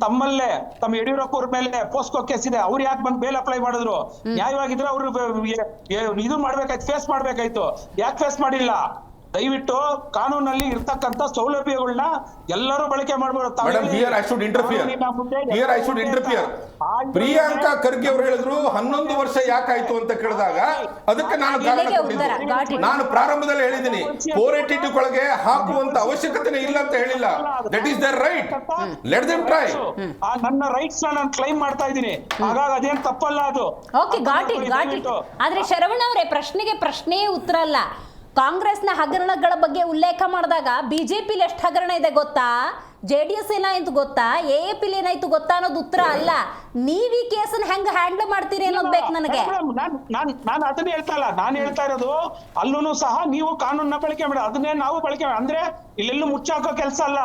ತಮ್ಮಲ್ಲೇ ತಮ್ಮ ಯಡಿಯೂರಪ್ಪ ಅವ್ರ ಮೇಲೆ ಪೋಸ್ಕೋ ಕೇಸ್ ಇದೆ, ಅವ್ರು ಯಾಕೆ ಬಂದು ಬೇಲ್ ಅಪ್ಲೈ ಮಾಡಿದ್ರು? ನ್ಯಾಯವಾಗಿದ್ರೆ ಅವ್ರು ಇದು ಮಾಡ್ಬೇಕಾಯ್ತು, ಫೇಸ್ ಮಾಡ್ಬೇಕಾಯ್ತು. ಯಾಕೆ ಫೇಸ್ ಮಾಡಿಲ್ಲ? ದಯವಿಟ್ಟು ಕಾನೂನಲ್ಲಿ ಇರ್ತಕ್ಕಂಥ ಸೌಲಭ್ಯಗಳನ್ನ ಎಲ್ಲರೂ ಬಳಕೆ ಮಾಡಬಹುದು. ಪ್ರಿಯಾಂಕಾ ಖರ್ಗೆ ಅವರು ಹೇಳಿದ್ರು 11 ವರ್ಷ ಯಾಕಾಯ್ತು ಅಂತ ಕೇಳಿದಾಗ ಅದಕ್ಕೆ ನಾನು ಕಾರಣ ಕೊಟ್ಟಿದ್ದೀನಿ. ನಾನು ಪ್ರಾರಂಭದಲ್ಲಿ ಹೇಳಿದ್ದೀನಿ, 482 ಒಳಗೆ ಹಾಕುವಂತ ಅವಶ್ಯಕತೆ ಇಲ್ಲ ಅಂತ ಹೇಳಿಲ್ಲ. That is their right, let them try. ನನ್ನ ರೈಟ್ಸ್ ನಾನು ಕ್ಲೈಮ್ ಮಾಡ್ತಾ ಇದ್ದೀನಿ, ಹಾಗಾಗಿ ಅದೇನ್ ತಪ್ಪಲ್ಲ ಅದು. Okay, got it, got it. ಆದ್ರೆ ಶರವಣ ಅವರೇ, ಪ್ರಶ್ನೆಗೆ ಪ್ರಶ್ನೆಯೇ ಉತ್ತರ ಅಲ್ಲ. ಕಾಂಗ್ರೆಸ್ನ ಹಗರಣಗಳ ಬಗ್ಗೆ ಉಲ್ಲೇಖ ಮಾಡಿದಾಗ ಬಿಜೆಪಿಲಿ ಎಷ್ಟು ಹಗರಣ ಇದೆ ಗೊತ್ತಾ, JDS ಏನಾಯ್ತು ಗೊತ್ತಾ, AAP ಏನಾಯ್ತು ಗೊತ್ತಾ ಅನ್ನೋದು ಉತ್ತರ ಅಲ್ಲ. ನೀವ್ ಈ ಕೇಸನ್ನ ಹೆಂಗ್ ಹ್ಯಾಂಡಲ್ ಮಾಡ್ತೀರಿ ಅನ್ನೋದು ಬೇಕು ನನಗೆ. ನಾನು ಅದನ್ನ ಹೇಳ್ತಾ ಇಲ್ಲ, ನಾನು ಹೇಳ್ತಾ ಇರೋದು ಅಲ್ಲೂ ಸಹ ನೀವು ಕಾನೂನನ್ನ ಬಳಕೆ ಮಾಡಿ, ಅದನ್ನೇ ನಾವು ಬಳಕೆ ಮಾಡಿ. ಅಂದ್ರೆ ಇಲ್ಲೆಲ್ಲೂ ಮುಚ್ಚಾಕೋ ಕೆಲಸ ಅಲ್ಲ,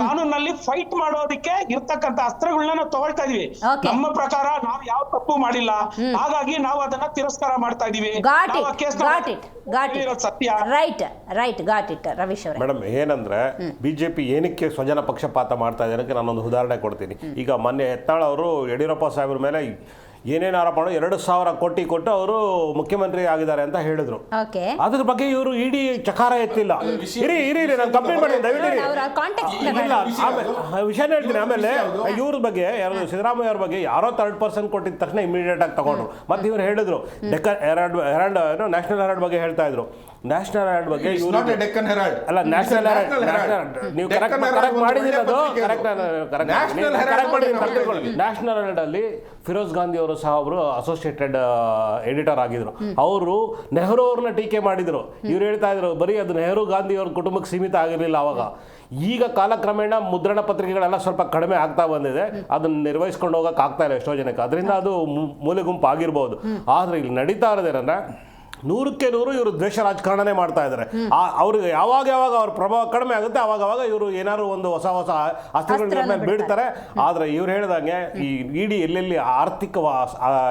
ಕಾನೂನಲ್ಲಿ ಫೈಟ್ ಮಾಡೋದಕ್ಕೆ ಇರ್ತಕ್ಕಂಥ ಅಸ್ತ್ರಗಳನ್ನ ನಾವು ತಗೊಳ್ತಾ ಇದೀವಿ. ನಮ್ಮ ಪ್ರಕಾರ ನಾವು ಯಾವ ತಪ್ಪು ಮಾಡಿಲ್ಲ, ಹಾಗಾಗಿ ನಾವು ಅದನ್ನ ತಿರಸ್ಕಾರ ಮಾಡ್ತಾ ಇದೀವಿ. ಸತ್ಯ. Right right, got it. Ravish ಅವರೇ, ಮೇಡಮ್, ಏನಂದ್ರೆ ಬಿಜೆಪಿ ಏನಕ್ಕೆ ಸ್ವಜನ ಪಕ್ಷಪಾತ ಮಾಡ್ತಾ ಇದ್ದಾರೆ ನಾನೊಂದು ಉದಾಹರಣೆ ಕೊಡ್ತೀನಿ. ಈಗ ಮೊನ್ನೆ ಯತ್ನಾಳ್ ಅವರು ಯಡಿಯೂರಪ್ಪ ಸಾಹೇಬ್ರ ಮೇಲೆ ಏನೇನು ಆರೋಪ ಮಾಡೋ 2,000 ಕೋಟಿ ಕೊಟ್ಟು ಅವರು ಮುಖ್ಯಮಂತ್ರಿ ಆಗಿದ್ದಾರೆ ಅಂತ ಹೇಳಿದ್ರು. ಅದ್ರ ಬಗ್ಗೆ ಇವರು ಇಡಿ ಚಕಾರ ಎತ್ತಿಲ್ಲ. ಇರಿ ನಾನು ಕಂಪ್ಲೇಂಟ್ ಮಾಡಿ ದಯವಿಟ್ಟು ವಿಷಯ ಹೇಳ್ತೀನಿ. ಆಮೇಲೆ ಇವ್ರ ಬಗ್ಗೆ ಯಾರು ಸಿದ್ದರಾಮಯ್ಯ ಅವ್ರ ಬಗ್ಗೆ ಯಾರೋ 3rd ಪರ್ಸನ್ ಕೊಟ್ಟಿದ ತಕ್ಷಣ ಇಮಿಡಿಯೇಟ್ ಆಗಿ ತಗೊಂಡ್ರು. ಮತ್ತೆ ಇವ್ರು ಹೇಳಿದ್ರು ಡೆಕ್ಕನ್ ಹೆರಾಲ್ಡ್ ನ್ಯಾಷನಲ್ ಹೆರಾಲ್ಡ್ ಬಗ್ಗೆ ಹೇಳ್ತಾ ಇದ್ರು. ನ್ಯಾಷನಲ್ ಹೆರಾಲ್ಡ್ ಬಗ್ಗೆ ಅಲ್ಲ, ನ್ಯಾಷನಲ್ ಹೆರಾಲ್ಡ್ ನೀವು ಕರೆಕ್ಟ್ ಮಾಡಿದಿಲ್ಲ, ಅದು ನ್ಯಾಷನಲ್ ಹೆರಾಲ್ಡ್ ಅಲ್ಲಿ ಫಿರೋಜ್ ಗಾಂಧಿ ಅವರು ಸಹ ಅವರು ಅಸೋಸಿಯೇಟೆಡ್ ಎಡಿಟರ್ ಆಗಿದ್ರು. ಅವರು ನೆಹರು ಅವ್ರನ್ನ ಟೀಕೆ ಮಾಡಿದ್ರು. ಇವ್ರು ಹೇಳ್ತಾ ಇದ್ರು ಬರೀ ಅದು ನೆಹರು ಗಾಂಧಿ ಅವ್ರ ಕುಟುಂಬಕ್ಕೆ ಸೀಮಿತ ಆಗಿರಲಿಲ್ಲ ಅವಾಗ. ಈಗ ಕಾಲಕ್ರಮೇಣ ಮುದ್ರಣ ಪತ್ರಿಕೆಗಳೆಲ್ಲ ಸ್ವಲ್ಪ ಕಡಿಮೆ ಆಗ್ತಾ ಬಂದಿದೆ, ಅದನ್ನ ನಿರ್ವಹಿಸ್ಕೊಂಡು ಹೋಗಕ್ಕೆ ಆಗ್ತಾ ಇಲ್ಲ ಎಷ್ಟೋ ಜನಕ್ಕೆ. ಅದರಿಂದ ಅದು ಮೂಲೆ ಗುಂಪು ಆಗಿರ್ಬೋದು. ಆದ್ರೆ ಇಲ್ಲಿ ನಡೀತಾ ಇರೋದೇನಂದ್ರೆ 100ಕ್ಕೆ 100 ಇವರು ದ್ವೇಷ ರಾಜಕಾರಣನೇ ಮಾಡ್ತಾ ಇದ್ದಾರೆ. ಅವ್ರಿಗೆ ಯಾವಾಗ ಅವ್ರ ಪ್ರಭಾವ ಕಡಿಮೆ ಆಗುತ್ತೆ ಅವಾಗ ಇವರು ಏನಾದ್ರು ಒಂದು ಹೊಸ ಅಸ್ತ್ರಗಳ ಮೇಲೆ ಬೀಳ್ತಾರೆ. ಆದ್ರೆ ಇವ್ರು ಹೇಳಿದಂಗೆ ಈ ಇಡೀ ಎಲ್ಲೆಲ್ಲಿ ಆರ್ಥಿಕ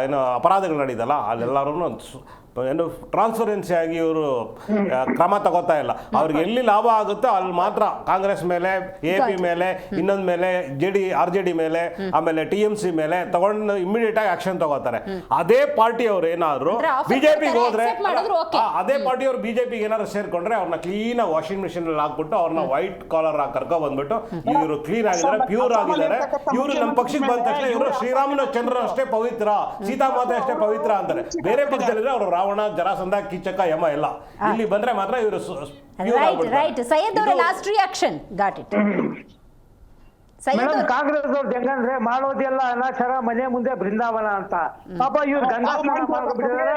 ಏನೋ ಅಪರಾಧಗಳು ನಡೀತಲ್ಲ ಅಲ್ಲೆಲ್ಲರೂ ಏನು ಟ್ರಾನ್ಸ್ಪರೆನ್ಸಿ ಆಗಿ ಇವರು ಕ್ರಮ ತಗೋತಾ ಇಲ್ಲ. ಅವ್ರಿಗೆ ಎಲ್ಲಿ ಲಾಭ ಆಗುತ್ತೋ ಅಲ್ಲಿ ಮಾತ್ರ ಕಾಂಗ್ರೆಸ್ ಮೇಲೆ, AAP ಮೇಲೆ, ಇನ್ನೊಂದ್ ಮೇಲೆ RJD ಮೇಲೆ, ಆಮೇಲೆ TMC ಮೇಲೆ ತಗೊಂಡು ಇಮಿಡಿಯೇಟ್ ಆಗಿ ಆಕ್ಷನ್ ತಗೋತಾರೆ. ಅದೇ ಪಾರ್ಟಿ ಅವ್ರು ಏನಾದ್ರು ಬಿಜೆಪಿಗೆ ಹೋದ್ರೆ, ಅದೇ ಪಾರ್ಟಿ ಅವ್ರು ಬಿಜೆಪಿಗೆ ಏನಾದ್ರು ಸೇರ್ಕೊಂಡ್ರೆ ಅವ್ರನ್ನ ಕ್ಲೀನ್ ಆಗಿ ವಾಷಿಂಗ್ ಮಿಷಿನ್ ಅಲ್ಲಿ ಹಾಕ್ಬಿಟ್ಟು ಅವ್ರನ್ನ ವೈಟ್ ಕಾಲರ್ ಕರ್ಕೊ ಬಂದ್ಬಿಟ್ಟು ಇವರು ಕ್ಲೀನ್ ಆಗಿದ್ದಾರೆ, ಪ್ಯೂರ್ ಆಗಿದ್ದಾರೆ. ಇವರು ನಮ್ಮ ಪಕ್ಷಕ್ಕೆ ಬಂದ ತಕ್ಷಣ ಇವರು ಶ್ರೀರಾಮನ ಚಂದ್ರ ಅಷ್ಟೇ ಪವಿತ್ರ, ಸೀತಾಮಾತೆ ಅಷ್ಟೇ ಪವಿತ್ರ ಅಂತಾರೆ. ಬೇರೆ ಪಕ್ಷದಲ್ಲಿದ್ರೆ ಅವರು ರಾವಣ, ಜರಾಸಂಧ, ಕೀಚಕ, ಯಮ ಎಲ್ಲ. ಇಲ್ಲಿ ಬಂದ್ರೆ ಮಾತ್ರ ಇವರು ರೈಟ್. ಸೈಯದ್ ಅವರ last reaction. Got it. Congress ಅವ್ರು ಹೆಂಗಂದ್ರೆ ಮಾಡೋದೆಲ್ಲ ಅನಾಚಾರ, ಮನೆ ಮುಂದೆ ಬೃಂದಾವನ ಅಂತ. ಪಾಪ ಇವ್ರು ಗಂಗಾ ಸ್ನಾನ ಮಾಡ್ಕೊಂಡ್ಬಿಟ್ಟಿದ್ದಾರೆ.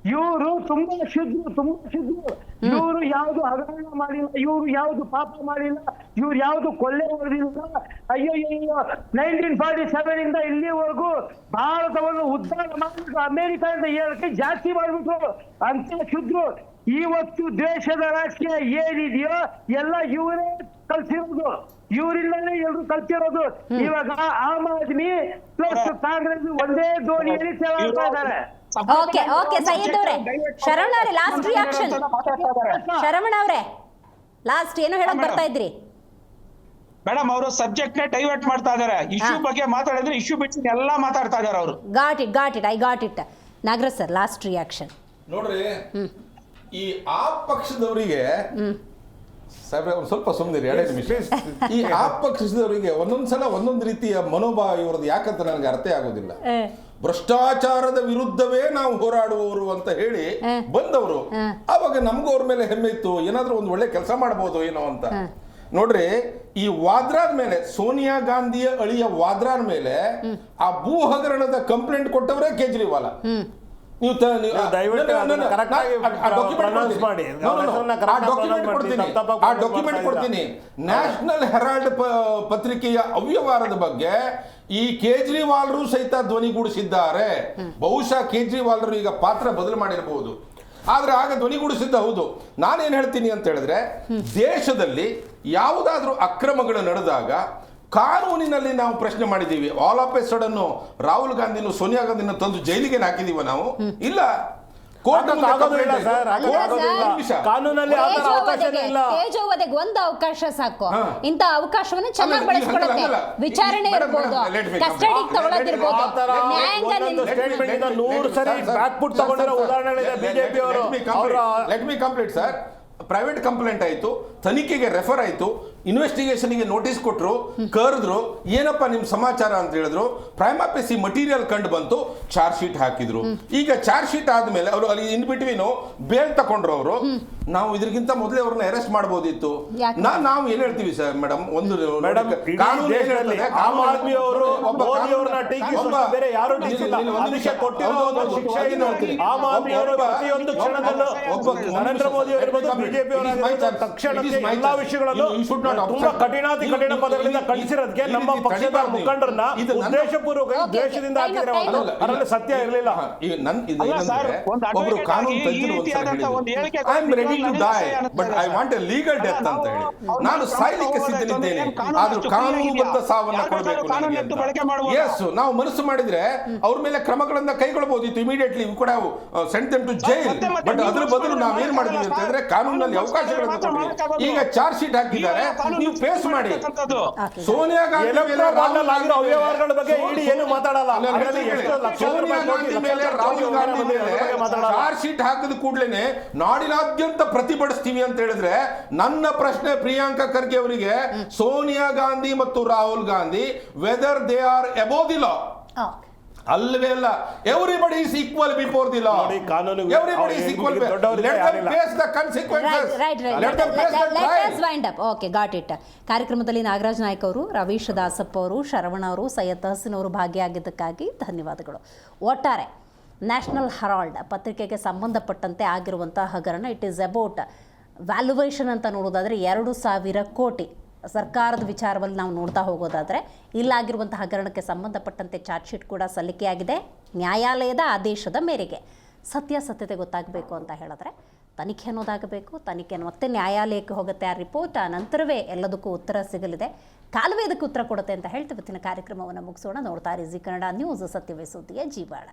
ಇವರು ತುಂಬಾ ಶುದ್ಧ. ಇವರು ಯಾವ್ದು ಹಗರಣ ಮಾಡಿಲ್ಲ, ಇವರು ಯಾವ್ದು ಪಾಪ ಮಾಡಿಲ್ಲ, ಇವ್ರು ಯಾವ್ದು ಕೊಲ್ಲೆ ಹೊಡೆದಿಲ್ಲ. ಅಯ್ಯೋ 1947 ಇಂದ ಇಲ್ಲಿವರೆಗೂ ಭಾರತವನ್ನು ಉದ್ಧಾರ ಮಾಡಿಬಿಟ್ಟು ಅಮೆರಿಕದಿಂದ ಹೇಳಕ್ಕೆ ಜಾಸ್ತಿ ಮಾಡ್ಬಿಟ್ರು ಅಂತ ಶುದ್ಧರು. ಇವತ್ತು ದೇಶದ ರಾಜಕೀಯ ಏನಿದೆಯೋ ಎಲ್ಲ ಇವರೇ ಕಲ್ಸಿರೋದು, ಇವರಿಂದಾನೇ ಎಲ್ರು ಕಲ್ತಿರೋದು. ಇವಾಗ ಆಮ್ ಆದ್ಮಿ ಪ್ಲಸ್ ಕಾಂಗ್ರೆಸ್ ಒಂದೇ ದೋಣಿಯಲ್ಲಿ ತೇಲಾಡ್ತಾ ಇದ್ದಾರೆ. ಓಕೆ ಓಕೆ ಸೈಯದ್ ಅವರೇ, ಶರವಣ ಅವರೇ ಲಾಸ್ಟ್ ರಿಯಾಕ್ಷನ್. ಶರವಣ ಅವರೇ ಲಾಸ್ಟ್ ಏನೋ ಹೇಳಕ್ ಬರ್ತಾ ಇದ್ರಿ? ಮೇಡಮ್ ಅವರು ಸಬ್ಜೆಕ್ಟ್ ನೇ ಡೈವರ್ಟ್ ಮಾಡ್ತಾ ಇದಾರೆ. ಇಶ್ಯೂ ಬಗ್ಗೆ ಮಾತಾಡಿದ್ರೆ ಇಶ್ಯೂ ಬಿಟ್ಟು ಎಲ್ಲ ಮಾತಾಡ್ತಾ ಇದಾರೆ ಅವರು. Got it I got it. Nagaraj sir last reaction ನೋಡ್ರಿ, ಈ ಆ ಪಕ್ಷದವರಿಗೆ ಸಾಹೇಬ್ರೆ ಒಂದು ಸ್ವಲ್ಪ ಸುಮ್ಮನಿರಿ, 2 ನಿಮಿಷ. ಈ ಆ ಪಕ್ಷದವರಿಗೆ ಒಂದೊಂದ್ಸಲ ಒಂದೊಂದು ರೀತಿಯ ಮನೋಭಾವ ಇವ್ರದ್ದು ಯಾಕಂತ ನನಗೆ ಅರ್ಥ ಆಗೋದಿಲ್ಲ. ಭ್ರಷ್ಟಾಚಾರದ ವಿರುದ್ಧವೇ ನಾವು ಹೋರಾಡುವವರು ಅಂತ ಹೇಳಿ ಬಂದವರು, ಆವಾಗ ನಮಗೂ ಅವ್ರ ಮೇಲೆ ಹೆಮ್ಮೆ ಇತ್ತು, ಏನಾದ್ರೂ ಒಂದು ಒಳ್ಳೆ ಕೆಲಸ ಮಾಡಬಹುದು ಏನೋ ಅಂತ. ನೋಡ್ರಿ, ಈ ವಾದ್ರಾದ ಮೇಲೆ, ಸೋನಿಯಾ ಗಾಂಧಿಯ ಅಳಿಯ ವಾದ್ರಾದ ಮೇಲೆ ಆ ಭೂ ಹಗರಣದ ಕಂಪ್ಲೇಂಟ್ ಕೊಟ್ಟವರೇ ಕೇಜ್ರಿವಾಲ. ನೀವು ಡಾಕ್ಯುಮೆಂಟ್ ಕೊಡ್ತೀನಿ. ನ್ಯಾಷನಲ್ ಹೆರಾಲ್ಡ್ ಪತ್ರಿಕೆಯ ಅವ್ಯವಹಾರದ ಬಗ್ಗೆ ಈ ಕೇಜ್ರಿವಾಲ್ರು ಸಹಿತ ಧ್ವನಿಗೂಡಿಸಿದ್ದಾರೆ. ಬಹುಶಃ ಕೇಜ್ರಿವಾಲ್ರು ಈಗ ಪಾತ್ರ ಬದಲು ಮಾಡಿರಬಹುದು, ಆದ್ರೆ ಆಗ ಧ್ವನಿಗೂಡಿಸಿದ್ದ ಹೌದು. ನಾನೇನ್ ಹೇಳ್ತೀನಿ ಅಂತ ಹೇಳಿದ್ರೆ, ದೇಶದಲ್ಲಿ ಯಾವುದಾದ್ರೂ ಅಕ್ರಮಗಳು ನಡೆದಾಗ ಕಾನೂನಿನಲ್ಲಿ ನಾವು ಪ್ರಶ್ನೆ ಮಾಡಿದ್ದೀವಿ. All of a sudden Rahul ಗಾಂಧಿನೂ ಸೋನಿಯಾ ಗಾಂಧಿನ ತಂದು ಜೈಲಿಗೆ ಹಾಕಿದೀವ ನಾವು? ಇಲ್ಲ. ಕಾನೂನಲ್ಲಿ ತೇಜೋವಧೆಗೆ ಒಂದು ಅವಕಾಶ ಸಾಕು. ಇಂತ ಅವಕಾಶವನ್ನು ಚೆನ್ನಾಗಿ ಬಳಸ್ಕೊಳ್ಳುತ್ತೆ. ವಿಚಾರಣೆ ಇರ್ಬೋದು, ಕಸ್ಟಡಿಗೆ ತಗೊಳ್ಳೋದಿರ್ಬೋದು, ಸ್ಟೇಟ್ಮೆಂಟ್ 100 ಸರಿ ಬ್ಯಾಕ್ ಫುಟ್ ತಗೊಂಡಿರೋ ಉದಾಹರಣೆಗಳಿದೆ ಬಿಜೆಪಿ ಅವರು. Let me complete sir. Private complaint ಆಯ್ತು, ತನಿಖೆಗೆ ರೆಫರ್ ಆಯ್ತು, ಇನ್ವೆಸ್ಟಿಗೇಷನ್ಗೆ ನೋಟಿಸ್ ಕೊಟ್ಟರು, ಕರೆದ್ರು, ಏನಪ್ಪ ನಿಮ್ ಸಮಾಚಾರ ಅಂತ ಹೇಳಿದ್ರು, ಪ್ರೈಮಾಪೇಸಿ ಮಟೀರಿಯಲ್ ಕಂಡು ಬಂತು, ಚಾರ್ಜ್ ಶೀಟ್ ಹಾಕಿದ್ರು. ಈಗ ಚಾರ್ಜ್ ಶೀಟ್ ಆದ್ಮೇಲೆ ಅವರು ಅಲ್ಲಿ ಇನ್ ಬಿಟ್ವೀನ್ ಬೇಲ್ ತಗೊಂಡ್ರು ಅವರು. ನಾವು ಇದಕ್ಕಿಂತ ಮೊದಲೇ ಅವ್ರನ್ನ ಅರೆಸ್ಟ್ ಮಾಡಬಹುದಿತ್ತು. ನಾವು ಏನ್ ಹೇಳ್ತೀವಿ ಸರ್ ಮೇಡಮ್, ಒಂದು ಕಾನೂನು ಆಮ್ ಆದ್ಮಿ ಅವರು ಮೋದಿ ಅವರನ್ನ ಟೀಕಿಸುವ ಬೇರೆ ಯಾರು ಟೀಕಿಸಿಲ್ಲ. ಅದಕ್ಕೆ ಕೊಟ್ಟಿರೋ ಒಂದು ಶಿಕ್ಷೆ ಏನು? ಆಮ್ ಆದ್ಮಿ ಅವರು ಪ್ರತಿಯೊಂದು ಕ್ಷಣದಲ್ಲೂ ನರೇಂದ್ರ ಮೋದಿ ಅವರಿರ್ಬೋದು, ಬಿಜೆಪಿ ಅವರ ತಕ್ಷಣಕ್ಕೆ ಎಲ್ಲಾ ವಿಷಯಗಳನ್ನು ತುಂಬಾ ಕಠಿಣ ಪದಗಳಿಂದ ಕಳಿಸಿರೋದಕ್ಕೆ ನಮ್ಮ ಪಕ್ಷದ ಮುಖಂಡರನ್ನ ಉದ್ದೇಶಪೂರ್ವಕ ದ್ವೇಷದಿಂದ ಹಾಕಿದ್ರೆ ಅದರಲ್ಲಿ ಸತ್ಯ ಇರಲಿಲ್ಲ. ಒಬ್ರು ಕಾನೂನು ಲೀಗಲ್ ಡೆತ್ ಅಂತ ಹೇಳಿ, ನಾನು ಸಾಯ್ಲಿಕ್ಕೆ ಸಿದ್ಧನಿದ್ದೇನೆ, ಆದ್ರೂ ಕಾನೂನುಬದ್ಧ ಸಾವನ್ನ ಕೊಡಬೇಕು. ನಾವು ಮನಸ್ಸು ಮಾಡಿದ್ರೆ ಅವ್ರ ಮೇಲೆ ಕ್ರಮಗಳನ್ನ ಕೈಗೊಳ್ಳಬಹುದಿತ್ತು ಇಮಿಡಿಯೇಟ್ಲಿ. ಕೂಡ send them to jail. But ಅದ್ರ ಬದಲು ನಾವೇನ್ ಮಾಡಿದ್ವಿ ಅಂತ ಹೇಳಿದ್ರೆ ಕಾನೂನಲ್ಲಿ ಅವಕಾಶಗಳನ್ನು ಕೊಡ್ತೀವಿ. ಈಗ ಚಾರ್ಜ್ ಶೀಟ್ ಹಾಕಿದ್ದಾರೆ, ನೀವು ಫೇಸ್ ಮಾಡಿ. ಸೋನಿಯಾ ಗಾಂಧಿ ಅವ್ಯವಹಾರಗಳ ಬಗ್ಗೆ ಇಡಿ ಏನು ಮಾತಾಡಲ್ಲ. ಸೋನಿಯಾ ಗಾಂಧಿ ಮೇಲೆ, ರಾಹುಲ್ ಗಾಂಧಿ ಮೇಲೆ ಚಾರ್ಜ್ ಶೀಟ್ ಹಾಕಿದ ಕೂಡಲೇ ನಾಡಿನಾದ್ಯಂತ ಪ್ರತಿಭಟಿಸ್ತೀವಿ ಅಂತ ಹೇಳಿದ್ರೆ, ನನ್ನ ಪ್ರಶ್ನೆ ಪ್ರಿಯಾಂಕಾ ಖರ್ಗೆ ಅವರಿಗೆ, ಸೋನಿಯಾ ಗಾಂಧಿ ಮತ್ತು Rahul Gandhi whether they are above the law? ಅಲ್ಲವೇ ಅಲ್ಲ. Everybody is equal before the law. Everybody is equal. Let them face the consequences. Let them face the trial. Wind up. Okay, got it. ಕಾರ್ಯಕ್ರಮದಲ್ಲಿ ನಾಗರಾಜ್ ನಾಯ್ಕ ಅವರು, ರವೀಶ್ ದಾಸಪ್ಪ ಅವರು, ಶರವಣ ಅವರು, ಸೈಯದ್ ತಹಸೀನ್ ಅವರು ಭಾಗಿಯಾಗಿದ್ದಕ್ಕಾಗಿ ಧನ್ಯವಾದಗಳು. ಒಟ್ಟಾರೆ ನ್ಯಾಷನಲ್ ಹೆರಾಲ್ಡ್ ಪತ್ರಿಕೆಗೆ ಸಂಬಂಧಪಟ್ಟಂತೆ ಆಗಿರುವಂತಹ ಹಗರಣ, ಇಟ್ ಈಸ್ ಅಬೌಟ್ ವ್ಯಾಲ್ಯುವೇಷನ್ ಅಂತ ನೋಡೋದಾದರೆ 2,000 ಕೋಟಿ ಸರ್ಕಾರದ ವಿಚಾರದಲ್ಲಿ ನಾವು ನೋಡ್ತಾ ಹೋಗೋದಾದರೆ, ಇಲ್ಲಾಗಿರುವಂಥ ಹಗರಣಕ್ಕೆ ಸಂಬಂಧಪಟ್ಟಂತೆ ಚಾರ್ಜ್ ಶೀಟ್ ಕೂಡ ಸಲ್ಲಿಕೆಯಾಗಿದೆ. ನ್ಯಾಯಾಲಯದ ಆದೇಶದ ಮೇರೆಗೆ ಸತ್ಯಾಸತ್ಯತೆ ಗೊತ್ತಾಗಬೇಕು ಅಂತ ಹೇಳಿದ್ರೆ ತನಿಖೆ ಅನ್ನೋದಾಗಬೇಕು. ತನಿಖೆ ಮತ್ತೆ ನ್ಯಾಯಾಲಯಕ್ಕೆ ಹೋಗುತ್ತೆ. ಆ ರಿಪೋರ್ಟ್ ಆ ನಂತರವೇ ಎಲ್ಲದಕ್ಕೂ ಉತ್ತರ ಸಿಗಲಿದೆ. ಕಾಲುವೆ ಇದಕ್ಕೆ ಉತ್ತರ ಕೊಡುತ್ತೆ ಅಂತ ಹೇಳ್ತೀವಿ. ಇವತ್ತಿನ ಕಾರ್ಯಕ್ರಮವನ್ನು ಮುಗಿಸೋಣ. ನೋಡ್ತಾ ಇರಿ ಜಿ ಕನ್ನಡ ನ್ಯೂಸ್, ಸತ್ಯವೇ ಸುದ್ದಿಯ ಜೀವಾಳ.